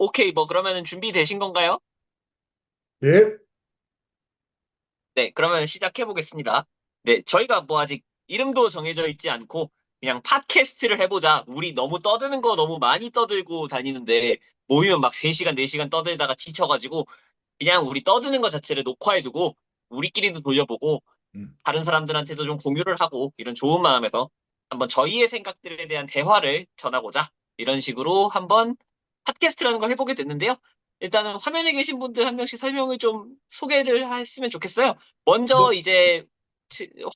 오케이, 뭐 그러면은 준비되신 건가요? 예? 네, 그러면 시작해 보겠습니다. 네, 저희가 뭐 아직 이름도 정해져 있지 않고 그냥 팟캐스트를 해보자. 우리 너무 떠드는 거 너무 많이 떠들고 다니는데 모이면 막 3시간, 4시간 떠들다가 지쳐가지고 그냥 우리 떠드는 거 자체를 녹화해두고 우리끼리도 돌려보고 음. 다른 사람들한테도 좀 공유를 하고 이런 좋은 마음에서 한번 저희의 생각들에 대한 대화를 전하고자 이런 식으로 한번 팟캐스트라는 걸 해보게 됐는데요. 일단은 화면에 계신 분들 한 명씩 설명을 좀 소개를 했으면 좋겠어요. 먼저 네. 이제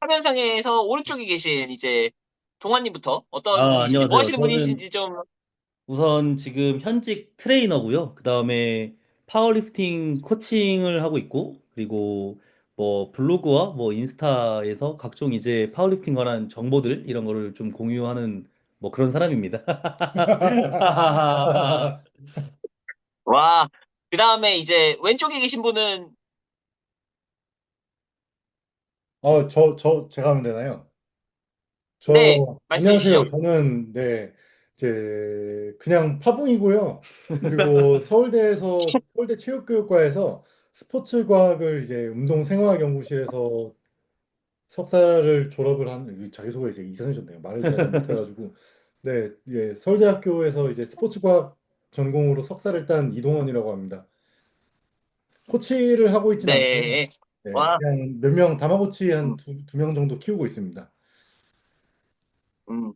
화면상에서 오른쪽에 계신 이제 동환님부터 어떤 분이신지 뭐 안녕하세요. 하시는 저는 분이신지 좀. 우선 지금 현직 트레이너고요. 그다음에 파워리프팅 코칭을 하고 있고, 그리고 뭐 블로그와 뭐 인스타에서 각종 이제 파워리프팅 관한 정보들 이런 거를 좀 공유하는 뭐 그런 사람입니다. 와, 그 다음에 이제 왼쪽에 계신 분은. 제가 하면 되나요? 네, 말씀해 안녕하세요. 주시죠. 저는, 네, 그냥 파붕이고요. 그리고 서울대 체육교육과에서 스포츠과학을 이제 운동생화학연구실에서 석사를 졸업을 자기소개 이제 이상해졌네요. 말을 잘 못해가지고. 네, 예, 서울대학교에서 이제 스포츠과학 전공으로 석사를 딴 이동원이라고 합니다. 코치를 하고 있진 않고요. 네. 네, 와, 그냥 몇 명, 다마고치 한 음, 두 명 정도 키우고 있습니다. 음.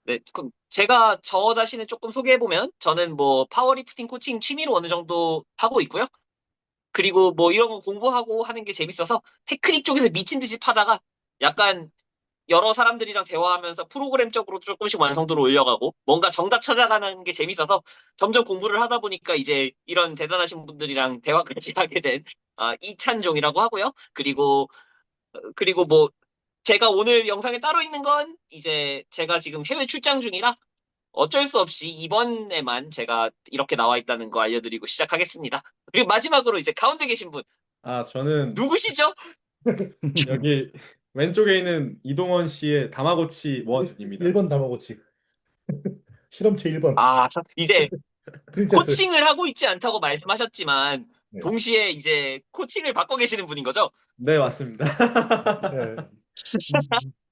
네, 그럼 제가 저 자신을 조금 소개해보면, 저는 뭐, 파워리프팅 코칭 취미로 어느 정도 하고 있고요. 그리고 뭐, 이런 거 공부하고 하는 게 재밌어서, 테크닉 쪽에서 미친 듯이 파다가, 약간 여러 사람들이랑 대화하면서 프로그램적으로 조금씩 완성도를 올려가고, 뭔가 정답 찾아가는 게 재밌어서, 점점 공부를 하다 보니까 이제 이런 대단하신 분들이랑 대화까지 하게 된, 이찬종이라고 하고요. 그리고 뭐, 제가 오늘 영상에 따로 있는 건 이제 제가 지금 해외 출장 중이라 어쩔 수 없이 이번에만 제가 이렇게 나와 있다는 거 알려드리고 시작하겠습니다. 그리고 마지막으로 이제 가운데 계신 분 저는 누구시죠? 여기 왼쪽에 있는 이동원 씨의 다마고치 원입니다. 1번 다마고치. 실험체 1번. 이제 프린세스. 코칭을 하고 있지 않다고 말씀하셨지만 네. 동시에 이제 코칭을 받고 계시는 분인 거죠? 네, 맞습니다. 네.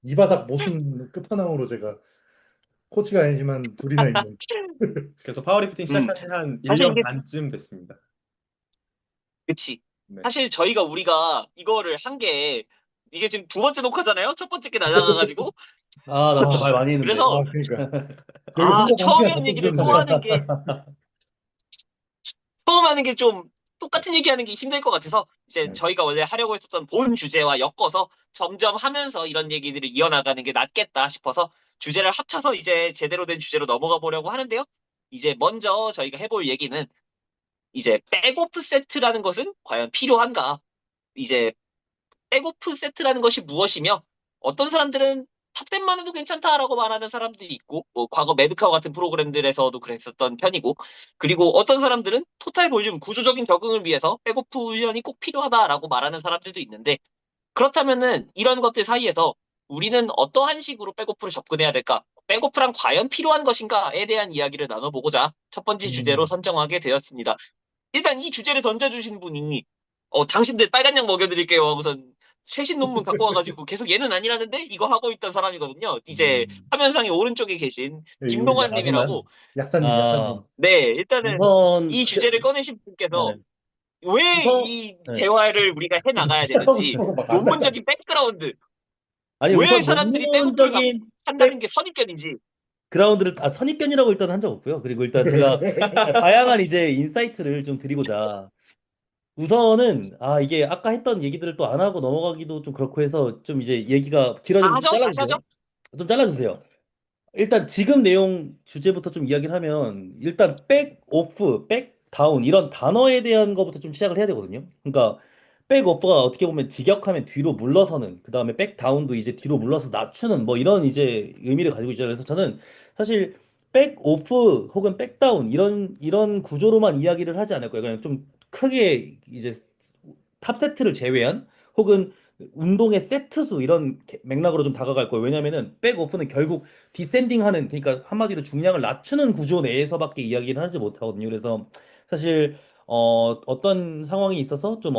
이 바닥 모순 끝판왕으로 제가 코치가 아니지만 둘이나 있는. 그래서 파워리프팅 음, 시작한 지 한 사실 1년 이게 반쯤 됐습니다. 그치. 네. 사실 우리가 이거를 한 게 이게 지금 두 번째 녹화잖아요. 첫 번째 게 날아가가지고. 아, 나 진짜 말 많이 했는데. 그래서 그러니까. 여기 혼자서 한 시간 다 처음이라는 얘기를 또 떠드셨는데. 하는 게 처음 하는 게 좀 똑같은 얘기하는 게 힘들 것 같아서 이제 네. 저희가 원래 하려고 했었던 본 주제와 엮어서 점점 하면서 이런 얘기들을 이어나가는 게 낫겠다 싶어서 주제를 합쳐서 이제 제대로 된 주제로 넘어가 보려고 하는데요. 이제 먼저 저희가 해볼 얘기는 이제 백오프 세트라는 것은 과연 필요한가? 이제 백오프 세트라는 것이 무엇이며 어떤 사람들은 탑10만 해도 괜찮다라고 말하는 사람들이 있고 뭐 과거 매드카우 같은 프로그램들에서도 그랬었던 편이고 그리고 어떤 사람들은 토탈 볼륨 구조적인 적응을 위해서 백오프 훈련이 꼭 필요하다라고 말하는 사람들도 있는데 그렇다면은 이런 것들 사이에서 우리는 어떠한 식으로 백오프를 접근해야 될까? 백오프란 과연 필요한 것인가에 대한 이야기를 나눠보고자 첫 번째 주제로 음. 선정하게 되었습니다. 일단 이 주제를 던져주신 분이 당신들 빨간 약 먹여드릴게요 하고선 최신 논문 갖고 와가지고 계속 얘는 아니라는데 이거 하고 있던 사람이거든요. 이제 음. 화면상의 오른쪽에 계신 네, 우리 김동환 님이라고. 야사만. 약사님, 아, 약사님. 네, 일단은 우선, 이 주제를 꺼내신 분께서 네. 왜 우선, 이 네. 대화를 우리가 해 나가야 시작하고 되는지 싶어서 막 안 나가. 논문적인 백그라운드, 아니, 왜 우선 사람들이 백오프를 논문적인 한다는 게 선입견인지. 백그라운드를, 선입견이라고 일단 한 적 없고요. 그리고 일단 제가 다양한 이제 인사이트를 좀 드리고자. 우선은, 이게 아까 했던 얘기들을 또 안 하고 넘어가기도 좀 그렇고 해서 좀 이제 얘기가 다 길어지면 좀 하죠? 다시 하죠? 잘라주세요. 좀 잘라주세요. 일단 지금 내용 주제부터 좀 이야기를 하면 일단 백 오프, 백 다운 이런 단어에 대한 것부터 좀 시작을 해야 되거든요. 그러니까 백 오프가 어떻게 보면 직역하면 뒤로 물러서는 그다음에 백 다운도 이제 뒤로 물러서 낮추는 뭐 이런 이제 의미를 가지고 있잖아요. 그래서 저는 사실 백 오프 혹은 백 다운 이런 구조로만 이야기를 하지 않을 거예요. 그냥 좀 크게 이제 탑 세트를 제외한 혹은 운동의 세트수 이런 맥락으로 좀 다가갈 거예요. 왜냐면은 백오프는 결국 디센딩하는 그러니까 한마디로 중량을 낮추는 구조 내에서밖에 이야기를 하지 못하거든요. 그래서 사실 어떤 상황이 있어서 좀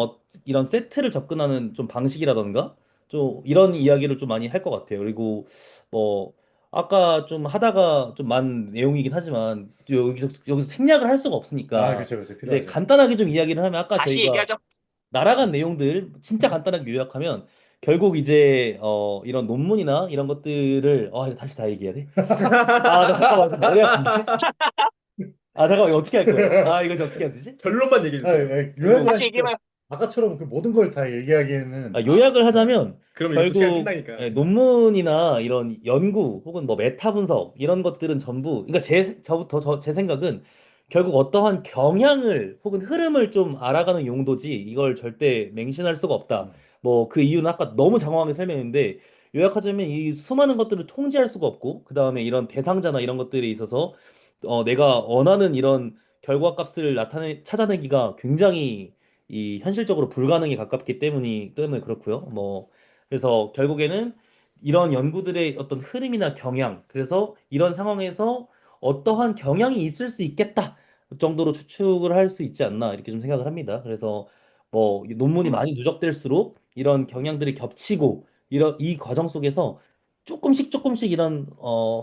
이런 세트를 접근하는 좀 방식이라던가 좀 이런 이야기를 좀 많이 할 것 같아요. 그리고 뭐 아까 좀 하다가 좀 많은 내용이긴 하지만 여기서 생략을 할 수가 아, 없으니까 그렇죠, 그렇죠. 이제 필요하죠. 간단하게 좀 이야기를 하면 아까 다시 저희가 얘기하죠. 날아간 내용들 진짜 간단하게 요약하면 결국 이제 이런 논문이나 이런 것들을 이거 다시 다 얘기해야 돼? 아, 나 잠깐만 머리 아픈데? 아, 잠깐만 이거 어떻게 할 거예요? 아, 이거 이제 어떻게 해야 되지? 결론만 얘기해 아, 주세요. 요약을 결국 다시 하시죠. 얘기해봐요. 아까처럼 그 모든 걸 다 얘기하기에는 요약을 네. 하자면 그럼 이것도 시간 결국 끝나니까. 논문이나 이런 연구 혹은 뭐 메타 분석 이런 것들은 전부 그러니까 제 생각은 결국 어떠한 경향을 혹은 흐름을 좀 알아가는 용도지 이걸 절대 맹신할 수가 없다. 음, 뭐 그 이유는 아까 너무 장황하게 설명했는데 요약하자면 이 수많은 것들을 통제할 수가 없고 그다음에 이런 대상자나 이런 것들에 있어서 내가 원하는 이런 결과 값을 찾아내기가 굉장히 이 현실적으로 불가능에 가깝기 때문에 그렇고요. 뭐 그래서 결국에는 이런 연구들의 어떤 흐름이나 경향, 그래서 이런 상황에서 어떠한 경향이 있을 수 있겠다 정도로 추측을 할 수 있지 않나 이렇게 좀 생각을 합니다. 그래서 뭐 이 논문이 음, 많이 누적될수록 이런 경향들이 겹치고 이런 이 과정 속에서 조금씩 이런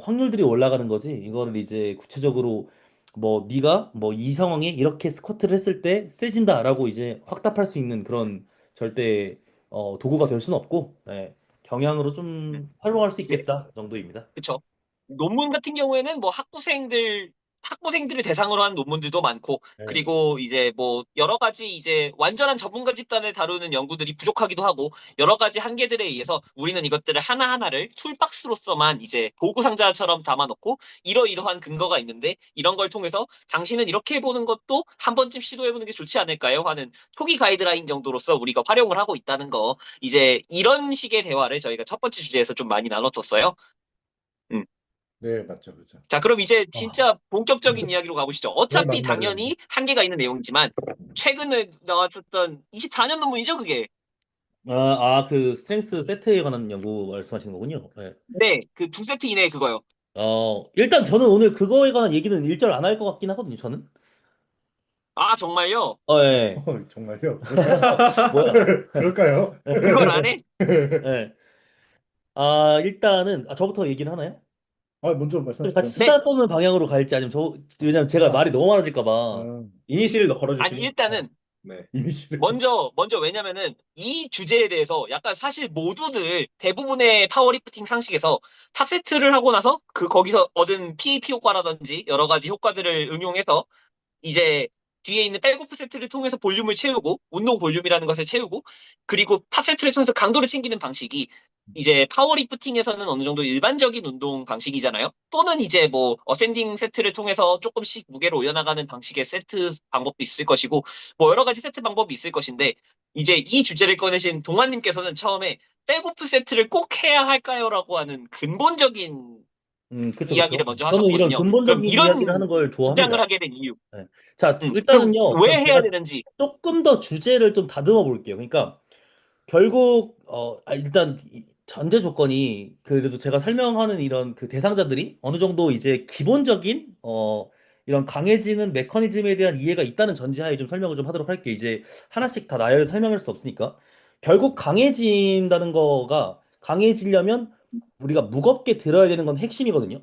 확률들이 올라가는 거지. 이거를 이제 구체적으로 뭐 네가 뭐 이 상황에 이렇게 스쿼트를 했을 때 세진다라고 이제 확답할 수 있는 그런 절대 도구가 될 수는 없고 경향으로 좀 활용할 수 이제 있겠다 정도입니다. 그쵸. 논문 같은 경우에는 뭐 학부생들을 대상으로 한 논문들도 많고, 네. 그리고 이제 뭐 여러 가지 이제 완전한 전문가 집단을 다루는 연구들이 부족하기도 하고, 여러 가지 한계들에 의해서 우리는 이것들을 하나하나를 툴박스로서만 이제 도구 상자처럼 담아놓고, 이러이러한 근거가 있는데, 이런 걸 통해서 당신은 이렇게 해보는 것도 한 번쯤 시도해보는 게 좋지 않을까요? 하는 초기 가이드라인 정도로서 우리가 활용을 하고 있다는 거, 이제 이런 식의 대화를 저희가 첫 번째 주제에서 좀 많이 나눴었어요. 음. 네, 맞죠, 그렇죠. 자, 그럼 이제 아, 진짜 본격적인 이야기로 가보시죠. 네, 어차피 맞습니다. 당연히 한계가 있는 내용이지만, 최근에 나왔었던 24년 논문이죠, 그게. 그 스트렝스 세트에 관한 연구 말씀하시는 거군요. 네. 네, 그 두 세트 이내 그거요. 일단 저는 오늘 그거에 관한 얘기는 일절 안 할 것 같긴 하거든요, 저는. 아, 정말요? 예. 정말요? 그럴까요? 뭐야? 그럴까요? 그걸 안 해? 예. 일단은, 저부터 얘기를 하나요? 먼저 같이 말씀하시죠. 네. 수다 떠는 방향으로 갈지 아니면 왜냐면 제가 아, 말이 너무 많아질까 봐. 아, 이니시를 아니, 걸어주시면. 일단은, 네. 이미지를. 먼저, 왜냐면은, 이 주제에 대해서 약간 사실 모두들 대부분의 파워리프팅 상식에서 탑 세트를 하고 나서 거기서 얻은 PAP 효과라든지 여러 가지 효과들을 응용해서 이제 뒤에 있는 백오프 세트를 통해서 볼륨을 채우고 운동 볼륨이라는 것을 채우고 그리고 탑 세트를 통해서 강도를 챙기는 방식이 이제 파워리프팅에서는 어느 정도 일반적인 운동 방식이잖아요. 또는 이제 뭐 어센딩 세트를 통해서 조금씩 무게를 올려나가는 방식의 세트 방법도 있을 것이고 뭐 여러 가지 세트 방법이 있을 것인데 이제 이 주제를 꺼내신 동환님께서는 처음에 백오프 세트를 꼭 해야 할까요라고 하는 근본적인 그쵸, 그쵸. 이야기를 먼저 저는 이런 하셨거든요. 그럼 근본적인 이야기를 이런 하는 걸 주장을 좋아합니다. 하게 된 이유. 네. 자, 그럼 일단은요, 왜 해야 제가 되는지. 조금 더 주제를 좀 다듬어 볼게요. 그러니까, 결국, 일단, 전제 조건이, 그래도 제가 설명하는 이런 그 대상자들이 어느 정도 이제 기본적인, 이런 강해지는 메커니즘에 대한 이해가 있다는 전제하에 좀 설명을 좀 하도록 할게요. 이제 하나씩 다 나열을 설명할 수 없으니까. 결국 강해진다는 거가, 강해지려면 우리가 무겁게 들어야 되는 건 핵심이거든요.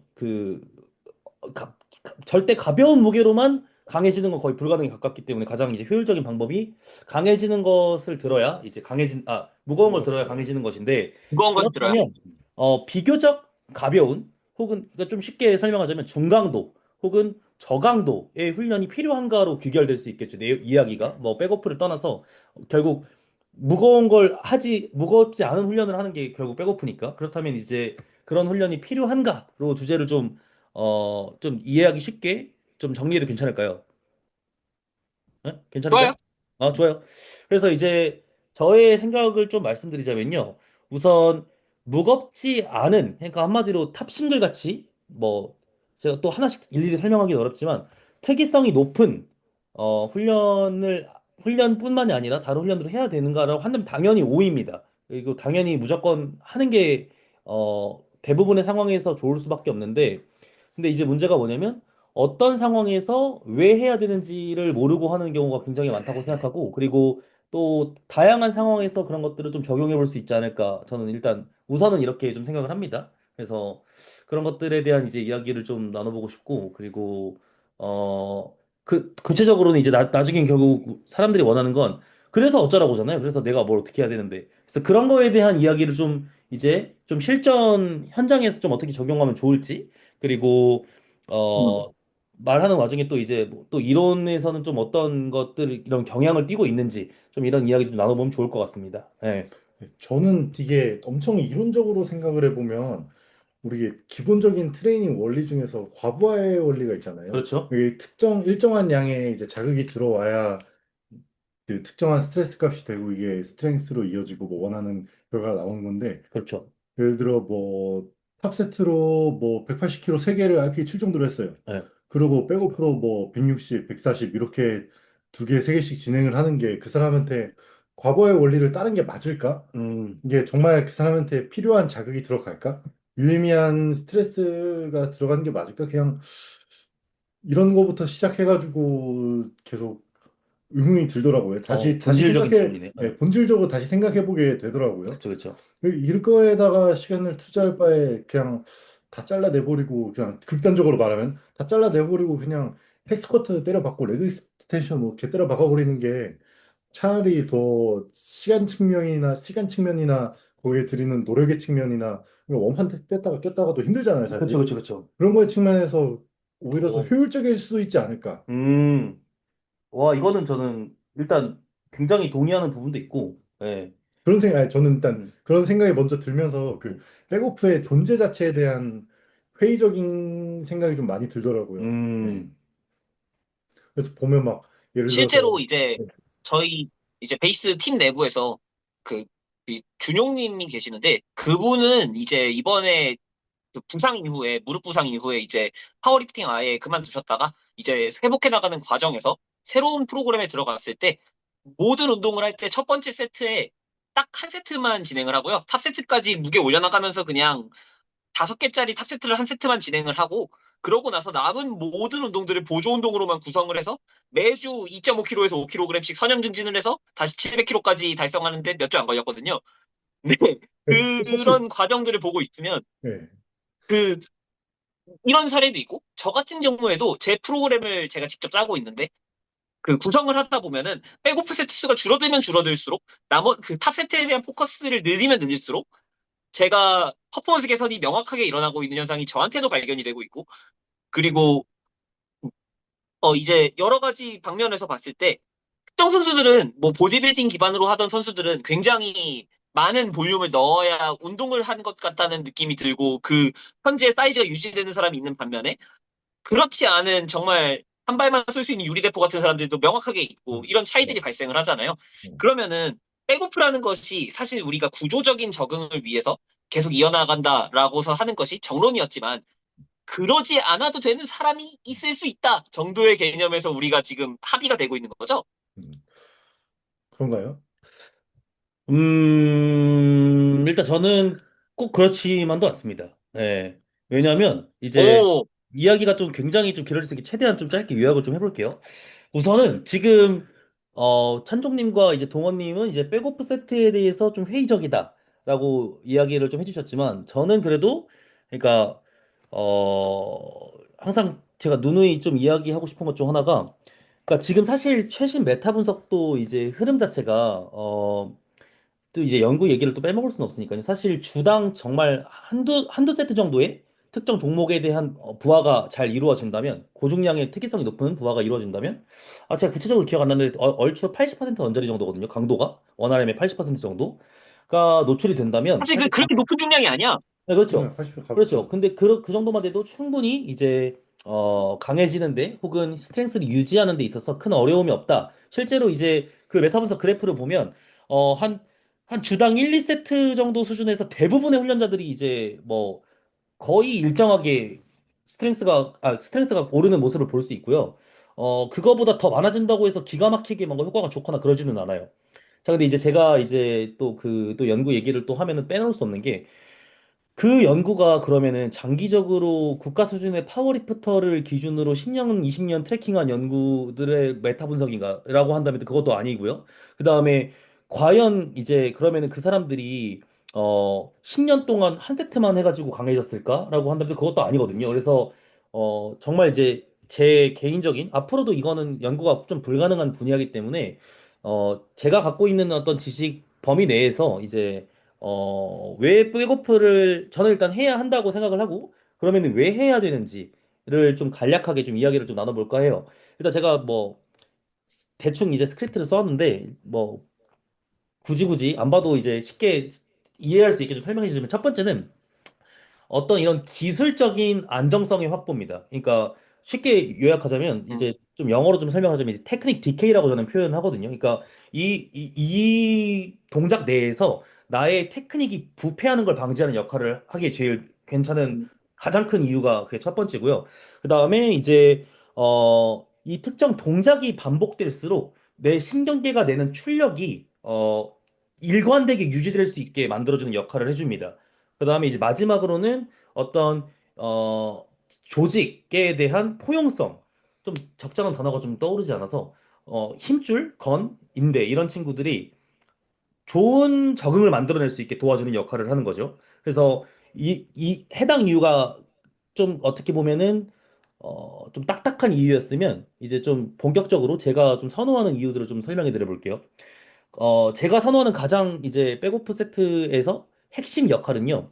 절대 가벼운 무게로만 강해지는 건 거의 불가능에 가깝기 때문에 가장 이제 효율적인 방법이 강해지는 것을 들어야 이제 무거운 걸 들어야 무겁습니다. 강해지는 것인데 무거운 걸 들어요. 그렇다면 비교적 가벼운 혹은 그러니까 좀 쉽게 설명하자면 중강도 혹은 저강도의 훈련이 필요한가로 귀결될 수 있겠죠. 내 이야기가 뭐 백오프를 떠나서 결국 무겁지 않은 훈련을 하는 게 결국 백오프니까 그렇다면 이제 그런 훈련이 필요한가로 주제를 좀 이해하기 쉽게 좀 정리해도 괜찮을까요? 네? 괜찮을까요? 좋아요. 좋아요. 그래서 이제 저의 생각을 좀 말씀드리자면요. 우선 무겁지 않은, 그러니까 한마디로 탑싱글 같이 뭐 제가 또 하나씩 일일이 설명하기는 어렵지만 특이성이 높은 훈련뿐만이 아니라 다른 훈련도 해야 되는가라고 한다면 당연히 오입니다. 그리고 당연히 무조건 하는 게 대부분의 상황에서 좋을 수밖에 없는데 근데 이제 문제가 뭐냐면 어떤 상황에서 왜 해야 되는지를 모르고 하는 경우가 굉장히 많다고 생각하고 그리고 또 다양한 상황에서 그런 것들을 좀 적용해 볼 수 있지 않을까 저는 일단 우선은 이렇게 좀 생각을 합니다. 그래서 그런 것들에 대한 이제 이야기를 좀 나눠보고 싶고 그리고 구체적으로는 이제 나중엔 결국 사람들이 원하는 건 그래서 어쩌라고잖아요. 그래서 내가 뭘 어떻게 해야 되는데 그래서 그런 거에 대한 이야기를 좀 이제 좀 실전 현장에서 좀 어떻게 적용하면 좋을지 그리고 음. 어 말하는 와중에 또 이제 뭐또 이론에서는 좀 어떤 것들 이런 경향을 띠고 있는지 좀 이런 이야기 좀 나눠보면 좋을 것 같습니다. 네, 저는 이게 엄청 이론적으로 생각을 해보면 우리 기본적인 트레이닝 원리 중에서 과부하의 원리가 있잖아요. 그렇죠. 이게 일정한 양의 이제 자극이 들어와야 그 특정한 스트레스 값이 되고 이게 스트렝스로 이어지고 뭐 원하는 결과가 나오는 건데 그렇죠. 예를 들어 뭐 탑세트로 뭐 180kg 3개를 RPE 칠 정도로 했어요. 네. 그리고 백오프로 뭐 160, 140 이렇게 2개, 3개씩 진행을 하는 게 그 사람한테 과거의 원리를 따른 게 맞을까? 음, 이게 정말 그 사람한테 필요한 자극이 들어갈까? 유의미한 스트레스가 들어가는 게 맞을까? 그냥 이런 거부터 시작해가지고 계속 의문이 들더라고요. 다시 본질적인 생각해, 질문이네. 네. 예, 본질적으로 다시 생각해 보게 되더라고요. 그렇죠, 그렇죠. 일 거에다가 시간을 투자할 바에 그냥 다 잘라내버리고 그냥 극단적으로 말하면 다 잘라내버리고 그냥 헥스쿼트 때려박고 레그 익스텐션 뭐개 때려 박아버리는 게 차라리 더 시간 측면이나 거기에 들이는 노력의 측면이나 원판 뺐다가 꼈다가도 힘들잖아요, 그렇죠, 사실. 그렇죠, 그렇죠. 그런 거의 측면에서 오히려 더 어, 효율적일 수도 있지 않을까. 음, 와, 이거는 저는 일단 굉장히 동의하는 부분도 있고, 예. 그런 생각, 아니, 저는 일단 음, 그런 생각이 먼저 들면서 그 음, 백오프의 존재 자체에 대한 회의적인 생각이 좀 많이 들더라고요. 네. 음, 그래서 보면 막 예를 들어서 실제로 이제 저희 이제 베이스 팀 내부에서 그, 이 준용님이 계시는데 그분은 이제 이번에 그 부상 이후에 무릎 부상 이후에 이제 파워리프팅 아예 그만두셨다가 이제 회복해 나가는 과정에서 새로운 프로그램에 들어갔을 때 모든 운동을 할 때 첫 번째 세트에 딱 한 세트만 진행을 하고요. 탑 세트까지 무게 올려나가면서 그냥 5개짜리 탑 세트를 한 세트만 진행을 하고 그러고 나서 남은 모든 운동들을 보조 운동으로만 구성을 해서 매주 2.5kg에서 5kg씩 선형 증진을 해서 다시 700kg까지 달성하는데 몇 주 안 걸렸거든요. 네. 사실 그런 과정들을 보고 있으면 네. 그 이런 사례도 있고, 저 같은 경우에도 제 프로그램을 제가 직접 짜고 있는데, 그 구성을 하다 보면은, 백오프 세트 수가 줄어들면 줄어들수록, 그 탑 세트에 대한 포커스를 늘리면 늘릴수록, 제가 퍼포먼스 개선이 명확하게 일어나고 있는 현상이 저한테도 발견이 되고 있고, 그리고, 이제 여러 가지 방면에서 봤을 때, 특정 선수들은, 뭐, 보디빌딩 기반으로 하던 선수들은 굉장히 많은 볼륨을 넣어야 운동을 한 것 같다는 느낌이 들고, 그, 현재 사이즈가 유지되는 사람이 있는 반면에, 그렇지 않은 정말 한 발만 쏠 수 있는 유리대포 같은 사람들도 명확하게 있고 이런 네. 차이들이 발생을 하잖아요. 네. 그러면은 백오프라는 것이 사실 우리가 구조적인 적응을 위해서 계속 이어나간다라고서 하는 것이 정론이었지만 그러지 않아도 되는 사람이 있을 수 있다 정도의 개념에서 우리가 지금 합의가 되고 있는 거죠. 음, 그런가요? 일단 저는 꼭 그렇지만도 않습니다. 예. 왜냐하면 이제 오, 이야기가 좀 굉장히 좀 길어질 수 있게 최대한 좀 짧게 요약을 좀 해볼게요. 우선은 지금 찬종님과 이제 동원님은 이제 백오프 세트에 대해서 좀 회의적이다라고 이야기를 좀 해주셨지만 저는 그래도 그러니까 항상 제가 누누이 좀 이야기하고 싶은 것 중 하나가 그러니까 지금 사실 최신 메타 분석도 이제 흐름 자체가 또 이제 연구 얘기를 또 빼먹을 수는 없으니까요. 사실 주당 정말 한두 세트 정도의 특정 종목에 대한 부하가 잘 이루어진다면, 고중량의 특이성이 높은 부하가 이루어진다면, 제가 구체적으로 기억 안 나는데, 얼추 80% 언저리 정도거든요. 강도가. 원RM의 80% 정도가 노출이 된다면, 사실 사실 그렇게 높은 중량이 아니야. 네, 그렇죠. 그냥 80배 그렇죠. 가볍죠. 근데 그 정도만 돼도 충분히 이제 강해지는데 혹은 스트렝스를 유지하는 데 있어서 큰 어려움이 없다. 실제로 이제 그 메타분석 그래프를 보면 한 주당 1, 2세트 정도 수준에서 대부분의 훈련자들이 이제 뭐 거의 일정하게 스트렝스가 오르는 모습을 볼 수 있고요. 그거보다 더 많아진다고 해서 기가 막히게 뭔가 효과가 좋거나 그러지는 않아요. 자, 근데 이제 제가 이제 또 연구 얘기를 또 하면은 빼놓을 수 없는 게 그 연구가 그러면은 장기적으로 국가 수준의 파워리프터를 기준으로 10년, 20년 트래킹한 연구들의 메타 분석인가라고 한다면 그것도 아니고요. 그 다음에 과연 이제 그러면은 그 사람들이 10년 동안 한 세트만 해가지고 강해졌을까라고 한다면 그것도 아니거든요. 그래서 정말 이제 제 개인적인 앞으로도 이거는 연구가 좀 불가능한 분야이기 때문에 제가 갖고 있는 어떤 지식 범위 내에서 이제 왜 백오프를 저는 일단 해야 한다고 생각을 하고 그러면 왜 해야 되는지를 좀 간략하게 좀 이야기를 좀 나눠볼까 해요. 일단 제가 뭐 대충 이제 스크립트를 썼는데 뭐 굳이 안 봐도 이제 쉽게 이해할 수 있게 좀 설명해 주시면 첫 번째는 어떤 이런 기술적인 안정성의 확보입니다. 그러니까 쉽게 요약하자면 음, 이제 좀 영어로 좀 설명하자면 이제 테크닉 디케이라고 저는 표현하거든요. 그러니까 이 동작 내에서 나의 테크닉이 부패하는 걸 방지하는 역할을 하기에 제일 괜찮은 음, 가장 큰 이유가 그게 첫 번째고요. 그 다음에 이제 이 특정 동작이 반복될수록 내 신경계가 내는 출력이 일관되게 유지될 수 있게 만들어주는 역할을 해줍니다. 그 다음에 이제 마지막으로는 어떤, 어, 조직에 대한 포용성. 좀 적절한 단어가 좀 떠오르지 않아서, 힘줄, 건, 인대, 이런 친구들이 좋은 적응을 만들어낼 수 있게 도와주는 역할을 하는 거죠. 그래서 이 해당 이유가 좀 어떻게 보면은, 좀 딱딱한 이유였으면, 이제 좀 본격적으로 제가 좀 선호하는 이유들을 좀 설명해 드려 볼게요. 제가 선호하는 가장 이제 백오프 세트에서 핵심 역할은요.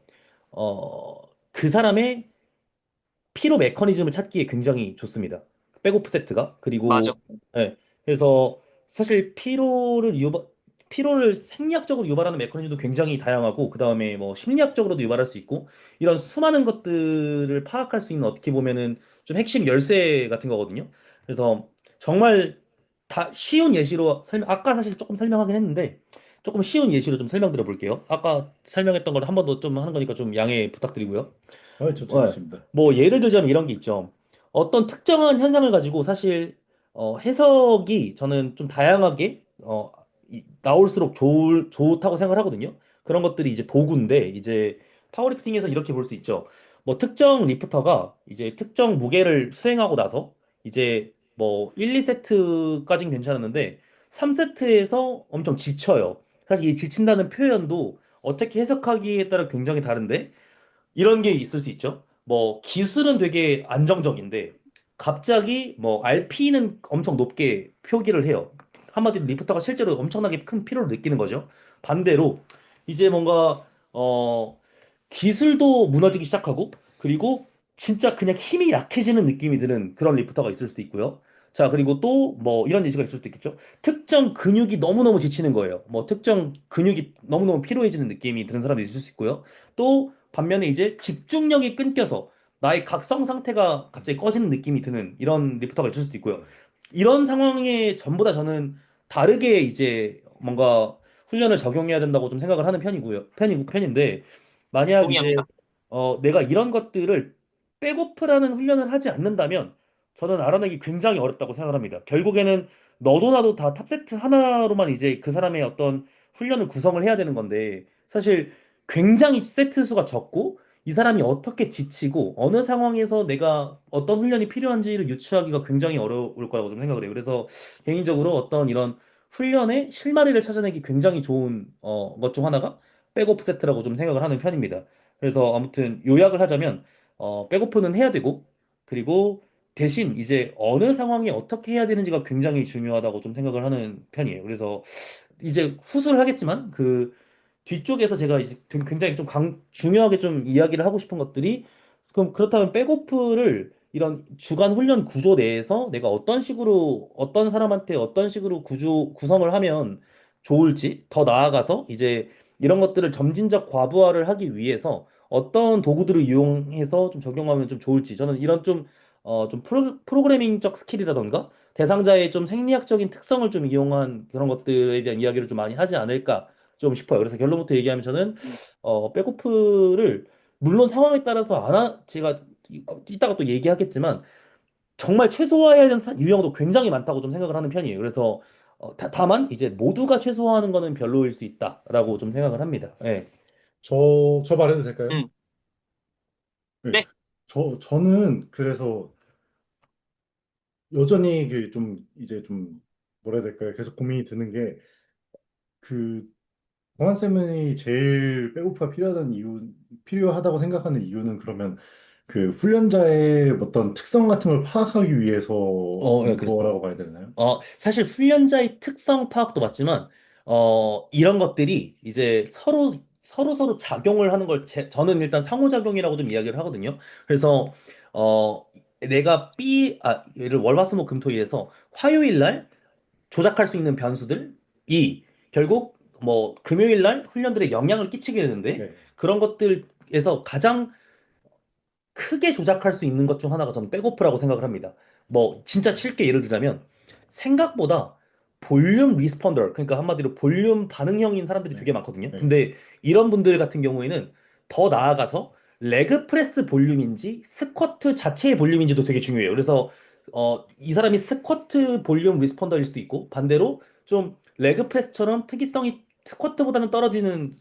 그 사람의 피로 메커니즘을 찾기에 굉장히 좋습니다. 백오프 세트가. 맞아. 그리고, 예. 그래서 사실 피로를 생리학적으로 유발하는 메커니즘도 굉장히 다양하고, 그 다음에 뭐 심리학적으로도 유발할 수 있고, 이런 수많은 것들을 파악할 수 있는 어떻게 보면은 좀 핵심 열쇠 같은 거거든요. 그래서 정말 다 쉬운 예시로 아까 사실 조금 설명하긴 했는데, 조금 쉬운 예시로 좀 설명드려 볼게요. 아까 설명했던 걸 한 번 더 좀 하는 거니까 좀 양해 부탁드리고요. 저 네. 재밌습니다. 뭐 예를 들자면 이런 게 있죠. 어떤 특정한 현상을 가지고 사실 해석이 저는 좀 다양하게 나올수록 좋다고 생각을 하거든요. 그런 것들이 이제 도구인데 이제 파워리프팅에서 이렇게 볼 수 있죠. 뭐 특정 리프터가 이제 특정 무게를 수행하고 나서 이제 뭐 1, 2세트까진 괜찮았는데 3세트에서 엄청 지쳐요. 사실 이 지친다는 표현도 어떻게 해석하기에 따라 굉장히 다른데 이런 게 있을 수 있죠. 뭐 기술은 되게 안정적인데 갑자기 뭐 RP는 엄청 높게 표기를 해요. 한마디로 리프터가 실제로 엄청나게 큰 피로를 느끼는 거죠. 반대로 이제 뭔가 기술도 무너지기 시작하고 그리고 진짜 그냥 힘이 약해지는 느낌이 드는 그런 리프터가 있을 수도 있고요. 자, 그리고 또 뭐 이런 예시가 있을 수도 있겠죠. 특정 근육이 너무너무 지치는 거예요. 뭐 특정 근육이 너무너무 피로해지는 느낌이 드는 사람도 있을 수 있고요. 또 반면에 이제 집중력이 끊겨서 나의 각성 상태가 갑자기 꺼지는 느낌이 드는 이런 리프터가 있을 수도 있고요. 이런 상황에 전부 다 저는 다르게 이제 뭔가 훈련을 적용해야 된다고 좀 생각을 하는 편인데 만약 이제 동의합니다. 내가 이런 것들을 백오프라는 훈련을 하지 않는다면 저는 알아내기 굉장히 어렵다고 생각을 합니다. 결국에는 너도 나도 다 탑세트 하나로만 이제 그 사람의 어떤 훈련을 구성을 해야 되는 건데 사실 굉장히 세트 수가 적고 이 사람이 어떻게 지치고 어느 상황에서 내가 어떤 훈련이 필요한지를 유추하기가 굉장히 어려울 거라고 좀 생각을 해요. 그래서 개인적으로 어떤 이런 훈련의 실마리를 찾아내기 굉장히 좋은 것 중 하나가 백오프 세트라고 좀 생각을 하는 편입니다. 그래서 아무튼 요약을 하자면 백오프는 해야 되고 그리고 대신 이제 어느 상황에 어떻게 해야 되는지가 굉장히 중요하다고 좀 생각을 하는 편이에요. 그래서 이제 후술을 하겠지만 그 뒤쪽에서 제가 이제 굉장히 좀 중요하게 좀 이야기를 하고 싶은 것들이 그럼 그렇다면 백오프를 이런 주간 훈련 구조 내에서 내가 어떤 식으로 어떤 사람한테 어떤 식으로 구성을 하면 좋을지 더 나아가서 이제 이런 것들을 점진적 과부하를 하기 위해서 어떤 도구들을 이용해서 좀 적용하면 좀 좋을지 저는 이런 좀 프로그래밍적 스킬이라던가 대상자의 좀 생리학적인 특성을 좀 이용한 그런 것들에 대한 이야기를 좀 많이 하지 않을까 좀 싶어요. 그래서 결론부터 얘기하면 저는 백오프를 물론 상황에 따라서 제가 이따가 또 얘기하겠지만 정말 최소화해야 되는 유형도 굉장히 많다고 좀 생각을 하는 편이에요. 그래서 다만 이제 모두가 최소화하는 거는 별로일 수 있다라고 좀 생각을 합니다. 예. 저 말해도 될까요? 음, 네. 네, 저는 그래서 여전히 그 좀 이제 좀 뭐라 해야 될까요? 계속 고민이 드는 게 그 동환 쌤이 제일 백오프가 필요하다고 생각하는 이유는 그러면 그 훈련자의 어떤 특성 같은 걸 파악하기 예, 위해서인 그렇죠. 거라고 봐야 되나요? 사실 훈련자의 특성 파악도 맞지만, 이런 것들이 이제 서로 작용을 하는 걸 저는 일단 상호작용이라고 좀 이야기를 하거든요. 그래서, 내가 예를 월화수목금토일에서 화요일 날 조작할 수 있는 변수들이 결국 뭐 금요일 날 훈련들에 영향을 끼치게 되는데, 네. 그런 것들에서 가장 크게 조작할 수 있는 것 중 하나가 저는 백오프라고 생각을 합니다. 뭐 진짜 쉽게 예를 들자면 생각보다 볼륨 리스폰더, 그러니까 한마디로 볼륨 반응형인 사람들이 네. 되게 많거든요. 네. 근데 이런 분들 같은 경우에는 더 나아가서 레그 프레스 볼륨인지 스쿼트 자체의 볼륨인지도 되게 중요해요. 그래서 이 사람이 스쿼트 볼륨 리스폰더일 수도 있고, 반대로 좀 레그 프레스처럼 특이성이 스쿼트보다는 떨어지는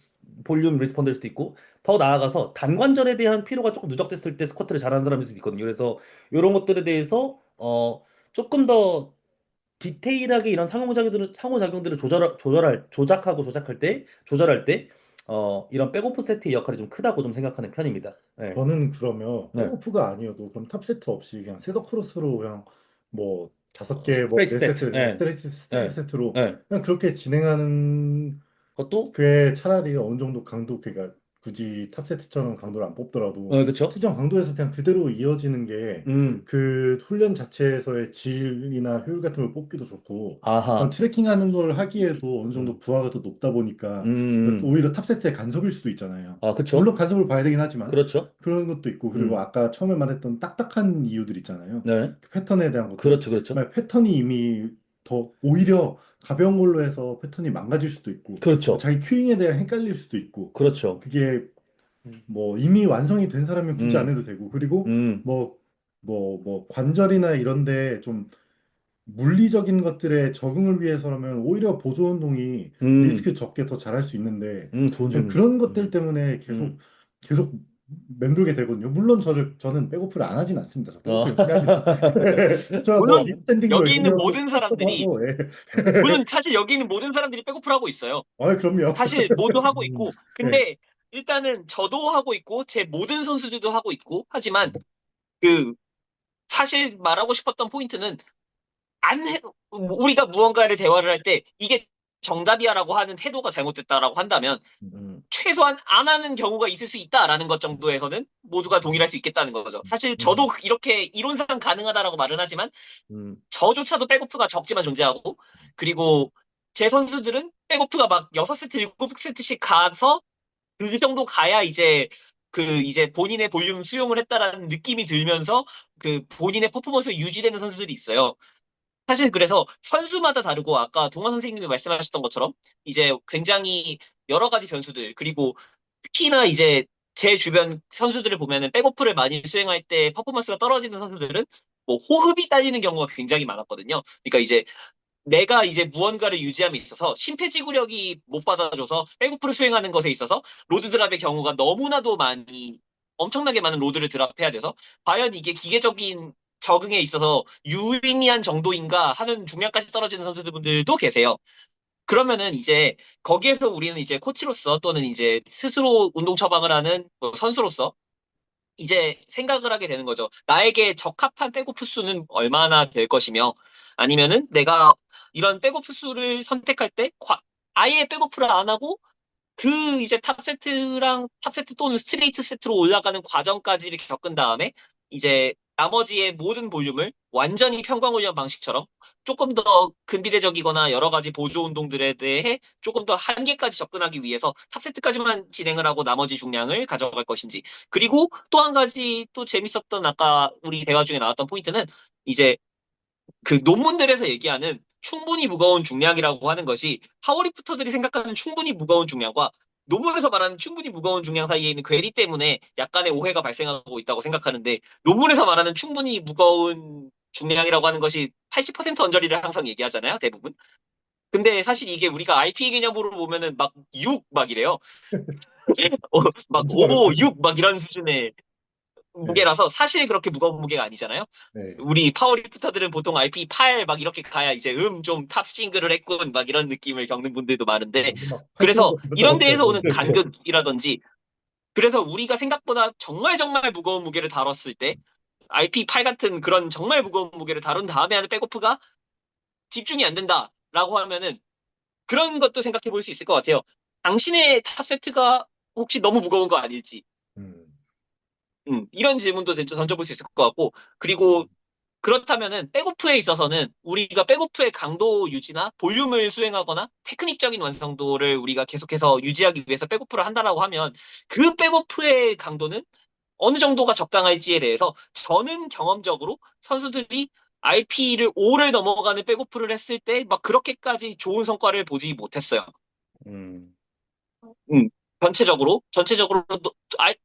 볼륨 리스폰더일 수도 있고, 더 나아가서 단관절에 대한 피로가 조금 누적됐을 때 스쿼트를 잘하는 사람일 수도 있거든요. 그래서 이런 것들에 대해서 조금 더 디테일하게 이런 상호작용들을 조절할 때 이런 백오프 세트의 역할이 좀 크다고 좀 생각하는 편입니다. 네. 저는 그러면 네. 백오프가 아니어도 그럼 탑 세트 없이 그냥 세더 크로스로 그냥 뭐 5개 뭐 스트레이트 네 세트 세트. 네. 스트레이트 네. 세트로 네. 그냥 그렇게 진행하는 그것도 그게 차라리 어느 정도 강도 그러니까 굳이 탑 세트처럼 강도를 안 뽑더라도 그쵸? 특정 강도에서 그냥 그대로 이어지는 게 음. 그 훈련 자체에서의 질이나 효율 같은 걸 뽑기도 좋고 아하. 트래킹하는 걸 하기에도 어느 정도 음. 부하가 더 높다 보니까 음. 오히려 탑 세트의 간섭일 수도 있잖아요. 아, 그쵸? 물론 간섭을 봐야 되긴 하지만 그렇죠. 그런 것도 있고 그리고 음. 아까 처음에 말했던 딱딱한 이유들 있잖아요. 네. 그 패턴에 대한 것들. 그렇죠. 그렇죠. 만약 패턴이 이미 더 오히려 가벼운 걸로 해서 패턴이 망가질 수도 있고 그렇죠. 자기 큐잉에 대해 헷갈릴 수도 있고 그렇죠. 그게 뭐 이미 완성이 된 사람은 굳이 안 음. 해도 되고 그리고 음. 뭐 관절이나 이런데 좀 물리적인 것들에 적응을 위해서라면 오히려 보조 운동이 음. 리스크 적게 더 잘할 수 있는데 좋은 그냥 질문이다. 그런 것들 때문에 음. 계속 맴돌게 되거든요. 물론 저는 백오프를 안 하진 않습니다. 저 어. 백오프 열심히 합니다. 저 뭐 물론 리스탠딩도 여기 열심히 있는 하고 모든 도 사람들이 하고 예. 물론 사실 여기 있는 모든 사람들이 백오프를 하고 있어요. 아 그럼요. 사실 모두 하고 음. 있고 예. 근데 일단은 저도 하고 있고 제 모든 선수들도 하고 있고 하지만 그 사실 말하고 싶었던 포인트는 안 해, 우리가 무언가를 대화를 할 때 이게 정답이야라고 하는 태도가 잘못됐다라고 한다면 음. 최소한 안 하는 경우가 있을 수 있다라는 것 정도에서는 모두가 동일할 수 있겠다는 거죠. 사실 저도 음. 이렇게 이론상 가능하다라고 말은 하지만 음. 저조차도 백오프가 적지만 존재하고 그리고 제 선수들은 백오프가 막 6세트, 7세트씩 가서 그 정도 가야 이제 본인의 볼륨 수용을 했다라는 느낌이 들면서 그 본인의 퍼포먼스가 유지되는 선수들이 있어요. 사실 그래서 선수마다 다르고 아까 동화 선생님이 말씀하셨던 것처럼 이제 굉장히 여러 가지 변수들 그리고 특히나 이제 제 주변 선수들을 보면은 백오프를 많이 수행할 때 퍼포먼스가 떨어지는 선수들은 뭐 호흡이 딸리는 경우가 굉장히 많았거든요. 그러니까 이제 내가 이제 무언가를 유지함에 있어서 심폐지구력이 못 받아줘서 백오프를 수행하는 것에 있어서 로드 드랍의 경우가 너무나도 많이 엄청나게 많은 로드를 드랍해야 돼서 과연 이게 기계적인 적응에 있어서 유의미한 정도인가 하는 중량까지 떨어지는 선수들도 계세요. 그러면은 이제 거기에서 우리는 이제 코치로서 또는 이제 스스로 운동 처방을 하는 뭐 선수로서 이제 생각을 하게 되는 거죠. 나에게 적합한 백오프 수는 얼마나 될 것이며, 아니면은 내가 이런 백오프 수를 선택할 때, 아예 백오프를 안 하고, 그 이제 탑세트 또는 스트레이트 세트로 올라가는 과정까지를 겪은 다음에, 이제 나머지의 모든 볼륨을 완전히 평광훈련 방식처럼 조금 더 근비대적이거나 여러 가지 보조 운동들에 대해 조금 더 한계까지 접근하기 위해서 탑세트까지만 진행을 하고 나머지 중량을 가져갈 것인지. 그리고 또 한 가지 또 재밌었던 아까 우리 대화 중에 나왔던 포인트는 이제 그 논문들에서 얘기하는 충분히 무거운 중량이라고 하는 것이 파워리프터들이 생각하는 충분히 무거운 중량과 논문에서 말하는 충분히 무거운 중량 사이에 있는 괴리 때문에 약간의 오해가 발생하고 있다고 생각하는데 논문에서 말하는 충분히 무거운 중량이라고 하는 것이 80% 언저리를 항상 얘기하잖아요, 대부분. 근데 사실 이게 우리가 IP 개념으로 보면은 막 6 막 이래요. 막 엄청 5, 가볍거든요. 6 막 이런 수준의 네, 무게라서 사실 그렇게 무거운 무게가 아니잖아요. 네. 우리 파워리프터들은 보통 IP 8 막 이렇게 가야 이제 좀 탑 싱글을 했군 막 이런 느낌을 겪는 분들도 많은데 완전 막 8kg 그래서 이런 나올 때, 데에서 오는 그렇죠. 간격이라든지 그래서 우리가 생각보다 정말 정말 무거운 무게를 다뤘을 때 IP8 같은 그런 정말 무거운 무게를 다룬 다음에 하는 백오프가 집중이 안 된다라고 하면은 그런 것도 생각해 볼 수 있을 것 같아요. 당신의 탑 세트가 혹시 너무 무거운 거 아닐지. 음, 이런 질문도 던져볼 수 있을 것 같고, 그리고 그렇다면은 백오프에 있어서는 우리가 백오프의 강도 유지나 볼륨을 수행하거나 테크닉적인 완성도를 우리가 계속해서 유지하기 위해서 백오프를 한다라고 하면 그 백오프의 강도는 어느 정도가 적당할지에 대해서 저는 경험적으로 선수들이 RP를 5를 넘어가는 백오프를 했을 때 막 그렇게까지 좋은 성과를 보지 못했어요. 음. 음, 전체적으로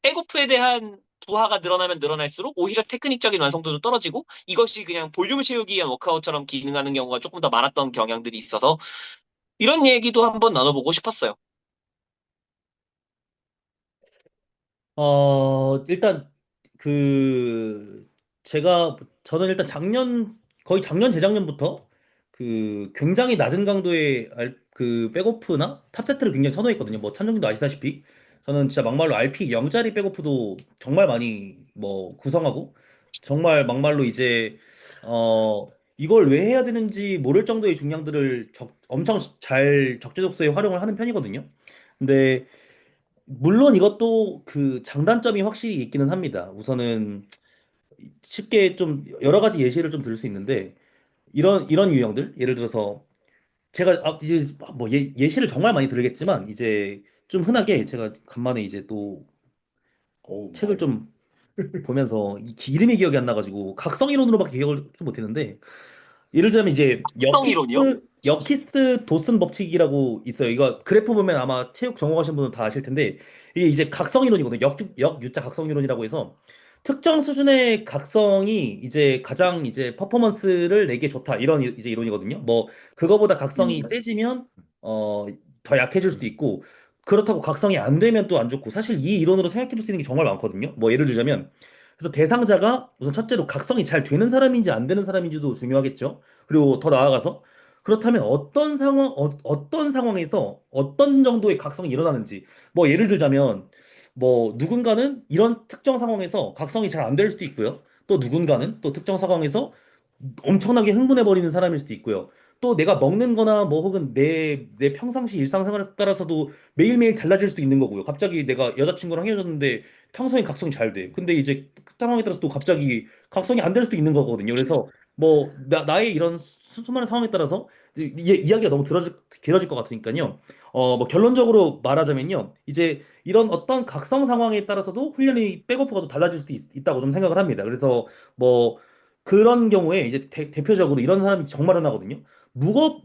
백오프에 대한 부하가 늘어나면 늘어날수록 오히려 테크닉적인 완성도도 떨어지고 이것이 그냥 볼륨을 채우기 위한 워크아웃처럼 기능하는 경우가 조금 더 많았던 경향들이 있어서 이런 얘기도 한번 나눠보고 싶었어요. 일단 그 저는 일단 거의 작년 재작년부터 그 굉장히 낮은 강도의 그 백오프나 탑세트를 굉장히 선호했거든요. 뭐 찬정님도 아시다시피 저는 진짜 막말로 RP 0짜리 백오프도 정말 많이 뭐 구성하고 정말 막말로 이제 이걸 왜 해야 되는지 모를 정도의 중량들을 엄청 잘 적재적소에 활용을 하는 편이거든요. 근데 물론 이것도 그 장단점이 확실히 있기는 합니다. 우선은 쉽게 좀 여러 가지 예시를 좀 들 수 있는데 이런 유형들 예를 들어서 제가 이제 뭐 예시를 정말 많이 들겠지만 이제 좀 흔하게 제가 간만에 이제 또 어우, 책을 좀 보면서 이름이 기억이 안 나가지고 각성 이론으로밖에 기억을 좀 못했는데 예를 들자면 이제 합성 이론이요? 여키스 도슨 법칙이라고 있어요. 이거 그래프 보면 아마 체육 전공하신 분은 다 아실 텐데 이게 이제 각성 이론이거든요. 역유자 각성 이론이라고 해서 특정 수준의 각성이 이제 가장 이제 퍼포먼스를 내게 좋다 이런 이제 이론이거든요. 뭐 그거보다 각성이 음, 세지면 어 더 약해질 수도 있고 그렇다고 각성이 안 되면 또 안 좋고 사실 이 이론으로 생각해 볼 수 있는 게 정말 많거든요. 뭐 예를 들자면 그래서 대상자가 우선 첫째로 각성이 잘 되는 사람인지 안 되는 사람인지도 중요하겠죠. 그리고 더 나아가서 그렇다면 어떤 상황에서 어떤 정도의 각성이 일어나는지 뭐 예를 들자면 뭐 누군가는 이런 특정 상황에서 각성이 잘 안 될 수도 있고요. 또 누군가는 또 특정 상황에서 엄청나게 흥분해 버리는 사람일 수도 있고요. 또 내가 먹는 거나 뭐 혹은 내 평상시 일상생활에 따라서도 매일매일 달라질 수도 있는 거고요. 갑자기 내가 여자친구랑 헤어졌는데 평소에 각성이 잘 돼. 근데 이제 그 상황에 따라서 또 갑자기 각성이 안 될 수도 있는 거거든요. 그래서 뭐 나의 이런 수많은 상황에 따라서 이야기가 너무 길어질 것 같으니까요. 뭐 결론적으로 말하자면요. 이제 이런 어떤 각성 상황에 따라서도 훈련이 백오프가 또 달라질 수도 있다고 좀 생각을 합니다. 그래서 뭐 그런 경우에 이제 대표적으로 이런 사람이 정말 흔하거든요.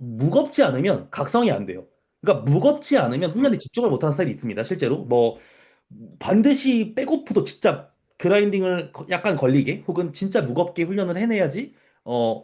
무겁지 않으면 각성이 안 돼요. 그러니까 무겁지 않으면 훈련에 집중을 못하는 스타일이 있습니다. 실제로 뭐 반드시 백오프도 진짜 그라인딩을 약간 걸리게 혹은 진짜 무겁게 훈련을 해내야지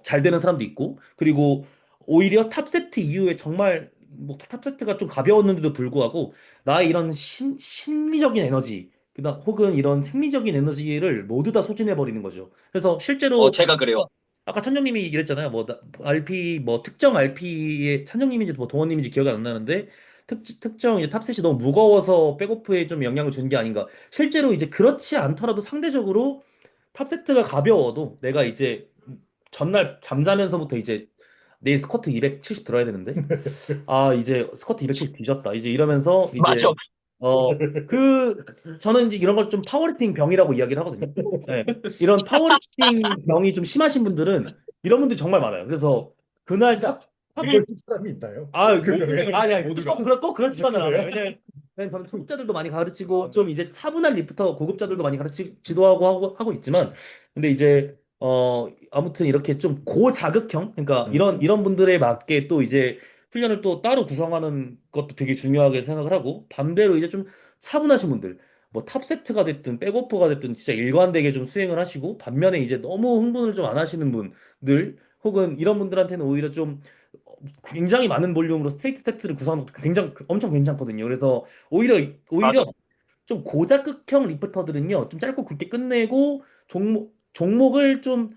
잘 되는 사람도 있고 그리고 오히려 탑세트 이후에 정말 뭐 탑세트가 좀 가벼웠는데도 불구하고 나의 이런 심리적인 에너지 그다음 혹은 이런 생리적인 에너지를 모두 다 소진해 버리는 거죠. 그래서 실제로 제가 그래요. 아까 찬정님이 이랬잖아요. 뭐 RP 뭐 특정 RP의 찬정님인지 뭐 동원님인지 기억이 안 나는데 특정 이제 탑셋이 너무 무거워서 백오프에 좀 영향을 준 게 아닌가. 실제로 이제 그렇지 않더라도 상대적으로 탑세트가 가벼워도 내가 이제 전날 잠자면서부터 이제 내일 스쿼트 270 들어야 되는데 이제 스쿼트 270 뒤졌다. 이제 이러면서 이제 맞아. 어 그 저는 이제 이런 걸 좀 파워리프팅 병이라고 이야기를 하거든요. 네. 이런 파워리프팅 병이 좀 심하신 분들은 이런 분들이 정말 많아요. 그래서 그날 딱 그런 사람이 있나요? 뭐, 그 병에? 아니, 아니, 모두가. 꼭 그렇지만은 않아요. 그래요? 왜냐면 저는 초급자들도 많이 가르치고, 좀 이제 차분한 리프터 고급자들도 많이 가르치기도 하고 있지만, 근데 이제, 아무튼 이렇게 좀 고자극형, 그러니까 이런 분들에 맞게 또 이제 훈련을 또 따로 구성하는 것도 되게 중요하게 생각을 하고, 반대로 이제 좀 차분하신 분들, 뭐 탑세트가 됐든 백오프가 됐든 진짜 일관되게 좀 수행을 하시고, 반면에 이제 너무 흥분을 좀 안 하시는 분들, 혹은 이런 분들한테는 오히려 좀 굉장히 많은 볼륨으로 스트레이트 세트를 구성하는 것도 굉장히 엄청 괜찮거든요. 그래서 오히려 맞아. 좀 고자극형 리프터들은요, 좀 짧고 굵게 끝내고 종목을 좀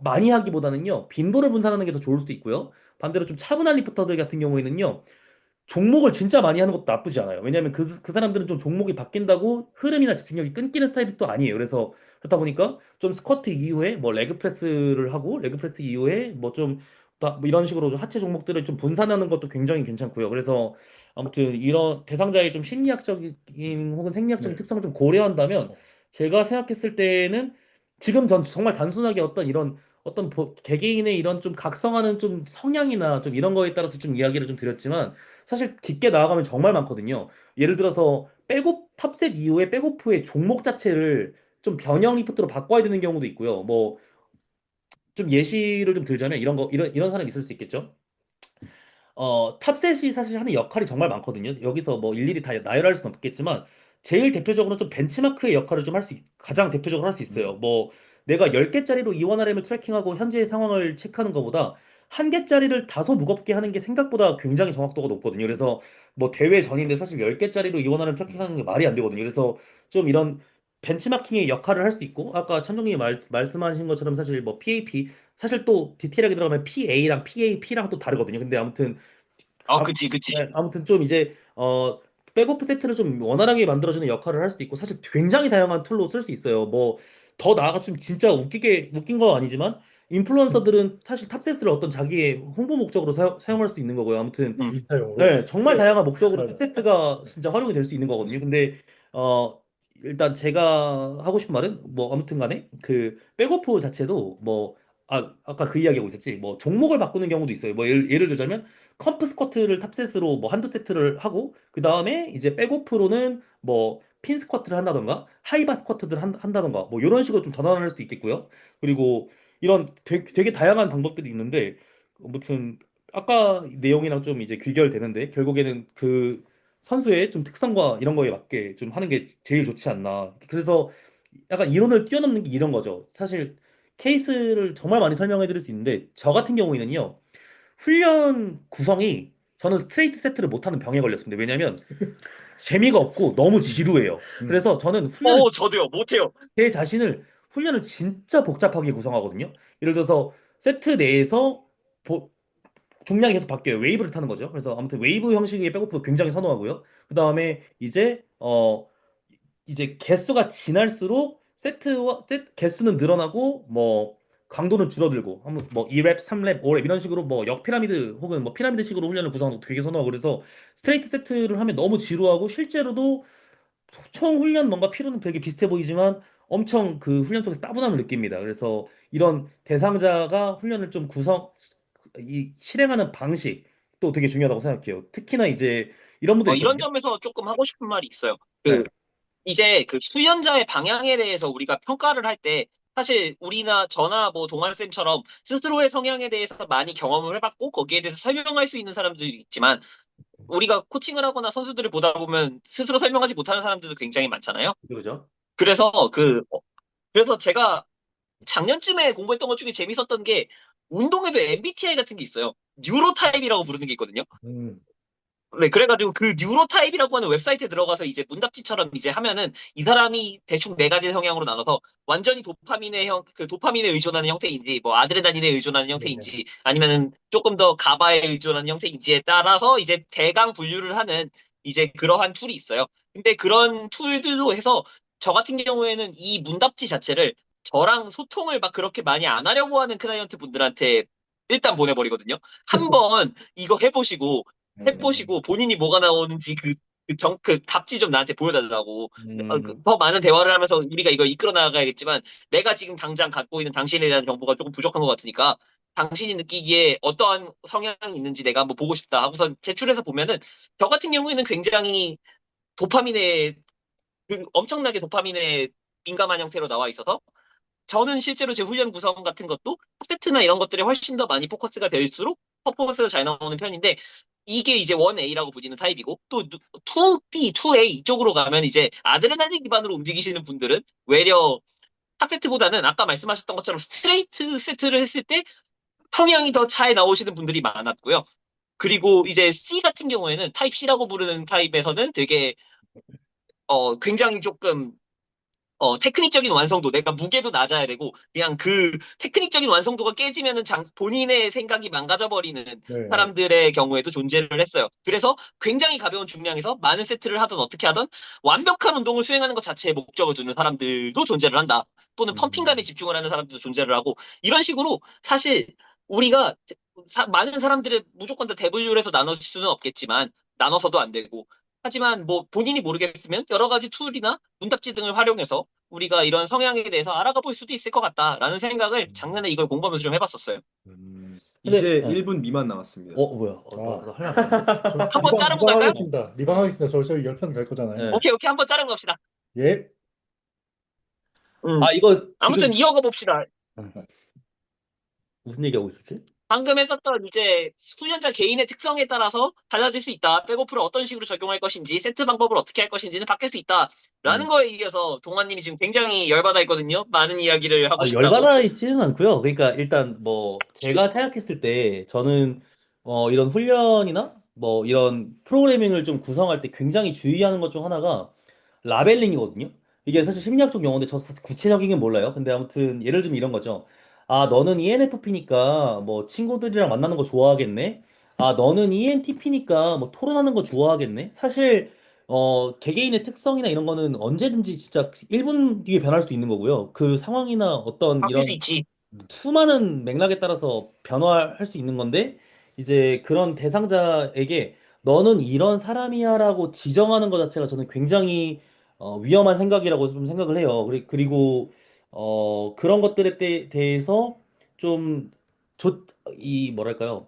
많이 하기보다는요, 빈도를 분산하는 게 더 좋을 수도 있고요. 반대로 좀 차분한 리프터들 같은 경우에는요, 종목을 진짜 많이 하는 것도 나쁘지 않아요. 왜냐하면 그 사람들은 좀 종목이 바뀐다고 흐름이나 집중력이 끊기는 스타일이 또 아니에요. 그래서 그렇다 보니까 좀 스쿼트 이후에 뭐 레그 프레스를 하고 레그 프레스 이후에 뭐 좀 뭐 이런 식으로 좀 하체 종목들을 좀 분산하는 것도 굉장히 괜찮고요. 그래서 아무튼 이런 대상자의 좀 심리학적인 혹은 생리학적인 네. 특성을 좀 고려한다면 제가 생각했을 때는 지금 전 정말 단순하게 개개인의 이런 좀 각성하는 좀 성향이나 좀 이런 거에 따라서 좀 이야기를 좀 드렸지만 사실 깊게 나아가면 정말 많거든요. 예를 들어서 탑셋 이후에 백오프의 종목 자체를 좀 변형 리프트로 바꿔야 되는 경우도 있고요. 뭐 좀 예시를 좀 들자면 이런 사람이 있을 수 있겠죠. 탑셋이 사실 하는 역할이 정말 많거든요. 여기서 뭐 일일이 다 나열할 수는 없겠지만 제일 대표적으로 좀 벤치마크의 역할을 좀 가장 대표적으로 할 수 있어요. 뭐 내가 10개짜리로 E1RM을 트래킹하고 현재의 상황을 체크하는 것보다 한 개짜리를 다소 무겁게 하는 게 생각보다 굉장히 정확도가 높거든요. 그래서 뭐 대회 전인데 사실 10개짜리로 E1RM 트래킹하는 게 말이 안 되거든요. 그래서 좀 이런 벤치마킹의 역할을 할 수도 있고 아까 천정님이 말씀하신 것처럼 사실 뭐 PAP 사실 또 디테일하게 들어가면 PA랑 PAP랑 또 다르거든요. 근데 아무튼 그치, 그치. 네, 아무튼 좀 이제 백오프 세트를 좀 원활하게 만들어주는 역할을 할 수도 있고 사실 굉장히 다양한 툴로 쓸 수 있어요. 뭐 더 나아가 좀 진짜 웃긴 건 아니지만 인플루언서들은 사실 탑세스를 어떤 자기의 홍보 목적으로 사용할 수도 있는 거고요. 아무튼 음. 인스타용으로. 네, 정말 다양한 목적으로 맞아. 탑세트가 진짜 활용이 될 수 있는 거거든요. 근데 어 일단 제가 하고 싶은 말은 뭐 아무튼 간에 그 백오프 자체도 뭐 아까 그 이야기하고 있었지. 뭐 종목을 바꾸는 경우도 있어요. 뭐 예를 들자면 컴프 스쿼트를 탑셋으로 뭐 한두 세트를 하고 그 다음에 이제 백오프로는 뭐 핀 스쿼트를 한다던가 하이바 스쿼트를 한다던가 뭐 이런 식으로 좀 전환할 수도 있겠고요. 그리고 이런 되게 다양한 방법들이 있는데 아무튼 아까 내용이랑 좀 이제 귀결되는데 결국에는 그 선수의 좀 특성과 이런 거에 맞게 좀 하는 게 제일 좋지 않나. 그래서 약간 이론을 뛰어넘는 게 이런 거죠. 사실 케이스를 정말 많이 설명해 드릴 수 있는데 저 같은 경우에는요. 훈련 구성이 저는 스트레이트 세트를 못하는 병에 걸렸습니다. 왜냐면 재미가 없고 너무 음, 지루해요. 음, 그래서 저는 훈련을 저도요, 못해요. 제 자신을 훈련을 진짜 복잡하게 구성하거든요. 예를 들어서 세트 내에서 보- 중량이 계속 바뀌어요. 웨이브를 타는 거죠. 그래서 아무튼 웨이브 형식의 백오프도 굉장히 선호하고요. 그 다음에 이제 개수가 지날수록 개수는 늘어나고 뭐 강도는 줄어들고 한번 뭐 2랩, 3랩, 5랩 이런 식으로 뭐 역피라미드 혹은 뭐 피라미드식으로 훈련을 구성하는 것도 되게 선호하고 그래서 스트레이트 세트를 하면 너무 지루하고 실제로도 총 훈련 뭔가 피로는 되게 비슷해 보이지만 엄청 그 훈련 속에서 따분함을 느낍니다. 그래서 이런 대상자가 훈련을 좀 실행하는 방식도 되게 중요하다고 생각해요. 특히나 이제 이런 분들 이런 있거든요. 점에서 조금 하고 싶은 말이 있어요. 네. 이제 그 수련자의 방향에 대해서 우리가 평가를 할 때 사실 우리나 저나 뭐 동환쌤처럼 스스로의 성향에 대해서 많이 경험을 해봤고 거기에 대해서 설명할 수 있는 사람들이 있지만 우리가 코칭을 하거나 선수들을 보다 보면 스스로 설명하지 못하는 사람들도 굉장히 많잖아요. 그죠? 그래서 그래서 제가 작년쯤에 공부했던 것 중에 재밌었던 게 운동에도 MBTI 같은 게 있어요. 뉴로타입이라고 부르는 게 있거든요. 음, 네, 그래가지고 그 뉴로타입이라고 하는 웹사이트에 들어가서 이제 문답지처럼 이제 하면은 이 사람이 대충 네 가지 성향으로 나눠서 완전히 도파민에 의존하는 형태인지 뭐 아드레날린에 의존하는 네. 형태인지 아니면은 조금 더 가바에 의존하는 형태인지에 따라서 이제 대강 분류를 하는 이제 그러한 툴이 있어요. 근데 그런 툴들로 해서 저 같은 경우에는 이 문답지 자체를 저랑 소통을 막 그렇게 많이 안 하려고 하는 클라이언트 분들한테 일단 보내버리거든요. 한번 이거 해보시고 본인이 뭐가 나오는지 그 답지 좀 나한테 보여달라고. 음, 더 많은 대화를 하면서 우리가 이걸 이끌어 나가야겠지만 내가 지금 당장 갖고 있는 당신에 대한 정보가 조금 부족한 것 같으니까 당신이 느끼기에 어떠한 성향이 있는지 내가 한번 보고 싶다 하고선 제출해서 보면은 저 같은 경우에는 굉장히 도파민에 엄청나게 도파민에 민감한 형태로 나와 있어서 저는 실제로 제 훈련 구성 같은 것도 탑세트나 이런 것들이 훨씬 더 많이 포커스가 될수록 퍼포먼스가 잘 나오는 편인데 이게 이제 1A라고 불리는 타입이고 또 2B, 2A 이쪽으로 가면 이제 아드레날린 기반으로 움직이시는 분들은 외려 탑세트보다는 아까 말씀하셨던 것처럼 스트레이트 세트를 했을 때 성향이 더 잘 나오시는 분들이 많았고요. 그리고 이제 C 같은 경우에는 타입 C라고 부르는 타입에서는 되게 굉장히 조금 테크닉적인 완성도, 내가 무게도 낮아야 되고, 그냥 그 테크닉적인 완성도가 깨지면은 본인의 생각이 망가져버리는 네. 사람들의 경우에도 존재를 했어요. 그래서 굉장히 가벼운 중량에서 많은 세트를 하든 어떻게 하든 완벽한 운동을 수행하는 것 자체에 목적을 두는 사람들도 존재를 한다. 또는 펌핑감에 집중을 하는 사람들도 존재를 하고, 이런 식으로 사실 우리가 많은 사람들을 무조건 다 대분류해서 나눌 수는 없겠지만, 나눠서도 안 되고, 하지만 뭐 본인이 모르겠으면 여러 가지 툴이나 문답지 등을 활용해서 우리가 이런 성향에 대해서 알아가 볼 수도 있을 것 같다라는 생각을 작년에 이걸 공부하면서 좀 해봤었어요. 근데 이제 네. 1분 미만 남았습니다. 뭐야? 아, 나할 말씀 있는데? 저 한번 자르고 갈까요? 리방 하겠습니다. 저희 10편 갈 거잖아요. 네. 오케이, 오케이. 한번 자르고 갑시다. 예. 이거 아무튼 지금 이어가 봅시다. 무슨 얘기하고 있었지? 방금 했었던 이제 훈련자 개인의 특성에 따라서 달라질 수 있다. 백오프를 어떤 식으로 적용할 것인지, 세트 방법을 어떻게 할 것인지는 바뀔 수 있다. 라는 음. 거에 이어서 동환님이 지금 굉장히 열받아 있거든요. 많은 이야기를 하고 싶다고. 열받아 있지는 않고요. 그러니까 일단 뭐 제가 생각했을 때 저는 이런 훈련이나 뭐 이런 프로그래밍을 좀 구성할 때 굉장히 주의하는 것 중 하나가 라벨링이거든요. 이게 사실 심리학적 용어인데 저 구체적인 게 몰라요. 근데 아무튼 예를 들면 이런 거죠. 너는 ENFP니까 뭐 친구들이랑 만나는 거 좋아하겠네. 너는 ENTP니까 뭐 토론하는 거 좋아하겠네. 사실 개개인의 특성이나 이런 거는 언제든지 진짜 1분 뒤에 변할 수도 있는 거고요. 그 상황이나 어떤 바뀔 수 이런 있지. 수많은 맥락에 따라서 변화할 수 있는 건데, 이제 그런 대상자에게 너는 이런 사람이야라고 지정하는 것 자체가 저는 굉장히 위험한 생각이라고 좀 생각을 해요. 그리고 그런 것들에 대해서 좀 뭐랄까요?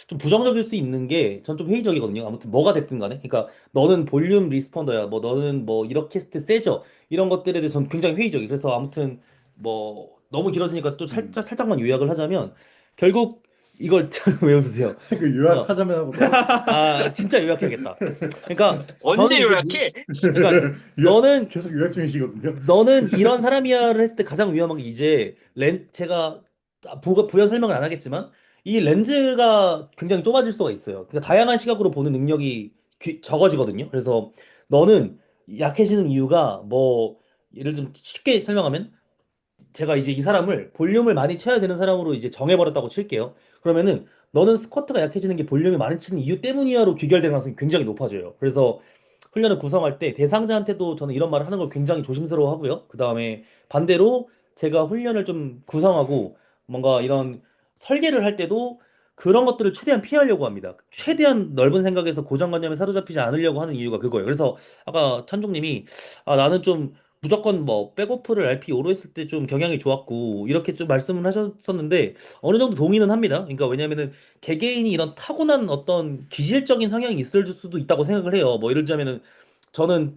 좀 부정적일 수 있는 게 전 좀 회의적이거든요. 아무튼 뭐가 됐든 간에. 그러니까 너는 볼륨 리스폰더야. 뭐 너는 뭐 이렇게 했을 때 세죠. 이런 것들에 대해서 전 굉장히 회의적이에요. 그래서 아무튼 뭐 너무 길어지니까 또 살짝만 요약을 하자면 결국 이걸 왜 웃으세요? 그 그러니까 요약하자면 하고 또 진짜 요약해야겠다. 그러니까 언제 저는 이게 요약해? 그러니까 요약, 너는 계속 요약 중이시거든요. 너는 이런 사람이야를 했을 때 가장 위험한 게 이제 제가 부연 설명을 안 하겠지만 이 렌즈가 굉장히 좁아질 수가 있어요. 그러니까 다양한 시각으로 보는 능력이 적어지거든요. 그래서 너는 약해지는 이유가 뭐 예를 좀 쉽게 설명하면 제가 이제 이 사람을 볼륨을 많이 쳐야 되는 사람으로 이제 정해버렸다고 칠게요. 그러면은 너는 스쿼트가 약해지는 게 볼륨이 많이 치는 이유 때문이야로 귀결될 가능성이 굉장히 높아져요. 그래서 훈련을 구성할 때 대상자한테도 저는 이런 말을 하는 걸 굉장히 조심스러워 하고요. 그 다음에 반대로 제가 훈련을 좀 구성하고 뭔가 이런 설계를 할 때도 그런 것들을 최대한 피하려고 합니다. 최대한 넓은 생각에서 고정관념에 사로잡히지 않으려고 하는 이유가 그거예요. 그래서 아까 찬종님이 나는 좀 무조건 뭐 백오프를 RP5로 했을 때 좀 경향이 좋았고 이렇게 좀 말씀을 하셨었는데 어느 정도 동의는 합니다. 그러니까 왜냐면은 개개인이 이런 타고난 어떤 기질적인 성향이 있을 수도 있다고 생각을 해요. 뭐 예를 들자면은 저는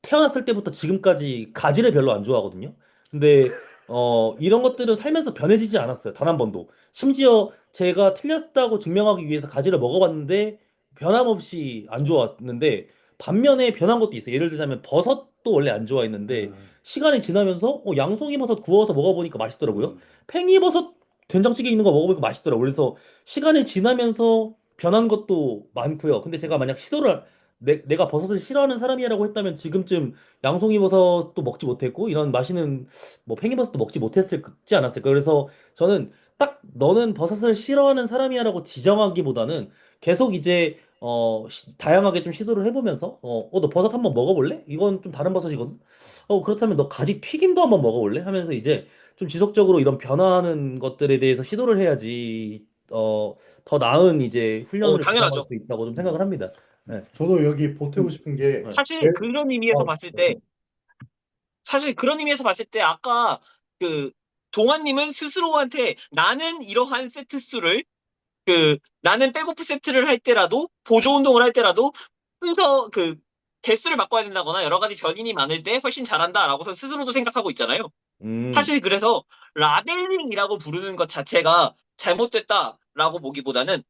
태어났을 때부터 지금까지 가지를 별로 안 좋아하거든요. 근데 이런 것들은 살면서 변해지지 않았어요. 단 한 번도. 심지어 제가 틀렸다고 증명하기 위해서 가지를 먹어봤는데 변함없이 안 좋았는데 반면에 변한 것도 있어요. 예를 들자면 버섯도 원래 안 좋아했는데 시간이 지나면서 양송이 버섯 구워서 먹어보니까 맛있더라고요. 팽이버섯 된장찌개 있는 거 먹어보니까 맛있더라고요. 그래서 시간이 지나면서 변한 것도 많고요. 근데 제가 만약 시도를 내가 버섯을 싫어하는 사람이라고 했다면 지금쯤 양송이 버섯도 먹지 못했고 이런 맛있는 뭐 팽이버섯도 먹지 못했을지 않았을까. 그래서 저는 딱 너는 버섯을 싫어하는 사람이야라고 지정하기보다는 계속 이제 다양하게 좀 시도를 해보면서 너 버섯 한번 먹어볼래? 이건 좀 다른 버섯이거든. 그렇다면 너 가지 튀김도 한번 먹어볼래? 하면서 이제 좀 지속적으로 이런 변화하는 것들에 대해서 시도를 해야지 더 나은 이제 훈련을 구성할 당연하죠. 수 있다고 좀 생각을 합니다. 네. 저도 여기 보태고 싶은 게 네. 사실 그런 의미에서 봤을 때, 사실 그런 의미에서 봤을 때 아까 그 동환님은 스스로한테 나는 이러한 세트 수를 나는 백오프 세트를 할 때라도 보조 운동을 할 때라도 순서 개수를 바꿔야 된다거나 여러 가지 변인이 많을 때 훨씬 잘한다라고서 스스로도 생각하고 있잖아요. 음, 사실 그래서 라벨링이라고 부르는 것 자체가 잘못됐다라고 보기보다는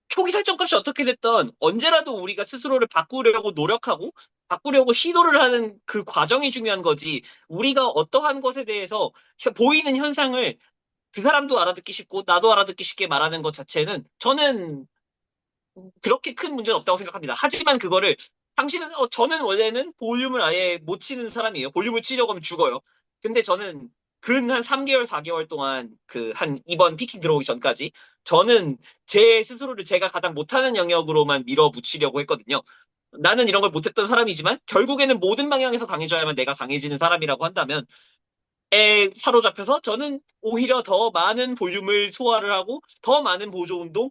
초기 설정값이 어떻게 됐던 언제라도 우리가 스스로를 바꾸려고 노력하고 바꾸려고 시도를 하는 그 과정이 중요한 거지. 우리가 어떠한 것에 대해서 보이는 현상을 그 사람도 알아듣기 쉽고 나도 알아듣기 쉽게 말하는 것 자체는 저는 그렇게 큰 문제는 없다고 생각합니다. 하지만 그거를 당신은 저는 원래는 볼륨을 아예 못 치는 사람이에요. 볼륨을 치려고 하면 죽어요. 근데 저는 근 한 3개월, 4개월 동안 그 한 이번 피킹 들어오기 전까지 저는 제 스스로를 제가 가장 못하는 영역으로만 밀어붙이려고 했거든요. 나는 이런 걸 못했던 사람이지만 결국에는 모든 방향에서 강해져야만 내가 강해지는 사람이라고 한다면 에 사로잡혀서 저는 오히려 더 많은 볼륨을 소화를 하고 더 많은 보조 운동,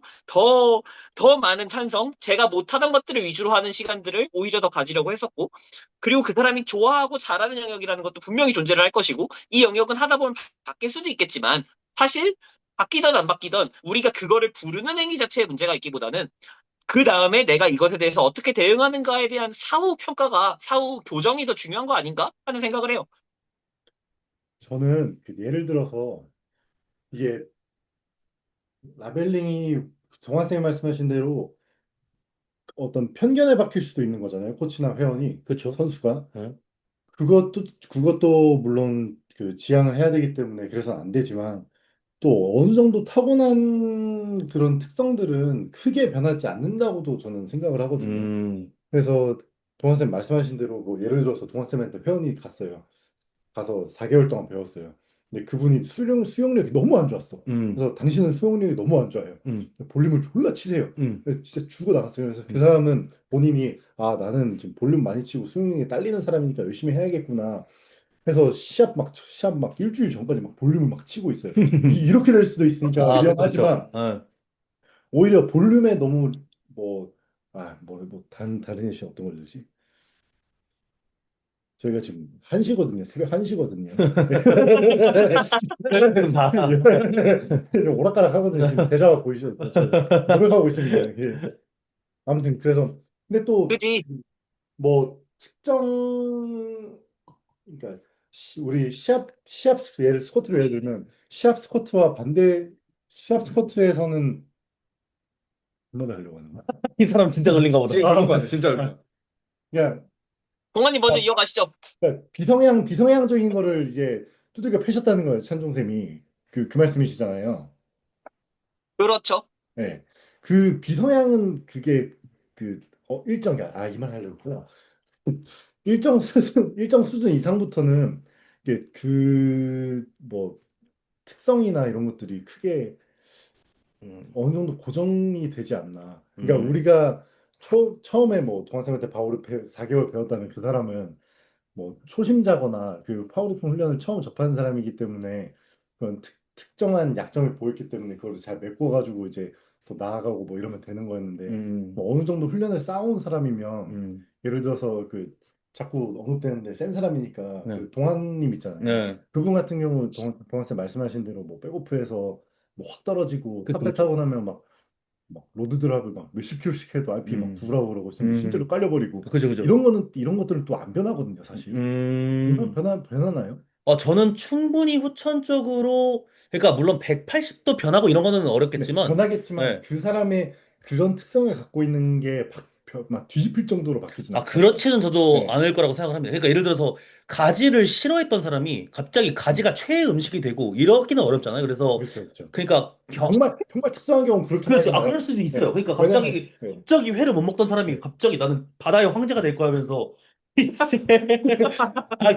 더 많은 탄성, 제가 못하던 것들을 위주로 하는 시간들을 오히려 더 가지려고 했었고, 그리고 그 사람이 좋아하고 잘하는 영역이라는 것도 분명히 존재를 할 것이고, 이 영역은 하다 보면 바뀔 수도 있겠지만, 사실 바뀌던 안 바뀌던 우리가 그거를 부르는 행위 자체에 문제가 있기보다는 그 다음에 내가 이것에 대해서 어떻게 대응하는가에 대한 사후 평가가, 사후 교정이 더 중요한 거 아닌가 하는 생각을 해요. 저는 그 예를 들어서 이게 라벨링이 정화쌤이 말씀하신 대로 어떤 편견에 박힐 수도 있는 거잖아요. 코치나 회원이 그렇죠. 선수가 네. 그것도 물론 그 지향을 해야 되기 때문에 그래서는 안 되지만 또 어느 정도 타고난 그런 특성들은 크게 변하지 않는다고도 저는 생각을 하거든요. 음, 그래서 동환쌤 말씀하신 대로 뭐 예를 들어서 동환쌤한테 회원이 갔어요. 가서 4개월 동안 배웠어요. 근데 그분이 수영력이 너무 안 좋았어. 음, 그래서 당신은 수영력이 너무 안 좋아요. 음, 볼륨을 졸라 치세요. 음, 그래서 진짜 죽어 나갔어요. 그래서 그 음. 사람은 본인이 아 나는 지금 볼륨 많이 치고 수영력이 딸리는 사람이니까 열심히 해야겠구나. 해서 시합 막 일주일 전까지 막 볼륨을 막 치고 있어요. 이렇게 될 수도 있으니까 아, 그렇죠, 그렇죠. 위험하지만 아, 오히려 볼륨에 너무 뭐 다른 예시 어떤 걸 들지? 저희가 지금 1시거든요. 새벽 1시거든요. 지금 다. 오락가락 하거든요. 지금 대자가 보이시죠? 저 노력하고 있습니다. 예. 아무튼 그래서 근데 또 그지? 뭐 특정 그러니까 우리 예를 스쿼트로 예를 들면 시합 스쿼트와 반대 시합 스쿼트에서는 얼마나 하려고 하는 거야? 이 사람 진짜 걸린가 보다. 진짜 그런 거 같아. 진짜 그런 거. 그냥 동환님 먼저 이어가시죠. 그러니까 비성향적인 거를 이제 두들겨 패셨다는 거예요, 찬종쌤이. 그 말씀이시잖아요. 그렇죠. 네. 그 비성향은 그게 일정, 이 말 하려고 했구나. 일정 수준 이상부터는 이게 뭐, 특성이나 이런 것들이 크게 음, 어느 정도 고정이 되지 않나. 그러니까 음, 우리가 처음에 뭐 동환쌤한테 바오를 4개월 배웠다는 그 사람은 뭐 초심자거나 그 파워리프팅 훈련을 처음 접하는 사람이기 때문에 그런 특정한 약점을 보였기 때문에 그걸 잘 메꿔가지고 이제 더 나아가고 뭐 이러면 되는 거였는데 음, 뭐 어느 정도 훈련을 쌓아온 사람이면 음. 예를 들어서 자꾸 언급되는데 센 사람이니까 네, 그 동환님 있잖아요. 네, 그분 같은 경우 동환쌤 말씀하신 대로 뭐 백오프에서 뭐 확 떨어지고 그쵸, 탑배 그쵸. 타고 나면 막 로드 드랍을 막 몇십 킬로씩 해도 RP 막 음, 9라고 그러고 음, 실제로 깔려버리고 그죠, 그죠. 이런 것들은 또 안 변하거든요, 사실. 음, 변하나요? 저는 충분히 후천적으로, 그러니까 물론 180도 변하고 이런 거는 네, 어렵겠지만, 변하겠지만 네. 그 사람의 그런 특성을 갖고 있는 게 막 뒤집힐 정도로 바뀌진 않잖아요. 그렇지는 저도 네. 않을 거라고 생각을 합니다. 그러니까 예를 들어서 가지를 싫어했던 사람이 갑자기 가지가 최애 음식이 되고 이러기는 어렵잖아요. 그래서 그렇죠, 그렇죠. 그러니까 정말 정말 특수한 경우는 그렇긴 그렇죠. 하지만, 그럴 수도 있어요. 네. 그러니까 왜냐면, 갑자기 네. 갑자기 회를 못 먹던 사람이 네. 갑자기 나는 바다의 황제가 될 거야 하면서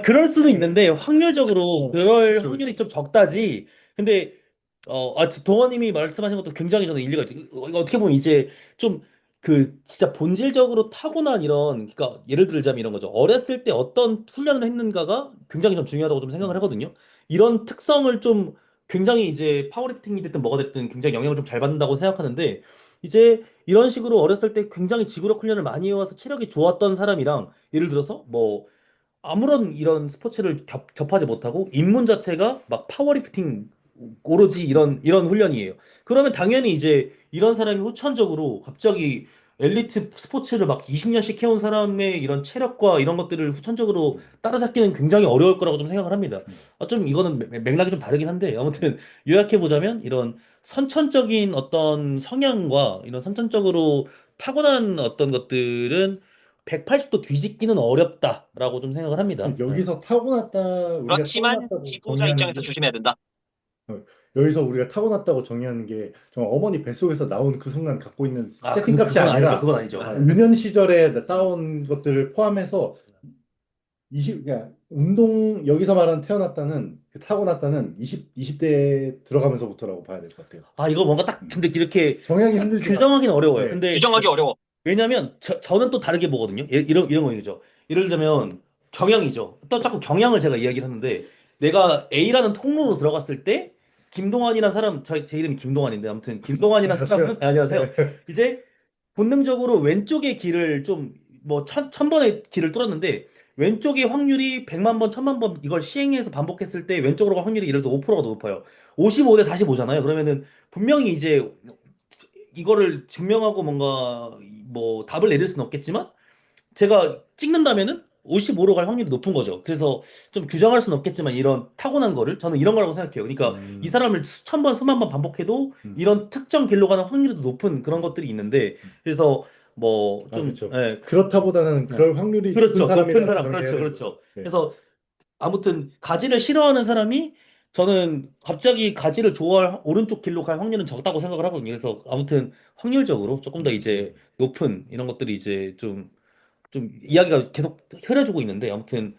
그럴 수도 있는데 확률적으로 그럴 그쵸, 확률이 그쵸. 좀 적다지. 근데 동원님이 말씀하신 것도 굉장히 저는 일리가 있죠. 이거 어떻게 보면 이제 좀 진짜 본질적으로 타고난 이런, 그러니까 예를 들자면 이런 거죠. 어렸을 때 어떤 훈련을 했는가가 굉장히 좀 중요하다고 좀 생각을 하거든요. 이런 특성을 좀 굉장히 이제 파워리프팅이 됐든 뭐가 됐든 굉장히 영향을 좀 잘 받는다고 생각하는데, 이제 이런 식으로 어렸을 때 굉장히 지구력 훈련을 많이 해와서 체력이 좋았던 사람이랑 예를 들어서 뭐 아무런 이런 스포츠를 접하지 못하고 입문 자체가 막 파워리프팅 오로지 이런 훈련이에요. 그러면 당연히 이제 이런 사람이 후천적으로 갑자기 엘리트 스포츠를 막 20년씩 해온 사람의 이런 체력과 이런 것들을 후천적으로 따라잡기는 굉장히 어려울 거라고 좀 생각을 합니다. 좀 이거는 맥락이 좀 다르긴 한데 아무튼 요약해 보자면 이런 선천적인 어떤 성향과 이런 선천적으로 타고난 어떤 것들은 180도 뒤집기는 어렵다라고 좀 생각을 합니다. 네. 여기서 우리가 그렇지만 타고났다고 지도자 정의하는 입장에서 게 조심해야 된다. 여기서 우리가 타고났다고 정의하는 게 정말 어머니 뱃속에서 나온 그 순간 갖고 있는 아, 세팅값이 그건 아니죠. 아니라 그건 아니죠. 유년 시절에 쌓아온 것들을 포함해서 20, 운동, 여기서 말하는 태어났다는, 그 타고났다는 20대에 들어가면서부터라고 봐야 될 것 같아요. 아, 이거 뭔가 딱 근데 이렇게 정의하기 딱 힘들지만, 규정하기는 어려워요. 네. 근데 규정하기 어려워. 왜냐면 저는 또 다르게 보거든요. 이런 거이죠. 예를 들면 경영이죠. 또 자꾸 경영을 제가 이야기를 하는데 내가 A라는 통로로 들어갔을 때 김동완이라는 사람, 제 이름이 김동완인데 아무튼 김동완이라는 사람은 안녕하세요. 이제 본능적으로 왼쪽의 길을 좀 뭐 천 번의 길을 뚫었는데 왼쪽의 확률이 100만 번, 1000만 번 이걸 시행해서 반복했을 때 왼쪽으로 갈 확률이 예를 들어서 5%가 더 높아요. 55대 45잖아요. 그러면은 분명히 이제 이거를 증명하고 뭔가 뭐 답을 내릴 수는 없겠지만 제가 찍는다면은 55로 갈 확률이 높은 거죠. 그래서 좀 규정할 수는 없겠지만 이런 타고난 거를 저는 이런 거라고 생각해요. 그러니까 이 사람을 수천 번, 수만 번 반복해도 이런 특정 길로 가는 확률이 더 높은 그런 것들이 있는데 그래서 뭐 좀 그렇죠. 예, 그렇다보다는 그럴 확률이 높은 그렇죠. 높은 사람이라고 사람. 정의해야 그렇죠. 되는 그렇죠. 거죠. 네. 그래서 아무튼 가지를 싫어하는 사람이 저는 갑자기 가지를 좋아할 오른쪽 길로 갈 확률은 적다고 생각을 하거든요. 그래서 아무튼 확률적으로 조금 더 이제 높은 이런 것들이 이제 좀 이야기가 계속 흐려지고 있는데 아무튼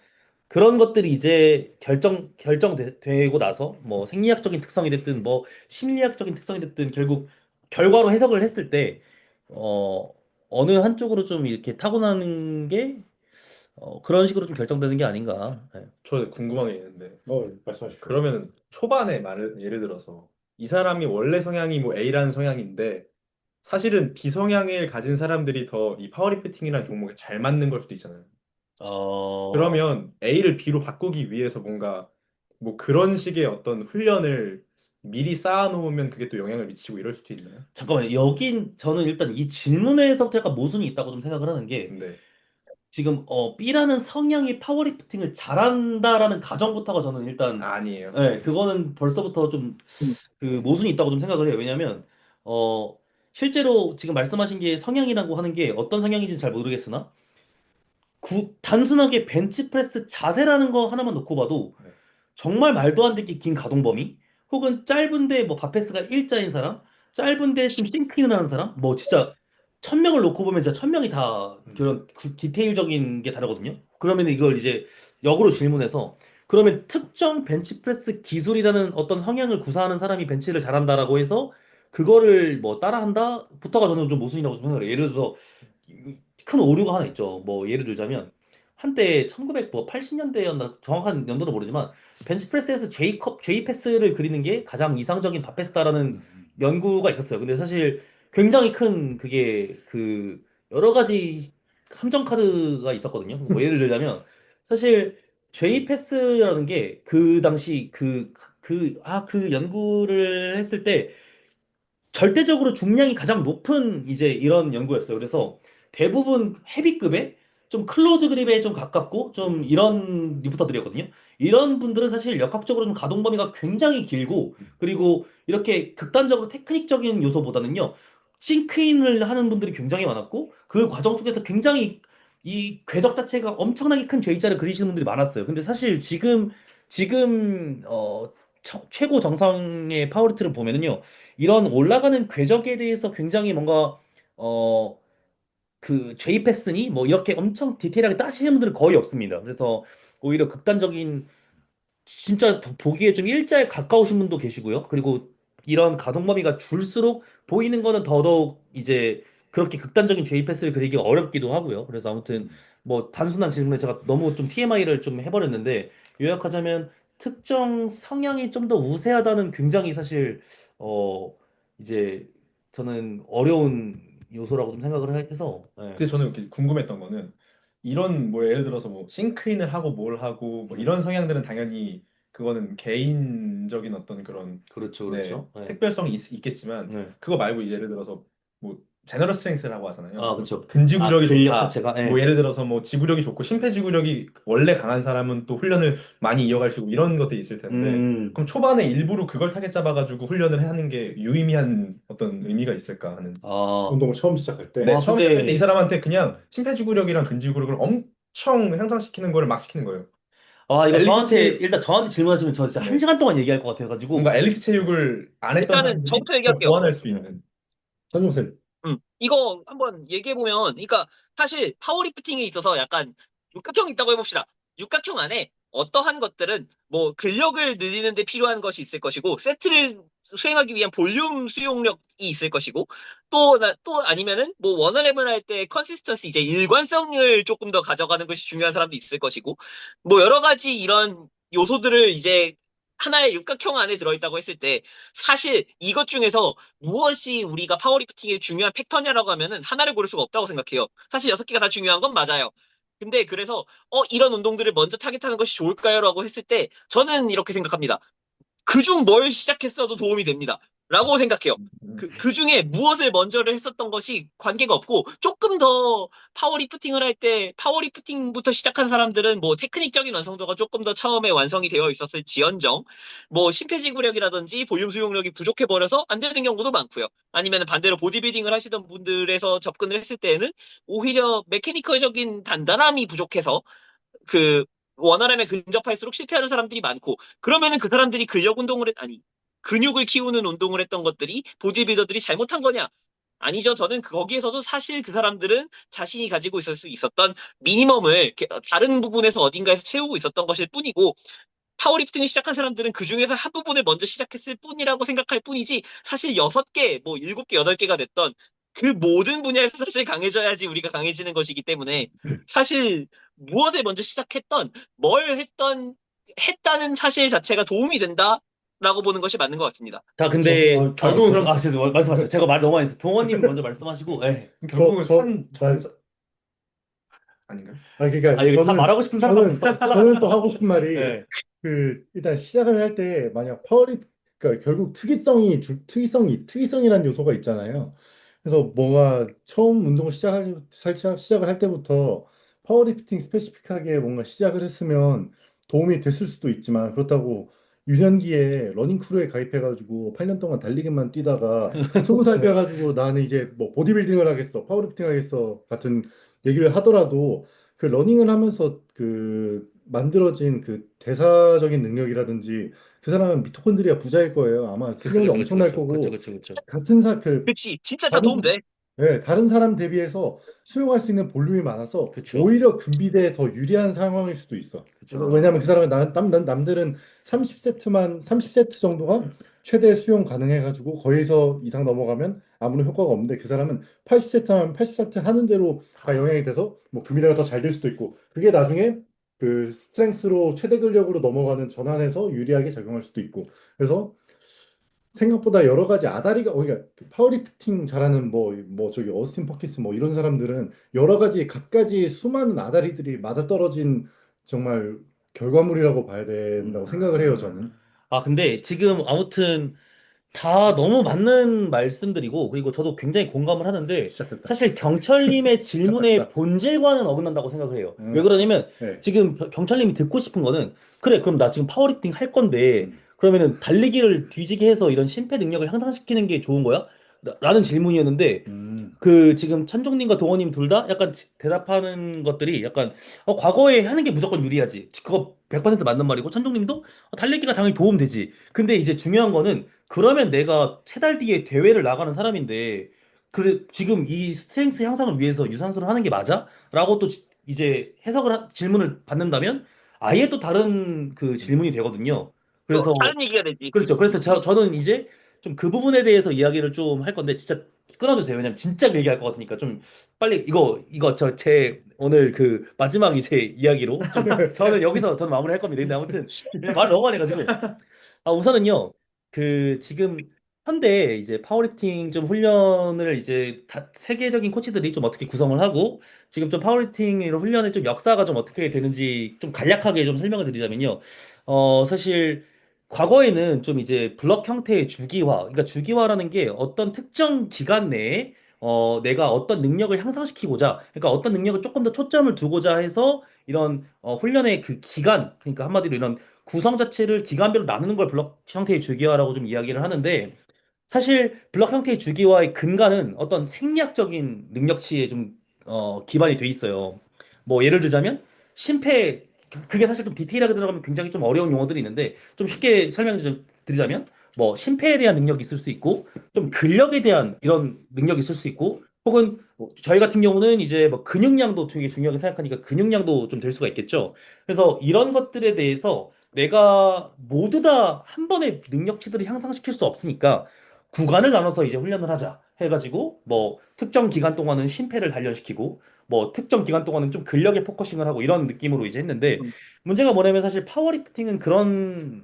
그런 것들이 이제 결정되고 나서 뭐 생리학적인 특성이 됐든 뭐 심리학적인 특성이 됐든 결국 결과로 해석을 했을 때 어, 어느 한쪽으로 좀 이렇게 타고나는 게 그런 식으로 좀 결정되는 게 아닌가. 네. 저 궁금한 게 있는데 말씀하십시오. 그러면 초반에 말을 예를 들어서 이 사람이 원래 성향이 뭐 A라는 성향인데 사실은 B 성향을 가진 사람들이 더 이 파워리프팅이라는 종목에 잘 맞는 걸 수도 있잖아요. 어, 그러면 A를 B로 바꾸기 위해서 뭔가 뭐 그런 식의 어떤 훈련을 미리 쌓아놓으면 그게 또 영향을 미치고 이럴 수도 있나요? 잠깐만요. 여긴 저는 일단 이 질문에서부터 약간 모순이 있다고 좀 생각을 하는 게 네. 지금 B라는 성향이 파워리프팅을 잘한다라는 가정부터가 저는 일단 아니에요. 네, 그거는 벌써부터 좀 그 모순이 있다고 좀 생각을 해요. 왜냐면 실제로 지금 말씀하신 게 성향이라고 하는 게 어떤 성향인지는 잘 모르겠으나 단순하게 벤치프레스 자세라는 거 하나만 놓고 봐도 네. 정말 말도 안 되게 긴 가동 범위 혹은 짧은데 뭐 바페스가 일자인 사람 짧은데 좀 싱크인을 하는 사람 뭐 진짜 1000명을 놓고 보면 진짜 1000명이 다 그런 디테일적인 게 다르거든요. 그러면 이걸 이제 역으로 질문해서 그러면 특정 벤치프레스 기술이라는 어떤 성향을 구사하는 사람이 벤치를 잘한다라고 해서 그거를 뭐 따라한다? 부터가 저는 좀 모순이라고 생각을 해요. 예를 들어서 큰 오류가 하나 있죠. 뭐 예를 들자면 한때 1980년대였나 정확한 연도는 모르지만 벤치프레스에서 J 패스를 그리는 게 가장 이상적인 바페스다라는 연구가 있었어요. 근데 사실 굉장히 큰 그게 그 여러 가지 함정 카드가 있었거든요. 뭐 예를 들자면 사실 J 패스라는 게 그 당시 그 연구를 했을 때 절대적으로 중량이 가장 높은 이제 이런 연구였어요. 그래서 대부분 헤비급의 좀 클로즈 그립에 좀 가깝고 좀 이런 리프터들이었거든요. 이런 분들은 사실 역학적으로 좀 가동 범위가 굉장히 길고 그리고 이렇게 극단적으로 테크닉적인 요소보다는요. 싱크인을 하는 분들이 굉장히 많았고 그 과정 속에서 굉장히 이 궤적 자체가 엄청나게 큰 J자를 그리시는 분들이 많았어요. 근데 사실 지금 최고 정상의 파워리트를 보면은요. 이런 올라가는 궤적에 대해서 굉장히 뭔가 어 그 JPEG니 뭐 이렇게 엄청 디테일하게 따지시는 분들은 거의 없습니다. 그래서 오히려 극단적인 진짜 보기에 좀 일자에 가까우신 분도 계시고요. 그리고 이런 가동 범위가 줄수록 보이는 거는 더더욱 이제 그렇게 극단적인 JPEG를 그리기가 어렵기도 하고요. 그래서 아무튼 뭐 단순한 질문에 제가 너무 좀 TMI를 좀 해버렸는데 요약하자면 특정 성향이 좀 더 우세하다는 굉장히 사실 어 이제 저는 어려운 요소라고 좀 생각을 해서 예. 근데 저는 이렇게 궁금했던 거는 이런 뭐 예를 들어서 뭐 싱크인을 하고 뭘 하고 뭐 음, 이런 성향들은 당연히 그거는 개인적인 어떤 그런 그렇죠, 네 그렇죠. 예. 특별성이 있겠지만 네. 그거 말고 예를 들어서 뭐 제너럴 스트렝스라고 하잖아요. 아, 그렇죠. 아, 근지구력이 근력 좋다. 자체가 뭐 예. 예를 들어서 뭐 지구력이 좋고 심폐지구력이 원래 강한 사람은 또 훈련을 많이 이어갈 수 있고 이런 것들이 있을 텐데 음. 그럼 초반에 일부러 그걸 타겟 잡아가지고 훈련을 하는 게 유의미한 어떤 의미가 있을까 하는. 아, 운동을 처음 시작할 때. 네, 처음 시작할 때 이 근데, 사람한테 그냥 심폐지구력이랑 근지구력을 엄청 향상시키는 거를 막 시키는 거예요. 아, 이거 엘리트 저한테, 체육, 일단 저한테 질문하시면 저 진짜 한 네. 시간 동안 얘기할 것 같아가지고. 뭔가 엘리트 체육을 안 했던 일단은 사람들이 저부터 더 얘기할게요. 보완할 수 있는. 전용쌤. 이거 한번 얘기해 보면, 그러니까 사실 파워리프팅에 있어서 약간 육각형이 있다고 해봅시다. 육각형 안에 어떠한 것들은 뭐 근력을 늘리는 데 필요한 것이 있을 것이고, 세트를 수행하기 위한 볼륨 수용력이 있을 것이고, 또 아니면은 뭐 원어랩을 할 때 컨시스턴시, 이제 일관성을 조금 더 가져가는 것이 중요한 사람도 있을 것이고, 뭐 여러 가지 이런 요소들을 이제 하나의 육각형 안에 들어있다고 했을 때, 사실 이것 중에서 무엇이 우리가 파워리프팅의 중요한 팩터냐라고 하면은 하나를 고를 수가 없다고 생각해요. 사실 6개가 다 중요한 건 맞아요. 근데 그래서 이런 운동들을 먼저 타겟하는 것이 좋을까요? 라고 했을 때 저는 이렇게 생각합니다. 그중 뭘 시작했어도 도움이 됩니다. 라고 생각해요. 그중에 무엇을 먼저를 했었던 것이 관계가 없고, 조금 더 파워리프팅을 할 때, 파워리프팅부터 시작한 사람들은 뭐 테크닉적인 완성도가 조금 더 처음에 완성이 되어 있었을 지언정, 뭐 심폐지구력이라든지 볼륨 수용력이 부족해버려서 안 되는 경우도 많고요. 아니면 반대로 보디빌딩을 하시던 분들에서 접근을 했을 때에는 오히려 메케니컬적인 단단함이 부족해서 그 원활함에 근접할수록 실패하는 사람들이 많고, 그러면은 그 사람들이 근력 운동을 아니 근육을 키우는 운동을 했던 것들이 보디빌더들이 잘못한 거냐? 아니죠. 저는 거기에서도 사실 그 사람들은 자신이 가지고 있을 수 있었던 미니멈을 다른 부분에서 어딘가에서 채우고 있었던 것일 뿐이고, 파워리프팅을 시작한 사람들은 그 중에서 한 부분을 먼저 시작했을 뿐이라고 생각할 뿐이지, 사실 6개, 뭐 7개, 8개가 됐던 그 모든 분야에서 사실 강해져야지 우리가 강해지는 것이기 때문에, 사실 무엇을 먼저 시작했던, 뭘 했다는 사실 자체가 도움이 된다라고 보는 것이 맞는 것 같습니다. 자, 저, 근데, 결국은 그럼, 죄송해요. 말씀하세요. 제가 말 너무 많이 했어요. 동원님 먼저 말씀하시고, 예. 결국은 산 나, 정사 아닌가요? 아, 그러니까 여기 다 말하고 싶은 사람밖에 없어. 저는 또 하고 싶은 말이 예. 일단 시작을 할 때 만약 그러니까 결국 특이성이라는 요소가 있잖아요. 그래서 뭐가 처음 운동 시작을 할 때부터 파워리프팅 스페시픽하게 뭔가 시작을 했으면 도움이 됐을 수도 있지만, 그렇다고 유년기에 러닝크루에 가입해가지고 8년 동안 달리기만 뛰다가 20살 돼가지고 나는 이제 뭐 보디빌딩을 하겠어, 파워리프팅 하겠어 같은 얘기를 하더라도, 그 러닝을 하면서 그 만들어진 그 대사적인 능력이라든지, 그 사람은 미토콘드리아 부자일 거예요. 아마 그쵸, 수명도 그쵸, 그쵸, 엄청날 그쵸. 그쵸, 거고, 그쵸, 그쵸. 같은 그 그치. 진짜 다 다른 도움 돼. 다른 사람 대비해서 수용할 수 있는 볼륨이 많아서 그쵸. 오히려 금비대에 더 유리한 상황일 수도 있어. 그쵸. 왜냐하면 그 사람은 남들은 30세트 정도가 최대 수용 가능해가지고 거기서 이상 넘어가면 아무런 효과가 없는데, 그 사람은 80세트 하면 80세트 하는 대로 다 영향이 돼서 뭐 금비대가 더 잘 될 수도 있고, 그게 나중에 그 스트렝스로 최대 근력으로 넘어가는 전환에서 유리하게 작용할 수도 있고. 그래서 생각보다 여러 가지 그러니까 파워리프팅 잘하는 뭐 저기 어스틴 퍼키스 뭐 이런 사람들은 여러 가지 갖가지 수많은 아다리들이 맞아떨어진 정말 결과물이라고 봐야 된다고 생각을 해요, 저는. 아, 근데 지금 아무튼 다 너무 맞는 말씀들이고, 그리고 저도 굉장히 공감을 하는데, 시작됐다. 사실 경철님의 질문의 시작됐다. 본질과는 어긋난다고 생각을 해요. 왜 응, 그러냐면, 네. 지금 경철님이 듣고 싶은 거는, 그래, 그럼 나 지금 파워리프팅 할 건데, 음. 그러면은 달리기를 뒤지게 해서 이런 심폐 능력을 향상시키는 게 좋은 거야? 라는 질문이었는데, 음. 그 지금 천종님과 동원님 둘 다 약간 대답하는 것들이 약간 과거에 하는 게 무조건 유리하지. 그거 100% 맞는 말이고, 천종님도 달리기가 당연히 도움되지. 근데 이제 중요한 거는, 그러면 내가 3달 뒤에 대회를 나가는 사람인데, 그래 지금 이 스트렝스 향상을 위해서 유산소를 하는 게 맞아? 라고 또 이제 질문을 받는다면 아예 또 다른 그 질문이 되거든요. 그래서 다른 얘기가 되지. 그렇죠. 그래서 저는 이제 좀 그 부분에 대해서 이야기를 좀 할 건데, 진짜 끊어주세요. 왜냐면 진짜 길게 할 것 같으니까 좀 빨리 이거 제 오늘 그 마지막 이제 이야기로 좀 저는 마무리 할 겁니다. 근데 아무튼 말 너무 많이 해가지고, 우선은요, 그 지금 현대 이제 파워리프팅 좀 훈련을 이제 세계적인 코치들이 좀 어떻게 구성을 하고, 지금 좀 파워리프팅 훈련의 좀 역사가 좀 어떻게 되는지 좀 간략하게 좀 설명을 드리자면요. 사실 과거에는 좀 이제 블럭 형태의 주기화, 그러니까 주기화라는 게 어떤 특정 기간 내에 내가 어떤 능력을 향상시키고자, 그러니까 어떤 능력을 조금 더 초점을 두고자 해서 이런 훈련의 그 기간, 그러니까 한마디로 이런 구성 자체를 기간별로 나누는 걸 블럭 형태의 주기화라고 좀 이야기를 하는데, 사실 블럭 형태의 주기화의 근간은 어떤 생리학적인 능력치에 좀 기반이 돼 있어요. 뭐 예를 들자면 심폐 그게 사실 좀 디테일하게 들어가면 굉장히 좀 어려운 용어들이 있는데 좀 쉽게 설명을 좀 드리자면 뭐 심폐에 대한 능력이 있을 수 있고 좀 근력에 대한 이런 능력이 있을 수 있고 혹은 뭐 저희 같은 경우는 이제 뭐 근육량도 되게 중요하게 생각하니까 근육량도 좀 될 수가 있겠죠. 그래서 이런 것들에 대해서 내가 모두 다 한 번에 능력치들을 향상시킬 수 없으니까 구간을 나눠서 이제 훈련을 하자 해가지고 뭐 특정 기간 동안은 심폐를 단련시키고 뭐 특정 기간 동안은 좀 근력에 포커싱을 하고 이런 느낌으로 이제 했는데 음, 문제가 뭐냐면 사실 파워리프팅은 그런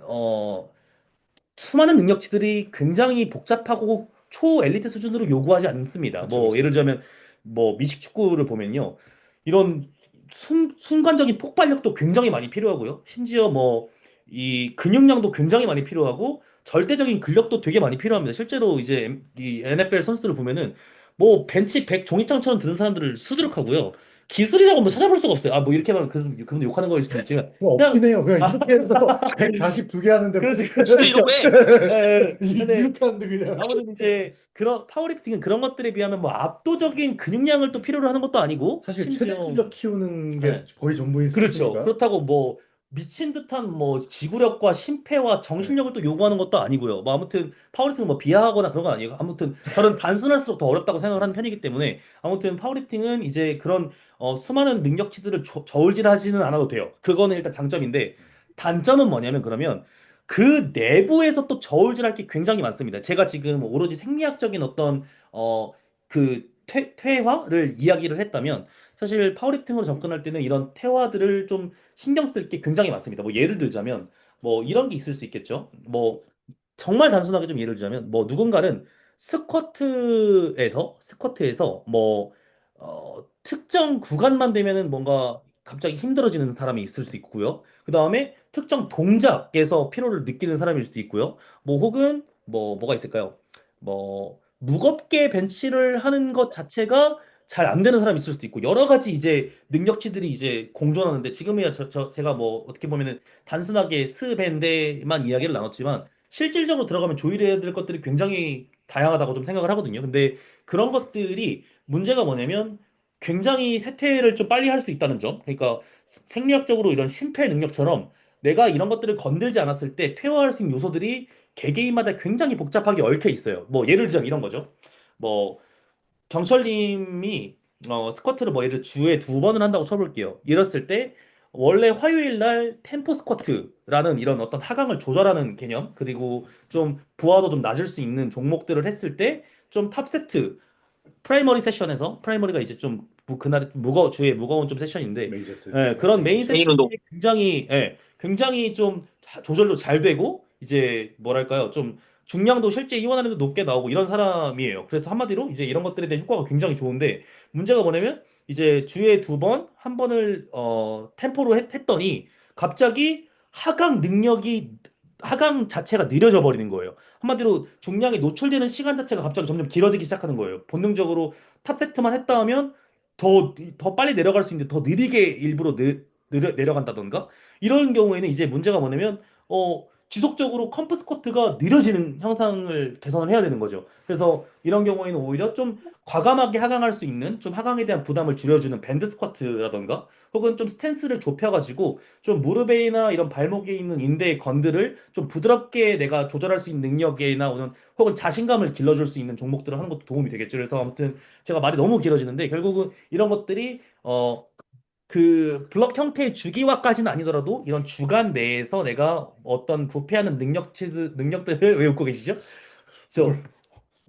수많은 능력치들이 굉장히 복잡하고 초엘리트 수준으로 요구하지 않습니다. 그쵸, 뭐 그쵸. 예를 들자면 뭐 미식 축구를 보면요. 이런 순간적인 폭발력도 굉장히 많이 필요하고요. 심지어 뭐 이 근육량도 굉장히 많이 필요하고 절대적인 근력도 되게 많이 필요합니다. 실제로 이제 이 NFL 선수들을 보면은 뭐 벤치 100 종이장처럼 드는 사람들을 수두룩하고요. 기술이라고 뭐 찾아볼 수가 없어요. 아, 뭐 이렇게 하면 그분 욕하는 거일 수도 있지만 뭐 그냥 없긴 해요. 그냥 이렇게 해서 142개 하는데 그렇지, 진짜 그렇지. 이런 거 해. 근데 이렇게 하는데 그냥 아무튼 이제 그런 파워리프팅은 그런 것들에 비하면 뭐 압도적인 근육량을 또 필요로 하는 것도 아니고 사실 최대 심지어 근력 키우는 게 예, 거의 전부인 그렇죠. 스포츠니까. 그렇다고 뭐 미친 듯한 뭐 지구력과 심폐와 네. 정신력을 또 요구하는 것도 아니고요. 뭐 아무튼 파워리프팅은 뭐 비하하거나 그런 건 아니에요. 아무튼 저는 단순할수록 더 어렵다고 생각을 하는 편이기 때문에 아무튼 파워리프팅은 이제 그런 수많은 능력치들을 저울질하지는 않아도 돼요. 그거는 일단 장점인데 단점은 뭐냐면 그러면 그 내부에서 또 저울질할 게 굉장히 많습니다. 제가 지금 오로지 생리학적인 어떤 그 퇴화를 이야기를 했다면 사실 파워리프팅으로 접근할 때는 이런 태화들을 좀 신경 쓸 게 굉장히 많습니다. 뭐 예를 들자면 뭐 이런 게 있을 수 있겠죠. 뭐 정말 단순하게 좀 예를 들자면 뭐 누군가는 스쿼트에서 뭐 특정 구간만 되면은 뭔가 갑자기 힘들어지는 사람이 있을 수 있고요. 그 다음에 특정 동작에서 피로를 느끼는 사람일 수도 있고요. 뭐 혹은 뭐가 있을까요? 뭐 무겁게 벤치를 하는 것 자체가 잘 안 되는 사람이 있을 수도 있고 여러 가지 이제 능력치들이 이제 공존하는데 지금이야 제가 뭐 어떻게 보면은 단순하게 스밴드만 이야기를 나눴지만 실질적으로 들어가면 조율해야 될 것들이 굉장히 다양하다고 좀 생각을 하거든요. 근데 그런 것들이 문제가 뭐냐면 굉장히 쇠퇴를 좀 빨리 할 수 있다는 점. 그러니까 생리학적으로 이런 심폐 능력처럼 내가 이런 것들을 건들지 않았을 때 퇴화할 수 있는 요소들이 개개인마다 굉장히 복잡하게 얽혀 있어요. 뭐 예를 들자면 이런 거죠. 뭐 경철님이 스쿼트를 뭐 예를 들어 주에 2번을 한다고 쳐볼게요. 이랬을 때 원래 화요일 날 템포 스쿼트라는 이런 어떤 하강을 조절하는 개념 그리고 좀 부하도 좀 낮을 수 있는 종목들을 했을 때 좀 탑 세트 프라이머리 세션에서 프라이머리가 이제 좀 그날에 좀 주에 무거운 좀 세션인데 메인 세트. 예, 네, 그런 메인 메인 세션. 개인 세트에 운동. 굉장히 좀 조절도 잘 되고 이제 뭐랄까요 좀 중량도 실제 이완하는데 높게 나오고 이런 사람이에요. 그래서 한마디로 이제 이런 것들에 대한 효과가 굉장히 좋은데 문제가 뭐냐면 이제 주에 2번 한 번을 템포로 했더니 갑자기 하강 자체가 느려져 버리는 거예요. 한마디로 중량이 노출되는 시간 자체가 갑자기 점점 길어지기 시작하는 거예요. 본능적으로 탑 세트만 했다 하면 더 빨리 내려갈 수 있는데 더 느리게 일부러 내려간다던가 이런 경우에는 이제 문제가 뭐냐면 지속적으로 컴프 스쿼트가 느려지는 형상을 개선을 해야 되는 거죠. 그래서 이런 경우에는 오히려 좀 과감하게 하강할 수 있는 좀 하강에 대한 부담을 줄여주는 밴드 스쿼트라던가 혹은 좀 스탠스를 좁혀가지고 좀 무릎에나 이런 발목에 있는 인대의 건들을 좀 부드럽게 내가 조절할 수 있는 능력이나 혹은 자신감을 길러줄 수 있는 종목들을 하는 것도 도움이 되겠죠. 그래서 아무튼 제가 말이 너무 길어지는데 결국은 이런 것들이 그 블럭 형태의 주기화까지는 아니더라도 이런 주간 내에서 내가 어떤 부패하는 능력들을 왜 웃고 계시죠? 저, 응.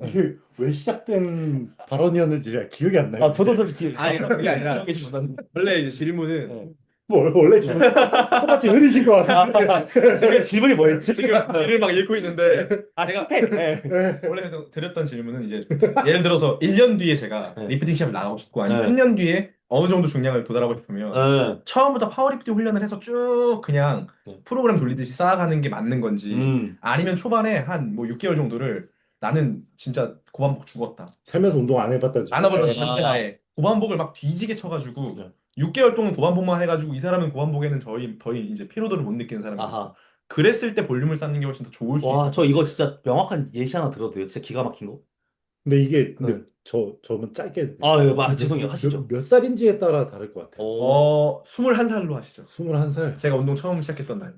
이게 왜 시작된 발언이었는지 잘 기억이 안 나요. 아, 저도 이제. 솔직히 아니, 그게 아니라 계신 분 원래 이제 질문은 네. 뭐 원래 지금 똑같이 흐리신 것 같은데. 질문이 뭐였지? 지금 글을 막 읽고 있는데 아, 제가 실패. 네. 원래 드렸던 질문은 이제 예를 들어서 1년 뒤에 제가 네. 리프팅 시합을 나가고 싶고 아니면 네. 3년 뒤에 어느 정도 중량을 도달하고 싶으면 네. 처음부터 파워리프팅 훈련을 해서 쭉 그냥 네. 프로그램 돌리듯이 쌓아가는 게 맞는 건지 음. 아니면 초반에 한 뭐 6개월 정도를 나는 진짜 고반복 죽었다. 살면서 운동 안 해봤다는 안 거. 해봤던 아. 전제하에 고반복을 막 뒤지게 쳐가지고 네. 6개월 동안 고반복만 해가지고 이 사람은 고반복에는 거의 이제 피로도를 못 느끼는 사람이었어. 아하. 그랬을 때 볼륨을 쌓는 게 훨씬 더 좋을 수 와, 저 있거든. 이거 진짜 명확한 예시 하나 들어도 돼요? 진짜 기가 막힌 거. 근데 이게 네. 근데 저는 짧게 해도 돼요. 아, 예, 죄송해요. 하시죠. 몇 살인지에 따라 다를 것 같아요. 21살로 하시죠. 21살. 제가 운동 처음 시작했던 날.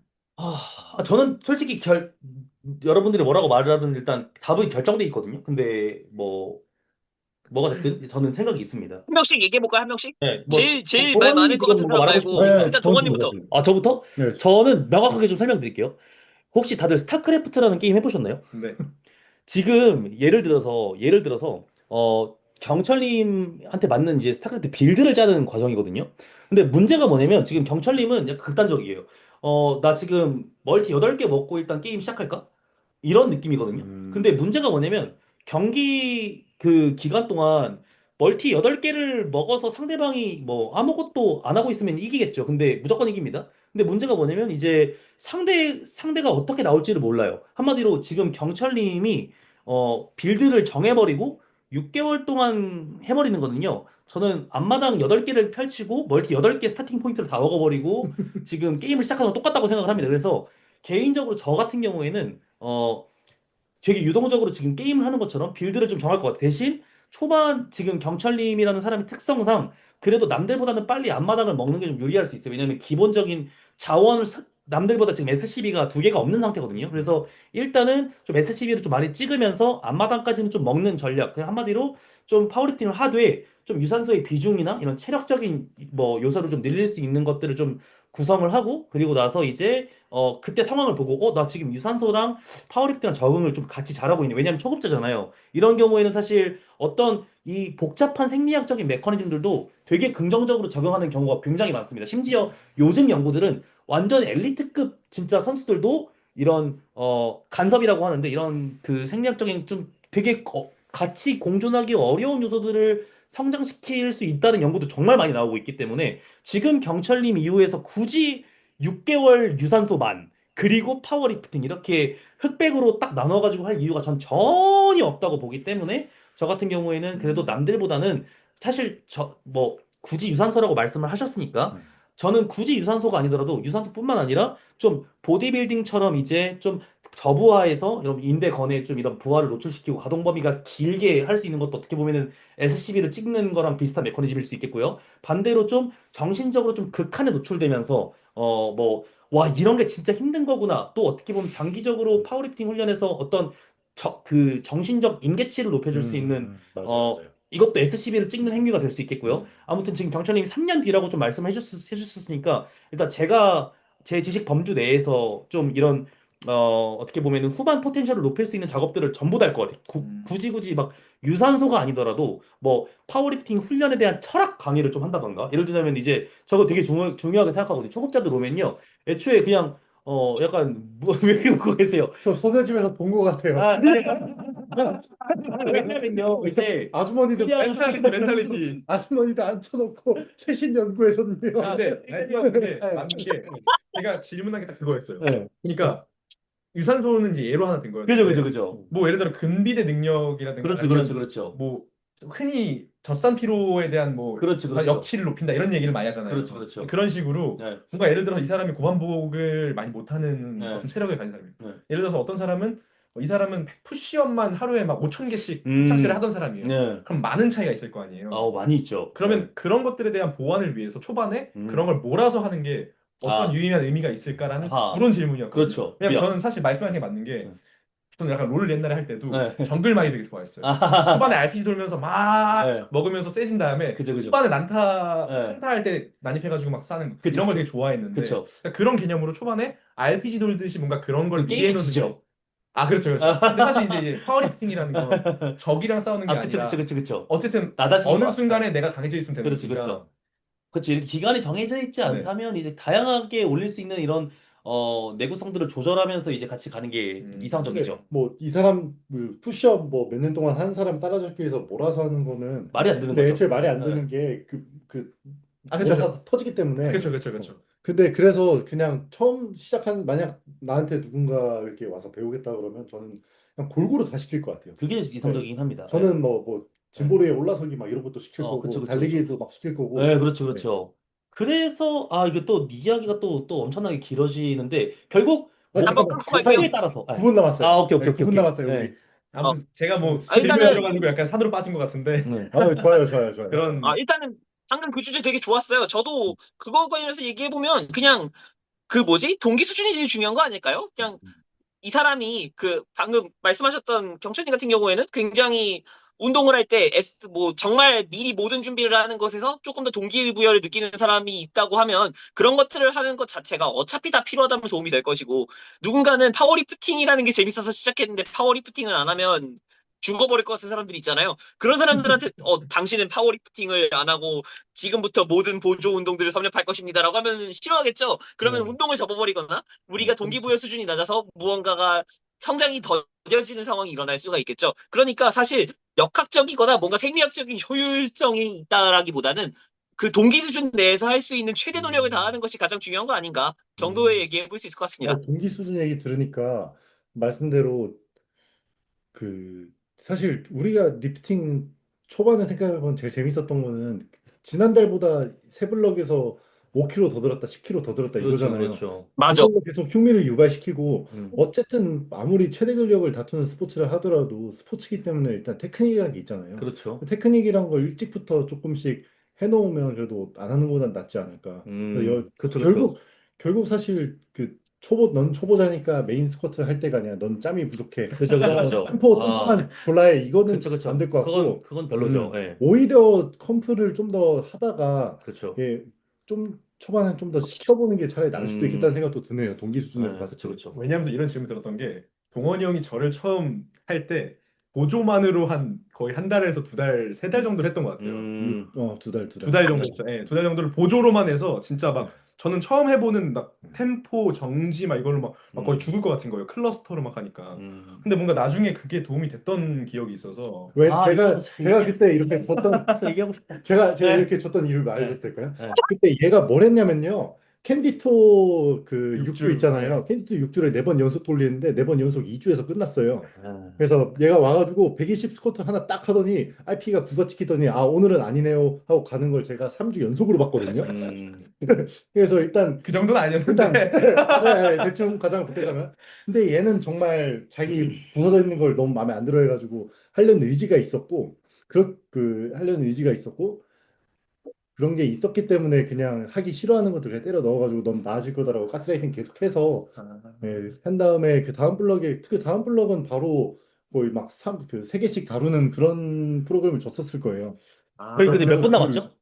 저는 솔직히 여러분들이 뭐라고 말을 하든 일단 답은 결정돼 있거든요. 근데 뭐가 됐든 저는 생각이 있습니다. 한 명씩 얘기해볼까요? 한 명씩? 네, 제일 말 동원이 많을 것 지금 같은 뭐 사람 말하고 말고 싶으신가요? 네, 일단 저는 동원님부터. 몰랐어요. 저부터? 네, 저는 명확하게 좀 설명드릴게요. 혹시 다들 스타크래프트라는 게임 해보셨나요? 네. 지금 예를 들어서 경철님한테 맞는 이제 스타크래프트 빌드를 짜는 과정이거든요. 근데 문제가 뭐냐면 지금 경철님은 약간 극단적이에요. 나 지금 멀티 8개 먹고 일단 게임 시작할까? 이런 느낌이거든요. 근데 문제가 뭐냐면 경기 그 기간 동안 멀티 8개를 먹어서 상대방이 뭐 아무것도 안 하고 있으면 이기겠죠. 근데 무조건 이깁니다. 근데 문제가 뭐냐면 이제 상대가 어떻게 나올지를 몰라요. 한마디로 지금 경철님이 빌드를 정해버리고 6개월 동안 해버리는 거는요. 저는 앞마당 8개를 펼치고 멀티 8개 스타팅 포인트를 다 먹어버리고 지금 게임을 시작하는 거 똑같다고 생각을 합니다. 그래서 개인적으로 저 같은 경우에는 되게 유동적으로 지금 게임을 하는 것처럼 빌드를 좀 정할 것 같아요. 대신 초반 지금 경철님이라는 사람의 특성상 그래도 남들보다는 빨리 앞마당을 먹는 게 좀 유리할 수 있어요. 왜냐면 기본적인 남들보다 지금 SCB가 2개가 없는 상태거든요. 그래서 일단은 좀 SCB를 좀 많이 찍으면서 앞마당까지는 좀 먹는 전략. 그냥 한마디로 좀 파워리팅을 하되 좀 유산소의 비중이나 이런 체력적인 뭐 요소를 좀 늘릴 수 있는 것들을 좀 구성을 하고 그리고 나서 이제 그때 상황을 보고 나 지금 유산소랑 파워리프트랑 적응을 좀 같이 잘하고 있네. 왜냐하면 초급자잖아요. 이런 경우에는 사실 어떤 이 복잡한 생리학적인 메커니즘들도 되게 긍정적으로 적용하는 경우가 굉장히 많습니다. 심지어 요즘 연구들은 완전 엘리트급 진짜 선수들도 이런 간섭이라고 하는데 이런 그 생리학적인 좀 되게 같이 공존하기 어려운 요소들을 성장시킬 수 있다는 연구도 정말 많이 나오고 있기 때문에 지금 경철님 이후에서 굳이 6개월 유산소만 그리고 파워리프팅 이렇게 흑백으로 딱 나눠가지고 할 이유가 전 전혀 없다고 보기 때문에 저 같은 경우에는 그래도 남들보다는 사실 뭐 굳이 유산소라고 말씀을 하셨으니까 저는 굳이 유산소가 아니더라도 유산소뿐만 아니라 좀 보디빌딩처럼 이제 좀 저부하에서 이런 인대 건에 좀 이런 부하를 노출시키고 가동 범위가 길게 할 수 있는 것도 어떻게 보면은 SCB를 찍는 거랑 비슷한 메커니즘일 수 있겠고요. 반대로 좀 정신적으로 좀 극한에 노출되면서 뭐 와, 이런 게 진짜 힘든 거구나. 또 어떻게 보면 장기적으로 파워리프팅 훈련에서 어떤 그 정신적 인계치를 높여줄 수 있는, 맞아요, 맞아요. 이것도 SCB를 찍는 행위가 될 수 있겠고요. 음. 아무튼 지금 경철님이 3년 뒤라고 좀 말씀해 주셨으니까, 일단 제가 제 지식 범주 내에서 좀 이런, 어떻게 보면은 후반 포텐셜을 높일 수 있는 작업들을 전부 다 할 것 같아요. 굳이 막 유산소가 아니더라도 뭐 파워리프팅 훈련에 대한 철학 강의를 좀 한다던가. 예를 들자면 이제 저거 되게 중요하게 생각하거든요. 초급자들 오면요. 애초에 그냥 약간 왜 이렇게 웃고 계세요? 저 소녀집에서 본 것 같아요. 왜냐면요 이제 아주머니들 그냥 멘탈리티. 아주머니들 앉혀놓고 최신 연구에서는요. 근데 맞는 게 제가 질문한 게 딱 그거였어요. 네. 그러니까 유산소는 이제 예로 하나 든 그죠 거였는데 그죠 그죠. 뭐 예를 들어 근비대 능력이라든가 그렇죠 아니면 그렇죠 그렇죠. 뭐 흔히 젖산 피로에 대한 뭐 그렇죠 그렇죠. 역치를 높인다 이런 얘기를 많이 하잖아요. 그렇죠 그렇죠. 그런 식으로 네. 뭔가 예를 들어 이 사람이 고반복을 많이 못하는 네. 어떤 체력을 가진 사람이에요. 네. 예를 들어서 어떤 사람은 이 사람은 푸시업만 하루에 막 5천 개씩 음. 착지를 하던 사람이에요. 네. 그럼 많은 차이가 있을 거 아니에요. 많이 있죠. 그러면 그런 것들에 대한 보완을 위해서 초반에 음. 그런 걸 몰아서 하는 게 어떤 유의미한 의미가 있을까라는 아하. 그런 질문이었거든요. 그렇죠. 왜냐면 야. 저는 사실 말씀하신 게 맞는 게 저는 약간 롤 옛날에 할 때도 네. 정글 많이 되게 좋아했어요. 아하하하. 초반에 RPG 돌면서 막 네. 먹으면서 세진 다음에 그죠 그죠. 초반에 네. 난타 할 때 난입해가지고 막 싸는 거 그쵸, 이런 걸 그쵸. 되게 좋아했는데 그쵸. 그러니까 그런 개념으로 초반에 RPG 돌듯이 뭔가 그런 걸 미리 게임이 해놓는 지죠. 게 아 그렇죠 그렇죠. 근데 사실 이제 파워리프팅이라는 건 적이랑 싸우는 게 그쵸 아니라 그쵸 그쵸 그쵸. 어쨌든 나 자신이 어느 순간에 내가 강해져 있으면 되는 그렇지 거니까 그렇죠. 그렇지. 이렇게 기간이 정해져 있지 네. 않다면 이제 다양하게 올릴 수 있는 이런 내구성들을 조절하면서 이제 같이 가는 게 근데 이상적이죠. 뭐 이 사람 그 푸시업 뭐 몇 년 동안 한 사람 따라잡기 위해서 몰아서 하는 거는 말이 안 되는 근데 거죠. 애초에 말이 안 네. 되는 게 그 아 그렇죠 몰아서 터지기 때문에 그렇죠 그렇죠 그렇죠. 근데 그래서 그냥 처음 시작한 만약 나한테 누군가 이렇게 와서 배우겠다 그러면 저는 그냥 골고루 다 시킬 것 같아요. 그게 네. 이상적이긴 합니다. 네. 저는 뭐 짐보리에 올라서기 막 이런 것도 시킬 거고 그쵸 그쵸 그쵸. 달리기도 막 시킬 거고 네, 그렇죠 그렇죠. 그래서 이게 또 이야기가 또 엄청나게 길어지는데 결국 뭐 한번 잠깐만 끊고 갈게요. 에 따라서 9분 남았어요. 오케이 오케이 네, 오케이 9분 오케이. 남았어요. 네. 우리 어, 아무튼 제가 뭐 일단은 들려가지고 약간 산으로 빠진 것 같은데 네. 좋아요, 좋아요, 좋아요. 그런 일단은 방금 그 주제 되게 좋았어요. 저도 그거 관련해서 얘기해 보면 그냥 그 뭐지? 동기 수준이 제일 중요한 거 아닐까요? 그냥 이 사람이 그 방금 말씀하셨던 경철님 같은 경우에는 굉장히 운동을 할 때 뭐 정말 미리 모든 준비를 하는 것에서 조금 더 동기부여를 느끼는 사람이 있다고 하면 그런 것들을 하는 것 자체가 어차피 다 필요하다면 도움이 될 것이고 누군가는 파워리프팅이라는 게 재밌어서 시작했는데 파워리프팅을 안 하면 죽어버릴 것 같은 사람들이 있잖아요. 그런 사람들한테 당신은 파워리프팅을 안 하고 지금부터 모든 보조 운동들을 섭렵할 것입니다라고 하면 싫어하겠죠. 그러면 네. 운동을 접어버리거나 우리가 그렇죠. 동기부여 수준이 낮아서 무언가가 성장이 더뎌지는 상황이 일어날 수가 있겠죠. 그러니까 사실 역학적이거나 뭔가 생리학적인 효율성이 있다라기보다는 그 동기 수준 내에서 할 수 있는 최대 노력을 다하는 음, 것이 가장 중요한 거 아닌가 정도의 음. 얘기해 볼 수 있을 것 같습니다. 동기 수준 얘기 들으니까 말씀대로 그 사실 우리가 리프팅 초반에 생각해본 제일 재밌었던 거는 지난달보다 세 블럭에서 5kg 더 들었다, 10kg 더 들었다 그렇죠, 이거잖아요. 그렇죠. 맞아. 그걸로 계속 흉미를 유발시키고 음. 어쨌든 아무리 최대 근력을 다투는 스포츠를 하더라도 스포츠이기 때문에 일단 테크닉이라는 게 있잖아요. 그렇죠. 테크닉이란 걸 일찍부터 조금씩 해놓으면 그래도 안 하는 것보단 낫지 않을까. 그래서 그렇죠, 그렇죠. 결국 사실 그 넌 초보자니까 메인 스쿼트 할 때가 아니야. 넌 짬이 부족해. 그렇죠, 그렇죠, 그렇죠. 템포만 골라 해. 그렇죠, 이거는 안 그렇죠. 될 것 같고, 그건 별로죠. 예. 오히려 컴프를 좀 더 하다가, 그렇죠. 예, 좀 초반에 좀 더 시켜보는 게 차라리 나을 수도 있겠다는 음, 생각도 드네요. 동기 수준에서 봤을 그렇죠, 때. 그렇죠. 왜냐하면 이런 질문 들었던 게 동원이 형이 저를 처음 할 때 보조만으로 한 거의 한 달에서 두 달, 세 달 정도를 했던 것 같아요. 두 달, 두 두 달. 달 정도 했죠. 예, 두 달 정도를 보조로만 해서 진짜 막 저는 처음 해보는 막 템포 정지 막 이걸로 막 거의 음, 죽을 것 같은 거예요. 클러스터로 막 하니까. 음. 근데 뭔가 나중에 그게 도움이 됐던 기억이 있어서 왜 이거는 제가 그때 이렇게 줬던 그래서 얘기하고 싶다. 제가 예, 이렇게 줬던 이유를 예, 말해줘도 될까요? 예. 그때 얘가 뭘 했냐면요. 캔디토 그 6주 6주. 예. 있잖아요. 캔디토 6주를 4번 연속 돌리는데 4번 연속 2주에서 끝났어요. 아, 그래서 얘가 와가지고 120 스쿼트 하나 딱 하더니 RP가 국어 찍히더니 오늘은 아니네요 하고 가는 걸 제가 3주 연속으로 봤거든요. 음, 그래서 일단 그 정도는 아니었는데. 맞아요. 대충 가장 보태자면. 근데 얘는 정말 자기 부서져 있는 걸 너무 마음에 안 들어 해가지고 하려는 의지가 있었고 하려는 의지가 있었고 그런 게 있었기 때문에 그냥 하기 싫어하는 것들 그냥 때려 넣어가지고 넌 나아질 거다라고 가스라이팅 계속해서 한 다음에 그 다음 블럭은 바로 거의 막 세 개씩 다루는 그런 프로그램을 줬었을 거예요. 저희 근데 몇 그래서 분 그거를 남았죠?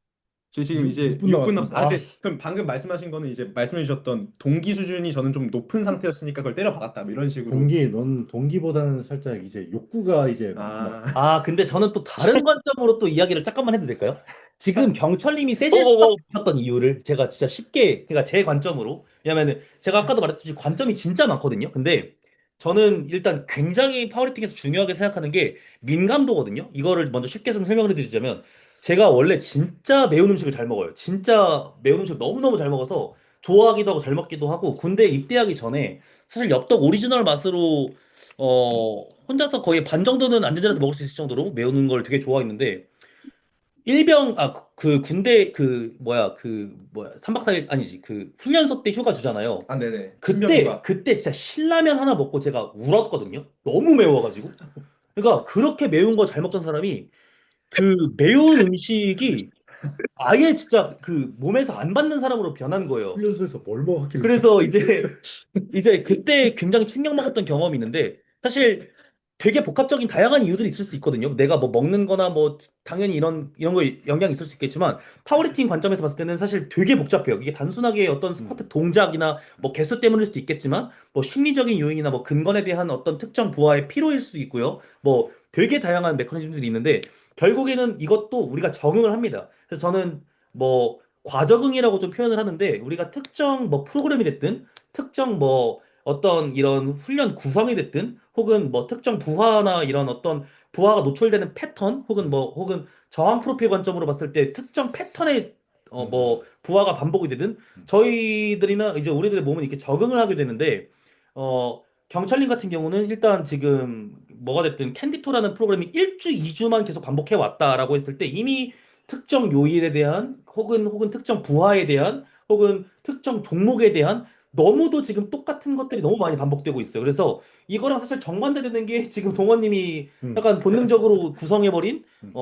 저 지금 이제 6분 6분 남. 남았습니다. 아, 근데 그럼 방금 말씀하신 거는 이제 말씀해 주셨던 동기 수준이 저는 좀 높은 상태였으니까 그걸 때려 박았다. 뭐 이런 식으로. 넌 동기보다는 살짝 이제 욕구가 이제 막 아, 근데 저는 또 다른 관점으로 또 이야기를 잠깐만 해도 될까요? 지금 경철님이 세질 수밖에 오오오. 없었던 이유를 제가 진짜 쉽게, 그러니까 제 관점으로, 왜냐면은 제가 아까도 말했듯이 관점이 진짜 많거든요. 근데 저는 일단 굉장히 파워리팅에서 중요하게 생각하는 게 민감도거든요. 이거를 먼저 쉽게 좀 설명을 해드리자면 제가 원래 진짜 매운 음식을 잘 먹어요. 진짜 매운 음식 너무너무 잘 먹어서 좋아하기도 하고 잘 먹기도 하고 군대 입대하기 전에 사실 엽떡 오리지널 맛으로 혼자서 거의 반 정도는 앉은 자리에서 먹을 수 있을 정도로 매운 걸 되게 좋아했는데, 군대, 뭐야, 3박 4일, 아니지, 훈련소 때 휴가 주잖아요. 네네. 그때, 신병휴가. 그때 진짜 신라면 하나 먹고 제가 울었거든요. 너무 매워가지고. 그러니까 그렇게 매운 거 잘 먹던 사람이 그 매운 음식이 아예 진짜 그 몸에서 안 받는 사람으로 변한 거예요. 훈련소에서 뭘 먹었길래 그래서 이제 그때 굉장히 충격 먹었던 경험이 있는데 사실 되게 복합적인 다양한 이유들이 있을 수 있거든요. 내가 뭐 먹는 거나 뭐 당연히 이런 거 영향이 있을 수 있겠지만 파워리팅 관점에서 봤을 때는 사실 되게 복잡해요. 이게 단순하게 어떤 스쿼트 동작이나 뭐 개수 때문일 수도 있겠지만 뭐 심리적인 요인이나 뭐 근건에 대한 어떤 특정 부하의 피로일 수도 있고요. 뭐 되게 다양한 메커니즘들이 있는데 결국에는 이것도 우리가 적응을 합니다. 그래서 저는 뭐 과적응이라고 좀 표현을 하는데 우리가 특정 뭐 프로그램이 됐든 특정 뭐 어떤 이런 훈련 구성이 됐든 혹은 뭐 특정 부하나 이런 어떤 부하가 노출되는 패턴 혹은 저항 프로필 관점으로 봤을 때 특정 패턴의 뭐 부하가 반복이 되든 저희들이나 이제 우리들의 몸은 이렇게 적응을 하게 되는데 경찰님 같은 경우는 일단 지금 뭐가 됐든 캔디토라는 프로그램이 1주, 2주만 계속 반복해 왔다라고 했을 때 이미 특정 요일에 대한 혹은 특정 부하에 대한 혹은 특정 종목에 대한 너무도 지금 똑같은 것들이 너무 많이 반복되고 있어요. 그래서 이거랑 사실 정반대되는 게 지금 동원님이 음, 약간 본능적으로 구성해버린 음.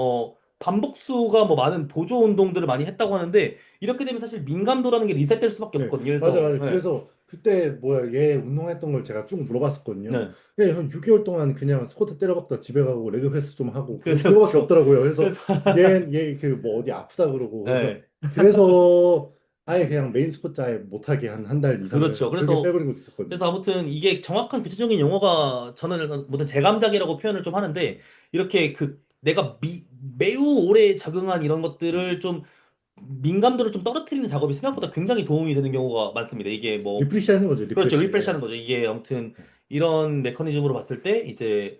반복수가 뭐 많은 보조 운동들을 많이 했다고 하는데 이렇게 되면 사실 민감도라는 게 리셋될 수밖에 네, 없거든요. 맞아, 그래서 맞아. 그래서 그때 뭐야, 얘 운동했던 걸 제가 쭉 물어봤었거든요. 네. 한 6개월 동안 그냥 스쿼트 때려박다 집에 가고 레그프레스 좀 하고 그래서 그거밖에 그렇죠. 없더라고요. 그래서 그래서 얘 그 뭐 어디 아프다 그러고 네. 그래서 아예 그냥 메인 스쿼트 아예 못하게 한 달 그렇죠. 이상을 그렇게 그래서 빼버린 것도 있었거든요. 아무튼 이게 정확한 구체적인 용어가 저는 뭐든 재감작이라고 표현을 좀 하는데 이렇게 그 내가 매우 오래 적응한 이런 음. 것들을 좀 민감도를 좀 떨어뜨리는 작업이 생각보다 굉장히 도움이 되는 경우가 많습니다. 이게 뭐 리프레시 하는 거죠, 그렇죠. 리프레시. 리프레시 예. 하는 거죠. 이게 아무튼 이런 메커니즘으로 봤을 때 이제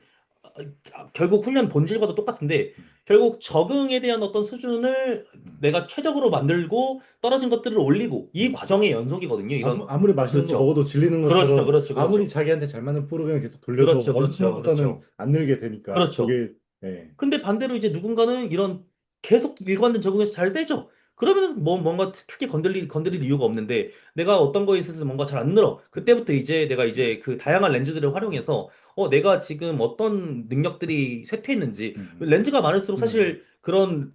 결국 훈련 본질과도 똑같은데 결국 적응에 대한 어떤 수준을 음. 내가 최적으로 만들고 떨어진 것들을 올리고 이 음. 과정의 연속이거든요. 이런 아무리 맛있는 거 그렇죠. 먹어도 질리는 그렇죠. 것처럼 그렇죠. 아무리 그렇죠. 자기한테 잘 맞는 프로그램을 계속 돌려도 그렇죠. 어느 그렇죠. 순간부터는 그렇죠. 안 늘게 되니까 그렇죠. 그게 예. 근데 반대로 이제 누군가는 이런 계속 일관된 적응에서 잘 세죠. 그러면은 뭐 뭔가 크게 건드릴 이유가 없는데 내가 어떤 거에 있어서 뭔가 잘 안 늘어. 그때부터 이제 내가 이제 그 다양한 렌즈들을 활용해서 내가 지금 어떤 능력들이 쇠퇴했는지 음, 렌즈가 많을수록 음, 사실 그런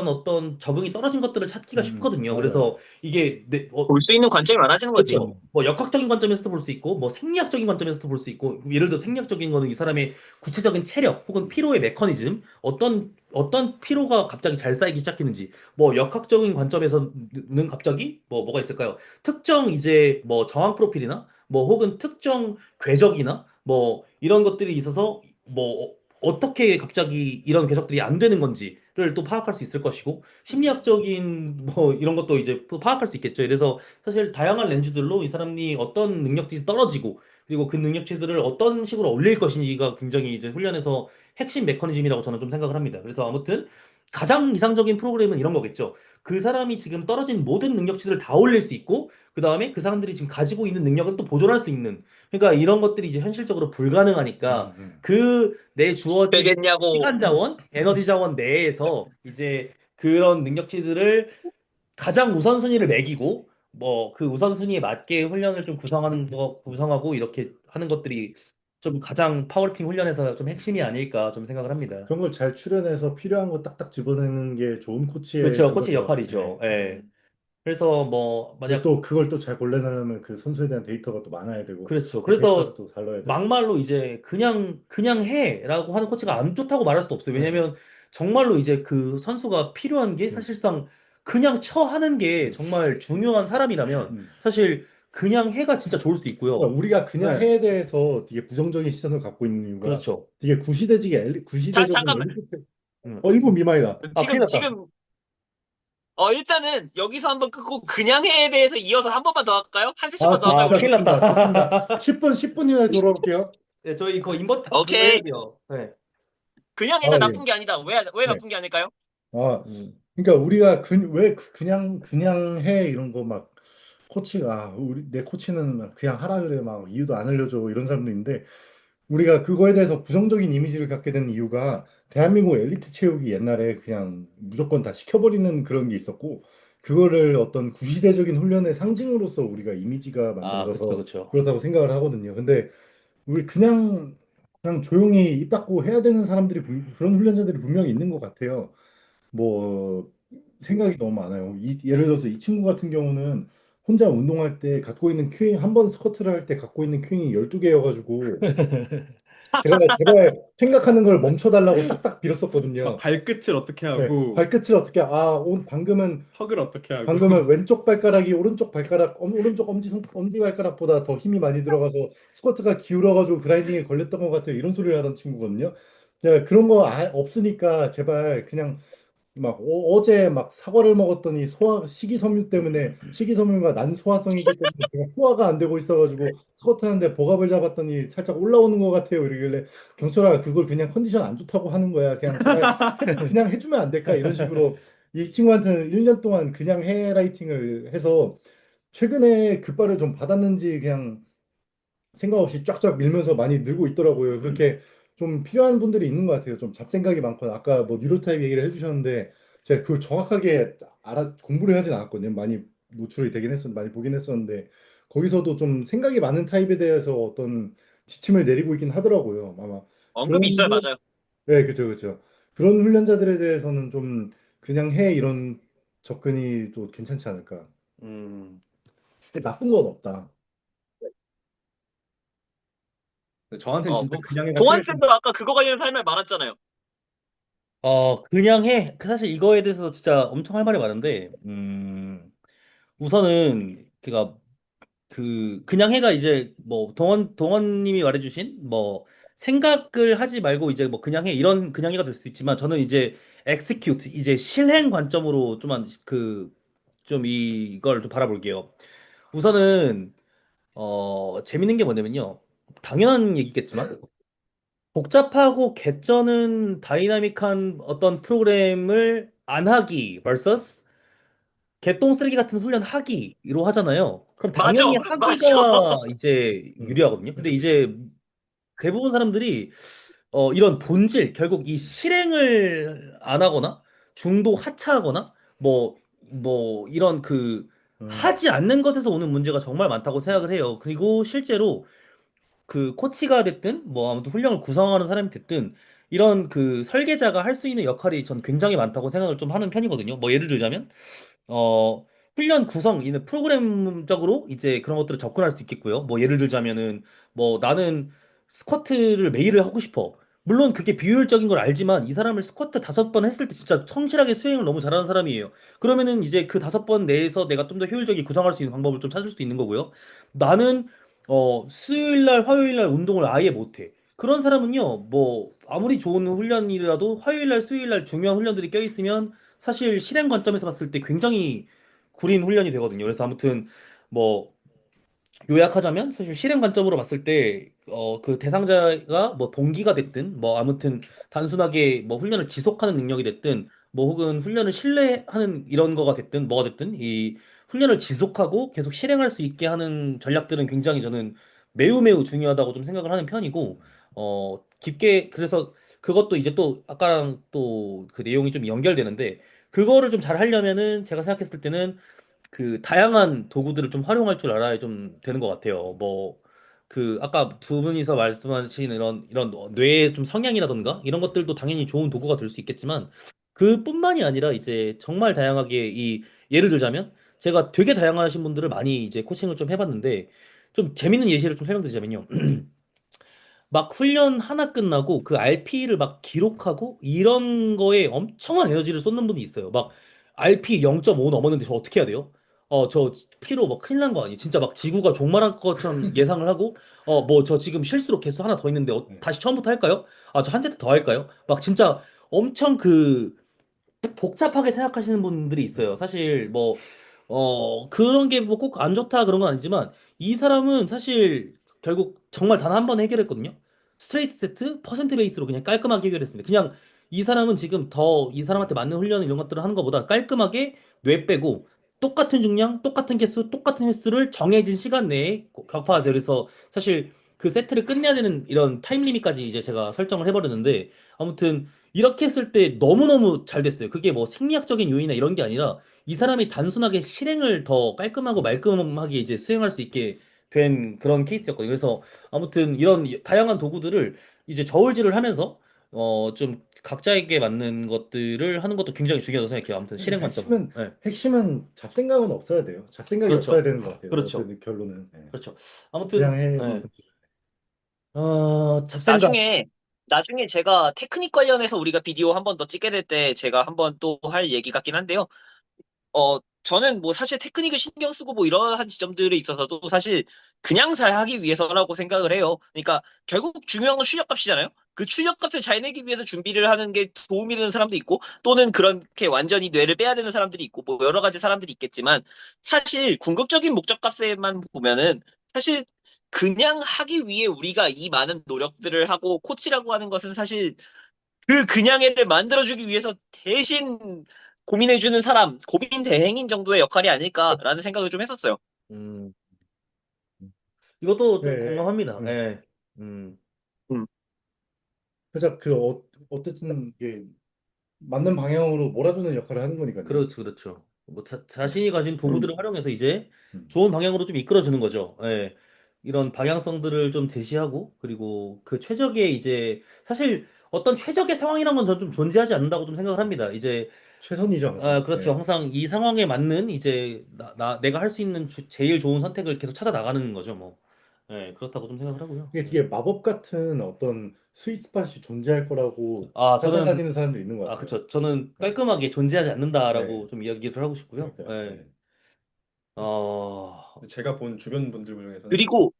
어떤 적응이 떨어진 것들을 찾기가 쉽거든요. 맞아, 맞아. 그래서 이게 볼 수 있는 관점이 많아지는 거지. 그렇죠. 뭐 역학적인 관점에서도 볼 수 있고, 뭐 생리학적인 관점에서도 볼 수 있고, 예를 들어 생리학적인 거는 이 사람의 구체적인 체력 혹은 피로의 메커니즘, 어떤 피로가 갑자기 잘 쌓이기 시작했는지, 뭐 역학적인 관점에서는 갑자기 뭐가 있을까요? 특정 이제 뭐 저항 프로필이나 뭐 혹은 특정 궤적이나 뭐 이런 것들이 있어서 뭐 어떻게 갑자기 이런 궤적들이 안 되는 건지를 또 파악할 수 있을 것이고, 심리학적인 뭐 이런 것도 이제 또 파악할 수 있겠죠. 그래서 사실 다양한 렌즈들로 이 사람이 어떤 능력치가 떨어지고 그리고 그 능력치들을 어떤 식으로 올릴 것인지가 굉장히 이제 훈련에서 핵심 메커니즘이라고 저는 좀 생각을 합니다. 그래서 아무튼 가장 이상적인 프로그램은 이런 거겠죠. 그 사람이 지금 떨어진 모든 능력치들을 다 올릴 수 있고 그 다음에 그 사람들이 지금 가지고 있는 능력은 또 보존할 수 있는 그러니까 이런 것들이 이제 현실적으로 불가능하니까 음. 그 내 주어진 되겠냐고. 시간 자원, 에너지 자원 내에서 이제 그런 능력치들을 가장 우선순위를 매기고 뭐 그 우선순위에 맞게 훈련을 좀 구성하고 이렇게 하는 것들이 좀 가장 파워리프팅 훈련에서 좀 핵심이 아닐까 좀 생각을 합니다. 그런 걸 잘 추려내서 필요한 거 딱딱 집어내는 게 좋은 코치의 그렇죠. 코치 그거죠. 역할이죠. 예. 예. 그래서 뭐 그리고 만약 또 그걸 또 잘 골라내려면 그 선수에 대한 데이터가 또 많아야 되고 그렇죠. 그 데이터를 그래서 또 잘 넣어야 되고. 막말로 이제 그냥 해라고 하는 코치가 안 좋다고 말할 수도 없어요. 네. 왜냐면 정말로 이제 그 선수가 필요한 게 음, 사실상 그냥 하는 게 음, 정말 중요한 사람이라면 음. 사실 그냥 해가 진짜 좋을 수도 있고요. 그러니까 우리가 그냥 네. 해에 대해서 되게 부정적인 시선을 갖고 있는 이유가 그렇죠. 되게 구시대적인 잠깐만. 엘리트, 음. 1분 미만이다. 큰일 지금, 났다. 지금, 일단은 여기서 한번 끊고 그냥 해에 대해서 이어서 한 번만 더 할까요? 한 세ሽ만 더 하자, 큰일 우리. 났다. 좋습니다. 좋습니다. 10분 이후에 돌아올게요. 네, 저희 그 인버터 그거 해야 오케이. 돼요. 네. 그냥 아, 해가 예. 나쁜 게 아니다. 왜 네. 나쁜 게 아닐까요? 아, 음. 그러니까 우리가 왜 그냥 해 이런 거 막 코치가 내 코치는 막 그냥 하라 그래 막 이유도 안 알려줘 이런 사람도 있는데 우리가 그거에 대해서 부정적인 이미지를 갖게 된 이유가 대한민국 엘리트 체육이 옛날에 그냥 무조건 다 시켜버리는 그런 게 있었고 그거를 어떤 구시대적인 훈련의 상징으로서 우리가 이미지가 그쵸, 만들어져서 그쵸. 그렇다고 생각을 하거든요. 근데 우리 그냥 조용히 입 닫고 해야 되는 사람들이 그런 훈련자들이 분명히 있는 것 같아요. 뭐 생각이 너무 많아요. 예를 들어서 이 친구 같은 경우는 혼자 운동할 때 갖고 있는 큐잉 한 번 스쿼트를 할 때 갖고 있는 큐잉이 12개여가지고 제가 제발 생각하는 걸 멈춰달라고 싹싹 막 빌었었거든요. 발끝을 어떻게 네, 하고 발끝을 어떻게 방금은 턱을 어떻게 하고 왼쪽 발가락이 오른쪽 엄지 발가락보다 더 힘이 많이 들어가서 스쿼트가 기울어가지고 그라인딩에 걸렸던 것 같아요. 이런 소리를 하던 친구거든요. 네, 그런 거 없으니까 제발 그냥 막 어제 막 사과를 먹었더니 식이섬유 때문에 식이섬유가 난소화성이기 때문에 제가 소화가 안 되고 있어가지고 스쿼트 하는데 복압을 잡았더니 살짝 올라오는 것 같아요. 이러길래 경철아 그걸 그냥 컨디션 안 좋다고 하는 거야. 그냥 제발 그냥 해주면 안 될까? 이런 식으로 이 친구한테는 1년 동안 그냥 해 라이팅을 해서 최근에 급발을 좀 받았는지 그냥 생각 없이 쫙쫙 밀면서 많이 늘고 있더라고요. 그렇게 좀 필요한 분들이 있는 것 같아요. 좀 잡생각이 많고 아까 뭐 뉴로타입 얘기를 해주셨는데 제가 그걸 정확하게 공부를 하진 않았거든요. 많이 노출이 되긴 했었는데 많이 보긴 했었는데 거기서도 좀 생각이 많은 타입에 대해서 어떤 지침을 내리고 있긴 하더라고요. 아마 그런 언급이 있어요, 맞아요. 네, 그죠, 그죠. 그런 훈련자들에 대해서는 좀 그냥 해 이런 접근이 또 괜찮지 않을까. 음. 근데 나쁜 건 없다. 저한테는 진짜 뭐 그냥 해가 동환 필요해요. 쌤도 아까 그거 관련해서 할 말 많았잖아요. 그냥 해. 사실 이거에 대해서 진짜 엄청 할 말이 많은데, 우선은, 그냥 해가 이제, 뭐, 동원님이 말해주신, 뭐, 생각을 하지 말고 이제 뭐, 그냥 해. 이런 그냥 해가 될 수도 있지만, 저는 이제, execute, 이제 실행 관점으로 좀 이걸 좀 바라볼게요. 우선은, 재밌는 게 뭐냐면요. 당연한 얘기겠지만, 복잡하고 개쩌는 다이나믹한 어떤 프로그램을 안 하기 vs 개똥 쓰레기 같은 훈련 하기로 하잖아요. 그럼 맞아, 당연히 맞아. 하기가 이제 유리하거든요. 근데 그죠, 그죠. 이제 대부분 사람들이 이런 본질, 결국 이 실행을 안 하거나 중도 하차하거나 이런 음, 하지 않는 것에서 오는 문제가 정말 많다고 생각을 해요. 그리고 실제로 그 코치가 됐든 뭐 아무튼 훈련을 구성하는 사람이 됐든 이런 그 설계자가 할 수 있는 역할이 전 굉장히 많다고 생각을 좀 하는 편이거든요. 뭐 예를 들자면 훈련 구성, 이는 프로그램적으로 이제 그런 것들을 접근할 수 있겠고요. 뭐 예를 들자면은 뭐 나는 스쿼트를 매일을 하고 싶어. 물론 그게 비효율적인 걸 알지만 이 사람을 스쿼트 5번 했을 때 진짜 성실하게 수행을 너무 잘하는 사람이에요. 그러면은 이제 그 5번 내에서 내가 좀 더 효율적인 구성할 수 있는 방법을 좀 찾을 수도 있는 거고요. 나는 수요일 날, 화요일 날 운동을 아예 못해. 그런 사람은요, 뭐 아무리 좋은 훈련이라도 화요일 날, 수요일 날 중요한 훈련들이 껴있으면 사실 실행 관점에서 봤을 때 굉장히 구린 훈련이 되거든요. 그래서 아무튼 뭐 요약하자면 사실 실행 관점으로 봤을 때 그 대상자가 뭐 동기가 됐든 뭐 아무튼 단순하게 뭐 훈련을 지속하는 능력이 됐든 뭐 혹은 훈련을 신뢰하는 이런 거가 됐든 뭐가 됐든 이 훈련을 지속하고 계속 실행할 수 있게 하는 전략들은 굉장히 저는 매우 매우 중요하다고 좀 생각을 하는 편이고 깊게 그래서 그것도 이제 또 아까랑 또 그 내용이 좀 연결되는데 그거를 좀 잘 하려면은 제가 생각했을 때는 그 다양한 도구들을 좀 활용할 줄 알아야 좀 되는 것 같아요. 뭐 아까 두 분이서 말씀하신 이런 뇌의 좀 성향이라던가 이런 것들도 당연히 좋은 도구가 될 수 있겠지만 그뿐만이 아니라 이제 정말 다양하게 예를 들자면 제가 되게 다양하신 분들을 많이 이제 코칭을 좀 해봤는데 좀 재밌는 예시를 좀 설명드리자면요. 막 훈련 하나 끝나고 그 RP를 막 기록하고 이런 거에 엄청난 에너지를 쏟는 분이 있어요. 막 RP 0.5 넘었는데 저 어떻게 해야 돼요? 저 피로 막 큰일 난 거 아니에요? 진짜 막 지구가 종말할 것처럼 예상을 하고, 뭐 저 지금 실수로 개수 하나 더 있는데 네. 다시 처음부터 할까요? 저 한 세트 더 할까요? 막 진짜 엄청 복잡하게 생각하시는 분들이 있어요. 사실 그런 게 뭐 꼭 안 좋다 그런 건 아니지만 이 사람은 사실 결국 정말 단 한 번 해결했거든요. 스트레이트 세트 퍼센트 베이스로 그냥 깔끔하게 해결했습니다. 그냥 이 사람은 지금 더 이 사람한테 맞는 훈련 이런 것들을 하는 것보다 깔끔하게 뇌 빼고 똑같은 중량, 똑같은 개수, 똑같은 횟수를 정해진 시간 내에 격파하세요. 그래서 사실 그 세트를 끝내야 되는 이런 타임 리밋까지 이제 제가 설정을 해버렸는데 아무튼 이렇게 했을 때 너무너무 잘 됐어요. 그게 뭐 생리학적인 요인이나 이런 게 아니라 이 사람이 단순하게 실행을 더 깔끔하고 말끔하게 이제 수행할 수 있게 된 그런 케이스였거든요. 그래서 아무튼 이런 다양한 도구들을 이제 저울질을 하면서 좀 각자에게 맞는 것들을 하는 것도 굉장히 중요하다고 생각해요. 아무튼 그래서 실행 관점으로. 네. 핵심은 잡생각은 없어야 돼요. 잡생각이 없어야 그렇죠. 되는 것 같아요. 그렇죠. 어쨌든 결론은. 네. 그렇죠. 그냥 아무튼 해만. 네. 잡생각. 나중에, 나중에 제가 테크닉 관련해서 우리가 비디오 한 번 더 찍게 될 때 제가 한 번 또 할 얘기 같긴 한데요. 저는 뭐 사실 테크닉을 신경 쓰고 뭐 이러한 지점들에 있어서도 사실 그냥 잘 하기 위해서라고 생각을 해요. 그러니까 결국 중요한 건 출력값이잖아요. 그 출력값을 잘 내기 위해서 준비를 하는 게 도움이 되는 사람도 있고 또는 그렇게 완전히 뇌를 빼야 되는 사람들이 있고 뭐 여러 가지 사람들이 있겠지만 사실 궁극적인 목적값에만 보면은 사실 그냥 하기 위해 우리가 이 많은 노력들을 하고 코치라고 하는 것은 사실 그 그냥애를 만들어주기 위해서 대신 고민해주는 사람, 고민 대행인 정도의 역할이 아닐까라는 생각을 좀 했었어요. 음, 이것도 좀 네. 공감합니다. 음. 예. 음, 음, 그래서 어쨌든 이게 맞는 방향으로 몰아주는 역할을 하는 거니까요. 그렇죠, 그렇죠. 뭐 자신이 가진 도구들을 활용해서 이제 음. 좋은 방향으로 좀 이끌어주는 거죠. 예. 이런 방향성들을 좀 제시하고 그리고 그 최적의 이제 사실 어떤 최적의 상황이란 건 전 좀 존재하지 않는다고 좀 생각을 합니다. 이제 최선이죠, 항상. 그렇죠. 네. 항상 이 상황에 맞는 이제 내가 할 수 있는 제일 좋은 선택을 계속 찾아 나가는 거죠, 뭐. 예, 그렇다고 좀 생각을 하고요. 이게 되게 마법 같은 어떤 스윗스팟이 존재할 거라고 저는 찾아다니는 사람들이 있는 것 같아요. 그렇죠. 저는 네. 깔끔하게 존재하지 네. 않는다라고 좀 이야기를 하고 싶고요. 그러니까요. 예. 네. 어, 근데 제가 본 주변 분들 중에서는 그리고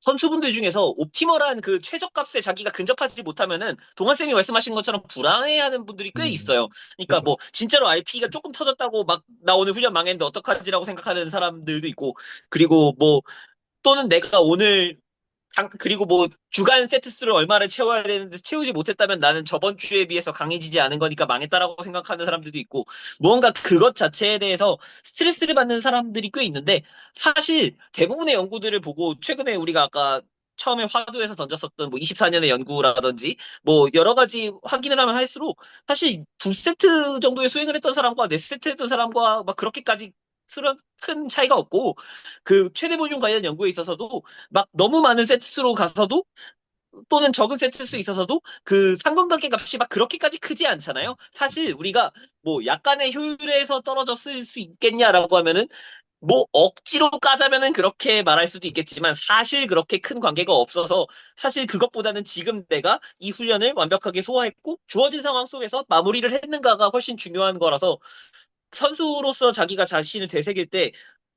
선수분들 중에서 옵티멀한 그 최저값에 자기가 근접하지 못하면은 동환 쌤이 말씀하신 것처럼 불안해하는 분들이 꽤 음. 있어요. 그러니까 그렇죠. 뭐 진짜로 RP가 조금 터졌다고 막 나 오늘 훈련 망했는데 어떡하지라고 생각하는 사람들도 있고 그리고 뭐 또는 내가 오늘 그리고 뭐 주간 세트 수를 얼마를 채워야 되는데 채우지 못했다면 나는 저번 주에 비해서 강해지지 않은 거니까 망했다라고 생각하는 사람들도 있고 무언가 그것 자체에 대해서 스트레스를 받는 사람들이 꽤 있는데 사실 대부분의 연구들을 보고 최근에 우리가 아까 처음에 화두에서 던졌었던 뭐 24년의 연구라든지 뭐 여러 가지 확인을 하면 할수록 사실 두 세트 정도의 수행을 했던 사람과 네 세트 했던 사람과 막 그렇게까지 큰 차이가 없고 그 최대 보중 관련 연구에 있어서도 막 너무 많은 세트수로 가서도 또는 적은 세트수 있어서도 그 상관관계 값이 막 그렇게까지 크지 않잖아요. 사실 우리가 뭐 약간의 효율에서 떨어졌을 수 있겠냐라고 하면은 뭐 억지로 까자면은 그렇게 말할 수도 있겠지만 사실 그렇게 큰 관계가 없어서 사실 그것보다는 지금 내가 이 훈련을 완벽하게 소화했고 주어진 상황 속에서 마무리를 했는가가 훨씬 중요한 거라서 선수로서 자기가 자신을 되새길 때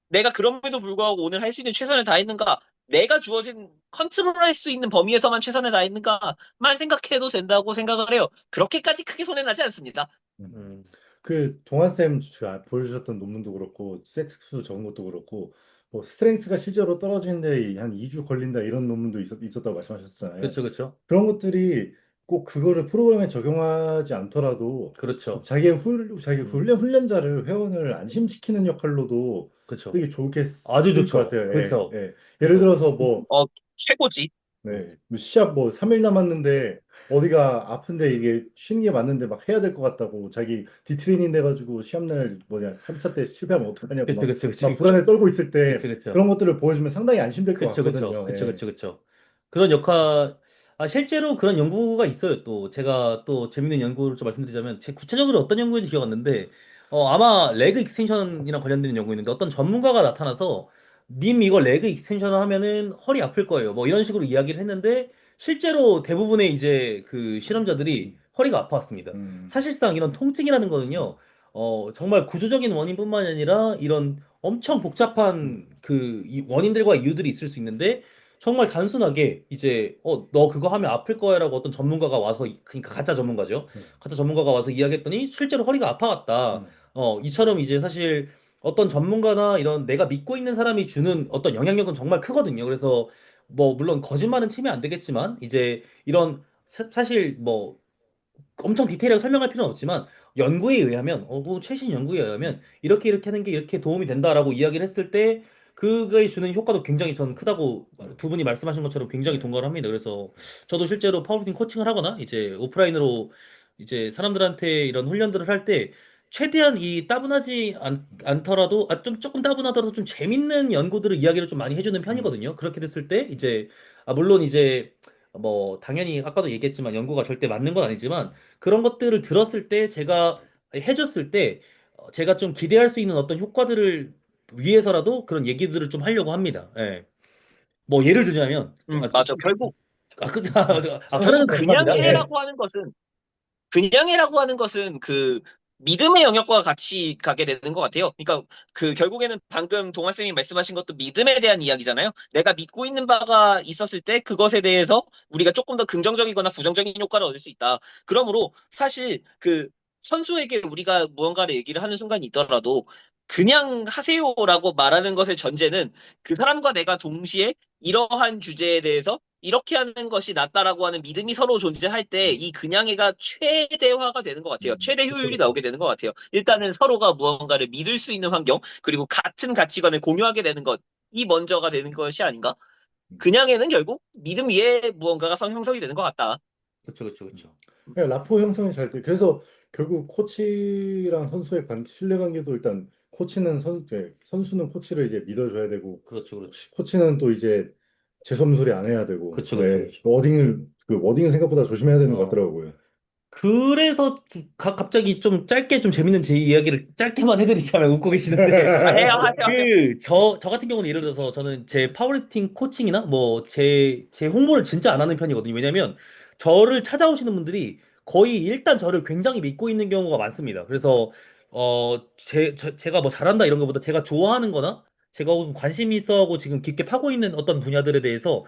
내가 그럼에도 불구하고 오늘 할 수 있는 최선을 다했는가? 내가 주어진 컨트롤할 수 있는 범위에서만 최선을 다했는가만 생각해도 된다고 생각을 해요. 그렇게까지 크게 손해나지 않습니다. 음. 음, 그 동환쌤 보여주셨던 논문도 그렇고 세트수 적은 것도 그렇고 뭐 스트렝스가 실제로 떨어지는데 한 2주 걸린다 이런 논문도 있었다고 말씀하셨잖아요. 그렇죠, 그렇죠, 그런 것들이 꼭 그거를 프로그램에 적용하지 않더라도 그렇죠, 자기 음, 훈련자를 회원을 안심시키는 역할로도 그렇죠. 되게 좋게 아주 쓰일 것 좋죠. 같아요. 예, 그렇죠, 예. 예를 그렇죠. 들어서 뭐 최고지. 네. 뭐 시합 뭐 3일 남았는데 어디가 아픈데 이게 쉬는 게 맞는데 막 해야 될 것 같다고 자기 디트레이닝 돼가지고 시합날 뭐냐 3차 때 실패하면 어떡하냐고 그렇죠, 막, 그렇죠, 그렇죠, 막 불안에 떨고 있을 때 그렇죠, 그렇죠. 그런 것들을 보여주면 상당히 안심될 것 그쵸, 그쵸, 같거든요. 그쵸, 예. 그쵸, 그쵸. 그런 역할, 실제로 그런 연구가 있어요. 또, 제가 또 재밌는 연구를 좀 말씀드리자면, 제 구체적으로 어떤 연구인지 기억 안 나는데, 아마 레그 익스텐션이랑 관련된 연구였는데, 어떤 전문가가 나타나서, 님 이거 레그 익스텐션을 하면은 허리 아플 거예요. 뭐 이런 식으로 이야기를 했는데, 실제로 대부분의 이제 그 실험자들이 허리가 아파왔습니다. 음, 사실상 이런 통증이라는 거는요, 정말 구조적인 원인뿐만 아니라 이런 엄청 복잡한 음, 이 원인들과 이유들이 있을 수 있는데 정말 단순하게 이제 너 그거 하면 아플 거야라고 어떤 전문가가 와서 그러니까 가짜 전문가죠. 음, 가짜 전문가가 와서 이야기했더니 실제로 허리가 아파갔다. 음, 이처럼 이제 사실 어떤 전문가나 이런 내가 믿고 있는 사람이 주는 어떤 영향력은 정말 크거든요. 그래서 뭐 물론 거짓말은 치면 안 되겠지만 이제 이런 사실 뭐 엄청 디테일하게 설명할 필요는 없지만 연구에 의하면 그 최신 연구에 의하면 이렇게 이렇게 하는 게 이렇게 도움이 된다라고 이야기를 했을 때 그거에 주는 효과도 굉장히 저는 크다고 음, 두 분이 말씀하신 것처럼 굉장히 네. 동감을 합니다. 그래서 저도 실제로 파워리프팅 코칭을 하거나 이제 오프라인으로 이제 사람들한테 이런 훈련들을 할 때 최대한 이 따분하지 않더라도 좀 조금 따분하더라도 좀 재밌는 연구들을 이야기를 좀 많이 해주는 음, 편이거든요. 그렇게 됐을 때 이제 물론 이제 뭐 당연히 아까도 얘기했지만 연구가 절대 맞는 건 아니지만 그런 것들을 들었을 때 제가 해줬을 때 제가 좀 기대할 수 있는 어떤 효과들을 위해서라도 그런 얘기들을 좀 하려고 합니다. 예. 뭐 예를 들자면 맞아. 결국 그러는 결국 그냥 죄송합니다. 예. 해라고 하는 것은 그냥이라고 하는 것은 그 믿음의 영역과 같이 가게 되는 것 같아요. 그러니까 그 결국에는 방금 동환 쌤이 말씀하신 것도 믿음에 대한 이야기잖아요. 내가 믿고 있는 바가 있었을 때 그것에 대해서 우리가 조금 더 긍정적이거나 부정적인 효과를 얻을 수 있다. 그러므로 사실 그 선수에게 우리가 무언가를 얘기를 하는 순간이 있더라도 그냥 하세요라고 말하는 것의 전제는 그 사람과 내가 동시에 이러한 주제에 대해서 이렇게 하는 것이 낫다라고 하는 믿음이 서로 존재할 때 음, 이 그냥애가 최대화가 되는 것 같아요. 최대 그쵸, 효율이 그쵸. 나오게 되는 것 같아요. 일단은 서로가 무언가를 믿을 수 있는 환경, 그리고 같은 가치관을 공유하게 되는 것, 이 먼저가 되는 것이 아닌가? 음, 그냥애는 결국 믿음 위에 무언가가 형성이 되는 것 같다. 그렇죠, 그렇죠, 음. 그렇죠. 그러니까 라포 형성이 잘 돼. 그래서 결국 코치랑 선수의 신뢰관계도 일단 코치는 선수는 코치를 이제 믿어줘야 되고 그렇죠, 그렇죠. 코치는 또 이제 재수없는 소리 안 해야 되고 그렇죠, 그렇죠, 그렇죠. 워딩을 생각보다 조심해야 되는 것 어. 같더라고요. 그래서 갑자기 좀 짧게 좀 재밌는 제 이야기를 짧게만 해드리자면 웃고 계시는데 해요, 하세요, 하세요. 저 같은 경우는 예를 들어서 저는 제 파워리프팅 코칭이나 뭐 제 홍보를 진짜 안 하는 편이거든요. 왜냐면 저를 찾아오시는 분들이 거의 일단 저를 굉장히 믿고 있는 경우가 많습니다. 그래서 제가 뭐 잘한다 이런 것보다 제가 좋아하는 거나 제가 혹은 관심이 있어하고 지금 깊게 파고 있는 어떤 분야들에 대해서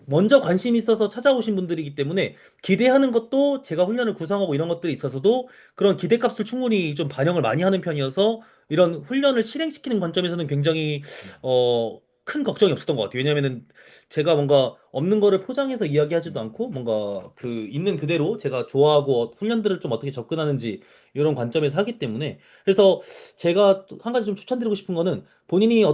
먼저 관심이 있어서 찾아오신 분들이기 때문에 기대하는 것도 제가 훈련을 구성하고 이런 것들이 있어서도 그런 기대값을 충분히 좀 반영을 많이 하는 편이어서 이런 훈련을 실행시키는 관점에서는 굉장히 큰 걱정이 없었던 것 같아요. 왜냐면은 제가 뭔가 없는 거를 포장해서 이야기하지도 않고 뭔가 그 있는 그대로 제가 좋아하고 훈련들을 좀 어떻게 접근하는지 이런 관점에서 하기 때문에 그래서 제가 또 한 가지 좀 추천드리고 싶은 거는 본인이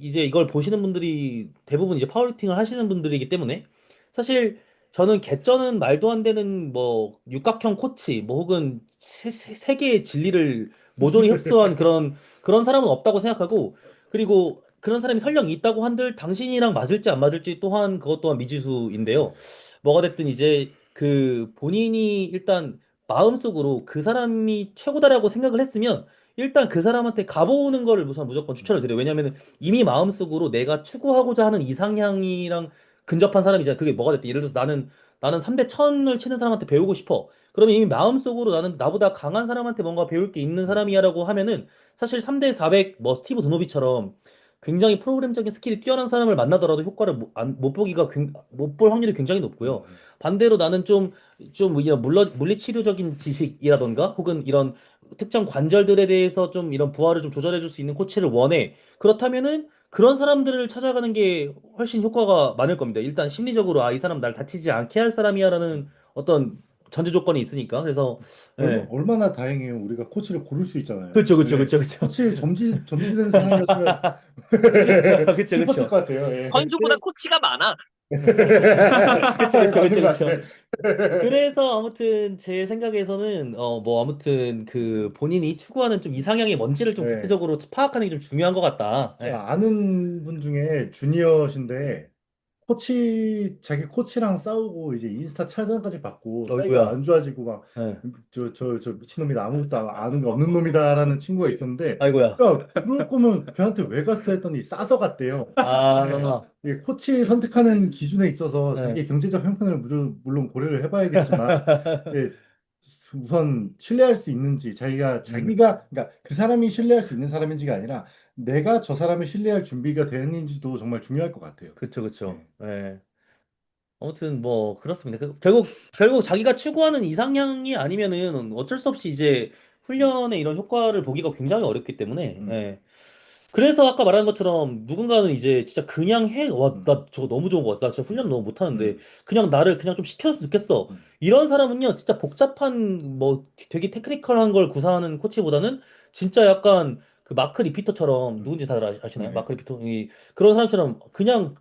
이제 이걸 보시는 분들이 대부분 이제 파워리프팅을 하시는 분들이기 때문에 사실 저는 개쩌는 말도 안 되는 뭐 육각형 코치 뭐 혹은 세계의 진리를 모조리 흡수한 그런 사람은 없다고 생각하고 그리고 그런 사람이 설령 있다고 한들 당신이랑 맞을지 안 맞을지 또한 그것 또한 미지수인데요. 뭐가 됐든 이제 그 본인이 일단 마음속으로 그 사람이 최고다라고 생각을 했으면 일단 그 사람한테 가보는 거를 우선 무조건 추천을 드려요. 왜냐면은 이미 마음속으로 내가 추구하고자 하는 이상향이랑 근접한 사람이잖아. 그게 뭐가 됐든 예를 들어서 나는 3대 1000을 치는 사람한테 배우고 싶어. 그러면 이미 마음속으로 나는 나보다 강한 사람한테 뭔가 배울 게 있는 사람이야라고 하면은 사실 3대 400 뭐 스티브 드노비처럼 굉장히 프로그램적인 스킬이 뛰어난 사람을 만나더라도 효과를 못 볼 확률이 굉장히 높고요. 반대로 나는 좀 이런 물리치료적인 지식이라던가 혹은 이런 특정 관절들에 대해서 좀 이런 부하를 좀 조절해 줄 수 있는 코치를 원해. 그렇다면은 그런 사람들을 찾아가는 게 훨씬 효과가 많을 겁니다. 일단 심리적으로 이 사람 날 다치지 않게 할 사람이야라는 어떤 전제 조건이 있으니까. 그래서 예. 얼마나 다행이에요. 우리가 코치를 고를 수 있잖아요. 그렇죠, 그렇죠, 예, 그렇죠, 그렇죠. 코치 점지된 사람이었으면 그렇죠, 슬펐을 그렇죠. 것 같아요. 예. 선수보다 코치가 많아. 그렇죠, 그렇죠, 맞는 그렇죠, 것 같아. 그렇죠. 그래서 아무튼 제 생각에서는 뭐 아무튼 그 본인이 추구하는 좀 이상향이 뭔지를 좀 예. 구체적으로 파악하는 게 좀 중요한 것 같다. 예. 제가 아는 분 중에 주니어신데 자기 코치랑 싸우고 이제 인스타 차단까지 받고 사이가 어이구야. 안 좋아지고 막 예. 저 미친놈이다 아무것도 아는 게 없는 놈이다라는 친구가 있었는데 아이고야. 야 그럴 거면 걔한테 왜 갔어 했더니 싸서 갔대요. 네. 아, 이 코치 선택하는 기준에 있어서 예. 자기 경제적 형편을 물론 고려를 해봐야겠지만 예, 우선 신뢰할 수 있는지 음, 그러니까 그 사람이 신뢰할 수 있는 사람인지가 아니라 내가 저 사람을 신뢰할 준비가 되었는지도 정말 중요할 것 같아요. 그쵸, 그쵸. 네. 예. 아무튼 뭐 그렇습니다. 결국 자기가 추구하는 이상향이 아니면은 어쩔 수 없이 이제 훈련의 이런 효과를 보기가 굉장히 어렵기 때문에 음, 예. 그래서 아까 말한 것처럼 누군가는 이제 진짜 그냥 음, 나 저거 너무 좋은 것 같다. 나 진짜 훈련 너무 못하는데 음, 그냥 나를 그냥 좀 시켜줬으면 좋겠어. 음, 이런 사람은요, 진짜 복잡한 뭐 되게 테크니컬한 걸 구사하는 코치보다는 진짜 약간 그 마크 리피터처럼 음. 누군지 다들 아시나요? 네. 마크 리피터 그런 사람처럼 그냥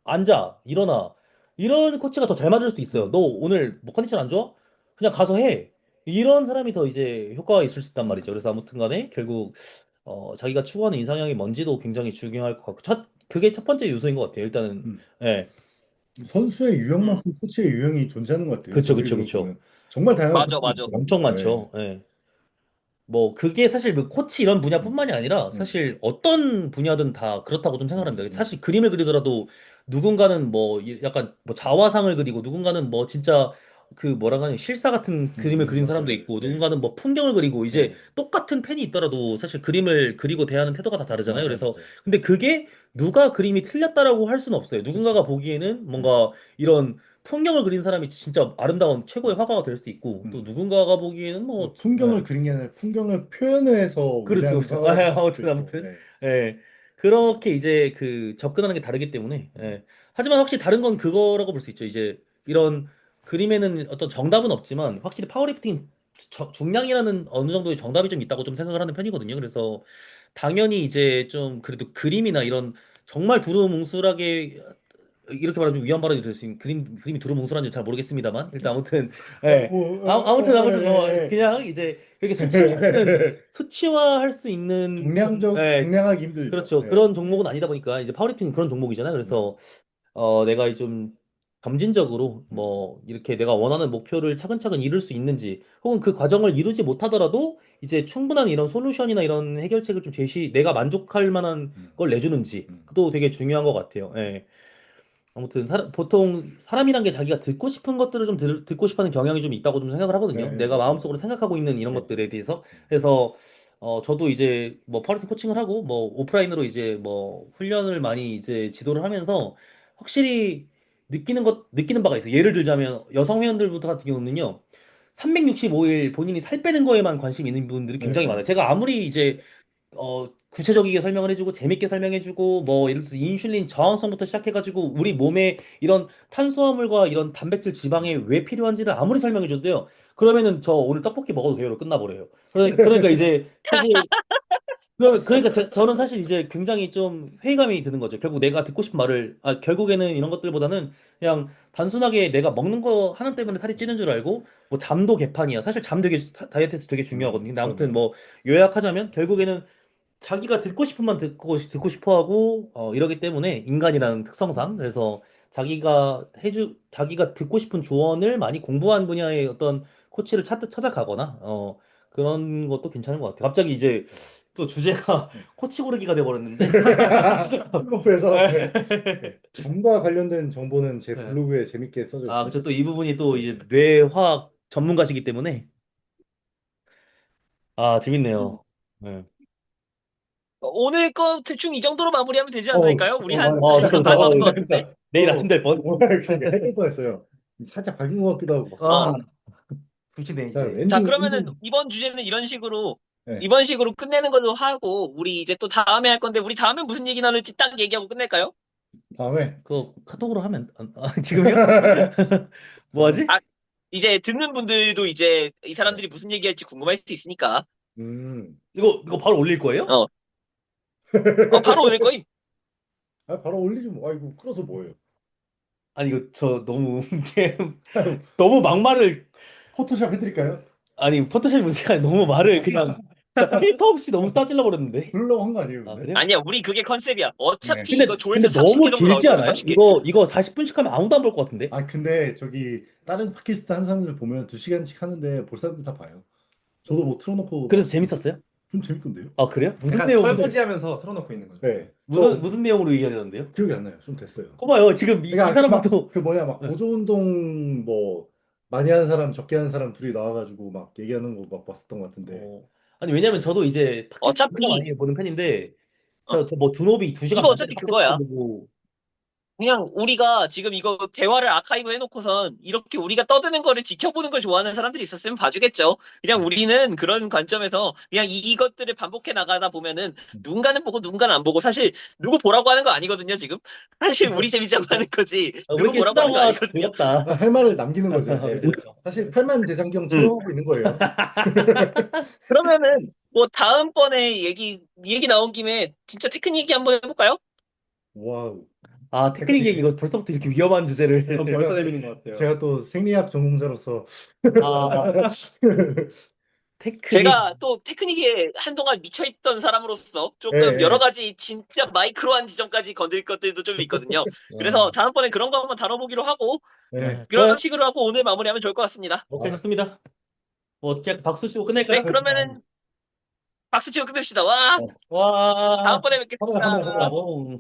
앉아, 일어나. 이런 코치가 더 잘 맞을 수도 있어요. 너 음, 오늘 뭐 컨디션 안 좋아? 그냥 가서 해. 이런 사람이 더 이제 효과가 있을 수 있단 말이죠. 그래서 아무튼 간에 결국 자기가 추구하는 이상향이 뭔지도 굉장히 중요할 것 같고, 그게 첫 번째 요소인 것 같아요. 일단은, 음. 예. 선수의 음, 유형만큼 코치의 유형이 존재하는 것 같아요. 그쵸, 그쵸, 전체적으로 그쵸. 보면 정말 다양한 맞아, 코치가 맞아. 엄청 있더라고요. 예. 많죠. 예. 뭐, 그게 사실 뭐 코치 이런 음, 분야뿐만이 아니라 음, 사실 어떤 분야든 다 그렇다고 좀 생각합니다. 음, 사실 그림을 그리더라도 누군가는 뭐 약간 뭐 자화상을 그리고 누군가는 뭐 진짜 그 뭐라고 하냐 실사 같은 그림을 그린 사람도 맞아요. 있고 네. 누군가는 뭐 풍경을 그리고 이제 네. 똑같은 펜이 있더라도 사실 그림을 그리고 대하는 태도가 다 다르잖아요. 맞아요, 그래서 맞아요. 근데 그게 누가 그림이 틀렸다라고 할 수는 없어요. 그렇죠. 누군가가 보기에는 음, 뭔가 이런 풍경을 그린 사람이 진짜 아름다운 최고의 화가가 될 수도 있고 또 음. 누군가가 보기에는 뭐 풍경을 예. 그린 게 아니라 풍경을 표현을 해서 그렇죠, 위대한 그렇죠. 화가가 될 수도 아무튼, 있고. 아무튼. 네. 예. 그렇게 이제 그 접근하는 게 다르기 때문에, 예. 하지만 확실히 다른 건 그거라고 볼 수 있죠. 이제 이런 그림에는 어떤 정답은 없지만 확실히 파워리프팅 중량이라는 어느 정도의 정답이 좀 있다고 좀 생각을 하는 편이거든요. 그래서 당연히 이제 좀 그래도 그림이나 이런 정말 두루뭉술하게 이렇게 말하면 좀 위험 발언이 될 수 있는 그림이 두루뭉술한지 잘 모르겠습니다만 일단 아무튼 어, 예. 아무튼 뭐 예, 그냥 이제 그렇게 예. 수치화할 수 있는 예, 경량하기 힘들죠. 그렇죠. 예. 그런 종목은 아니다 보니까 이제 파워리프팅은 그런 종목이잖아요. 그래서 내가 좀 점진적으로 음, 뭐 이렇게 내가 원하는 목표를 차근차근 이룰 수 있는지 혹은 그 과정을 이루지 못하더라도 이제 충분한 이런 솔루션이나 이런 해결책을 좀 내가 만족할 만한 음, 걸 내주는지 음. 그것도 되게 중요한 것 같아요. 예. 아무튼 보통 사람이란 게 자기가 듣고 싶은 것들을 좀 듣고 싶어하는 경향이 좀 있다고 좀 생각을 예, 하거든요. 예, 내가 맞아요. 마음속으로 생각하고 있는 이런 예. 것들에 대해서. 그래서 저도 이제 뭐 파워리팅 코칭을 하고 뭐 오프라인으로 이제 뭐 훈련을 많이 이제 지도를 하면서 확실히 느끼는 바가 있어요. 예를 들자면 여성 회원들부터 같은 경우는요. 365일 본인이 살 빼는 거에만 관심 있는 분들이 예, 굉장히 많아요. 예. 제가 아무리 이제 구체적이게 설명을 해주고 재밌게 설명해주고 뭐 예를 들어서 인슐린 저항성부터 시작해가지고 우리 몸에 이런 탄수화물과 이런 단백질 지방이 왜 필요한지를 아무리 설명해줘도요. 그러면은 저 오늘 떡볶이 먹어도 돼요로 끝나버려요. 그러니까 이제 사실 그러니까 저는 사실 이제 굉장히 좀 회의감이 드는 거죠. 결국 내가 듣고 싶은 말을 결국에는 이런 것들보다는 그냥 단순하게 내가 먹는 거 하나 때문에 살이 찌는 줄 알고 뭐 잠도 개판이야. 사실 잠 되게 다이어트에서 되게 중요하거든요. 근데 아무튼 그럼요. 뭐 요약하자면 결국에는 자기가 듣고 싶은 만 듣고 싶어 하고 이러기 때문에 인간이라는 특성상 그래서 자기가 듣고 싶은 조언을 많이 공부한 분야의 어떤 코치를 찾아가거나 그런 것도 괜찮은 것 같아요. 갑자기 이제 또 주제가 코치 고르기가 돼 버렸는데 플로프에서 잠과 관련된 정보는 제 네. 블로그에 재밌게 써져 있습니다. 그렇죠. 또 이 부분이 또 네. 이제 뇌화학 전문가시기 때문에 재밌네요. 네. 오늘 거 대충 이 정도로 마무리하면 되지 어, 않을까요? 우리 한 진짜 시간 무서워. 반 넘은 것 진짜, 같은데. 진짜. 내일 아침 될 뻔. 그러게 해볼 뻔했어요. 살짝 밝은 것 같기도 하고. 아, 부치네 자, 이제. 자, 엔딩, 그러면은 엔딩. 이번 주제는 네, 이번 식으로 끝내는 걸로 하고, 우리 이제 또 다음에 할 건데, 우리 다음에 무슨 얘기 나눌지 딱 얘기하고 끝낼까요? 다음에. 그거 카톡으로 하면 지금요? 뭐 다음. 하지? 아, 이제 듣는 분들도 이제 이 네. 사람들이 무슨 얘기할지 궁금할 수도 있으니까, 음. 이거 바로 올릴 거예요? 어, 바로 오늘 거임. 바로 올리지 뭐. 아이고, 끌어서 뭐예요? 아니 이거 저 너무 너무 막말을 포토샵 해드릴까요? 아니 포토샵 문제가 아니라 너무 말을 그냥 진짜 필터 없이 너무 싸질러 버렸는데. 그러려고 한 거 아니에요, 아 근데? 그래요? 아니야, 우리 그게 컨셉이야. 네. 어차피 이거 근데 조회수 너무 30개 정도 나올 길지 거거든, 않아요? 30개. 이거 40분씩 하면 아무도 안 볼 것 같은데. 근데 저기 다른 팟캐스트 하는 사람들 보면 2시간씩 하는데 볼 사람들 다 봐요. 저도 뭐 틀어놓고 그래서 막 재밌었어요? 좀 재밌던데요? 아 그래요? 무슨 약간 내용으로 설거지하면서 틀어놓고 있는 거죠. 네. 무슨 내용으로 얘기하려는데요? 기억이 안 나요. 좀 됐어요. 봐봐요 지금 이 그러니까 사람도 막 보조 운동 뭐 많이 하는 사람 적게 하는 사람 둘이 나와가지고 막 얘기하는 거 막 봤었던 것 같은데. 아니 왜냐면 저도 이제 팟캐스트 진짜 어차피, 많이 보는 편인데 어, 저 뭐 두노비 2시간 이거 반짜리 어차피 팟캐스트 그거야. 보고 그냥 우리가 지금 이거 대화를 아카이브 해놓고선 이렇게 우리가 떠드는 거를 지켜보는 걸 좋아하는 사람들이 있었으면 봐주겠죠. 그냥 우리는 그런 관점에서 그냥 이것들을 반복해 나가다 보면은 누군가는 보고 누군가는 안 보고 사실 누구 보라고 하는 거 아니거든요, 지금. 사실 우리 재미자고 하는 거지. 누구 우리끼리 보라고 하는 거 수다가 아니거든요. 즐겁다. 할 말을 남기는 거죠. 예. 그렇죠, 그렇죠. 사실 팔만 대장경 음. 촬영하고 있는 거예요. 그러면은 뭐 다음번에 얘기 나온 김에 진짜 테크닉 얘기 한번 해볼까요? 와우. 테크닉 얘기 이거 벌써부터 이렇게 위험한 주제를. 벌써 재밌는 것 같아요. 제가 또 생리학 전공자로서 아, 테크닉. 제가 또 테크닉에 한동안 미쳐있던 사람으로서 예, 조금 여러 예. 가지 진짜 마이크로한 지점까지 건들 것들도 좀 있거든요. 그래서 다음번에 그런 거 한번 다뤄보기로 하고, 예. 그런 좋아요. 식으로 하고 오늘 마무리하면 좋을 것 같습니다. 오케이, 좋습니다. 뭐 어떻게 할까? 박수 치고 네, 끝낼까요? 그러면은 박수 치고 끝냅시다. 와, 와, 다음번에 뵙겠습니다. 오.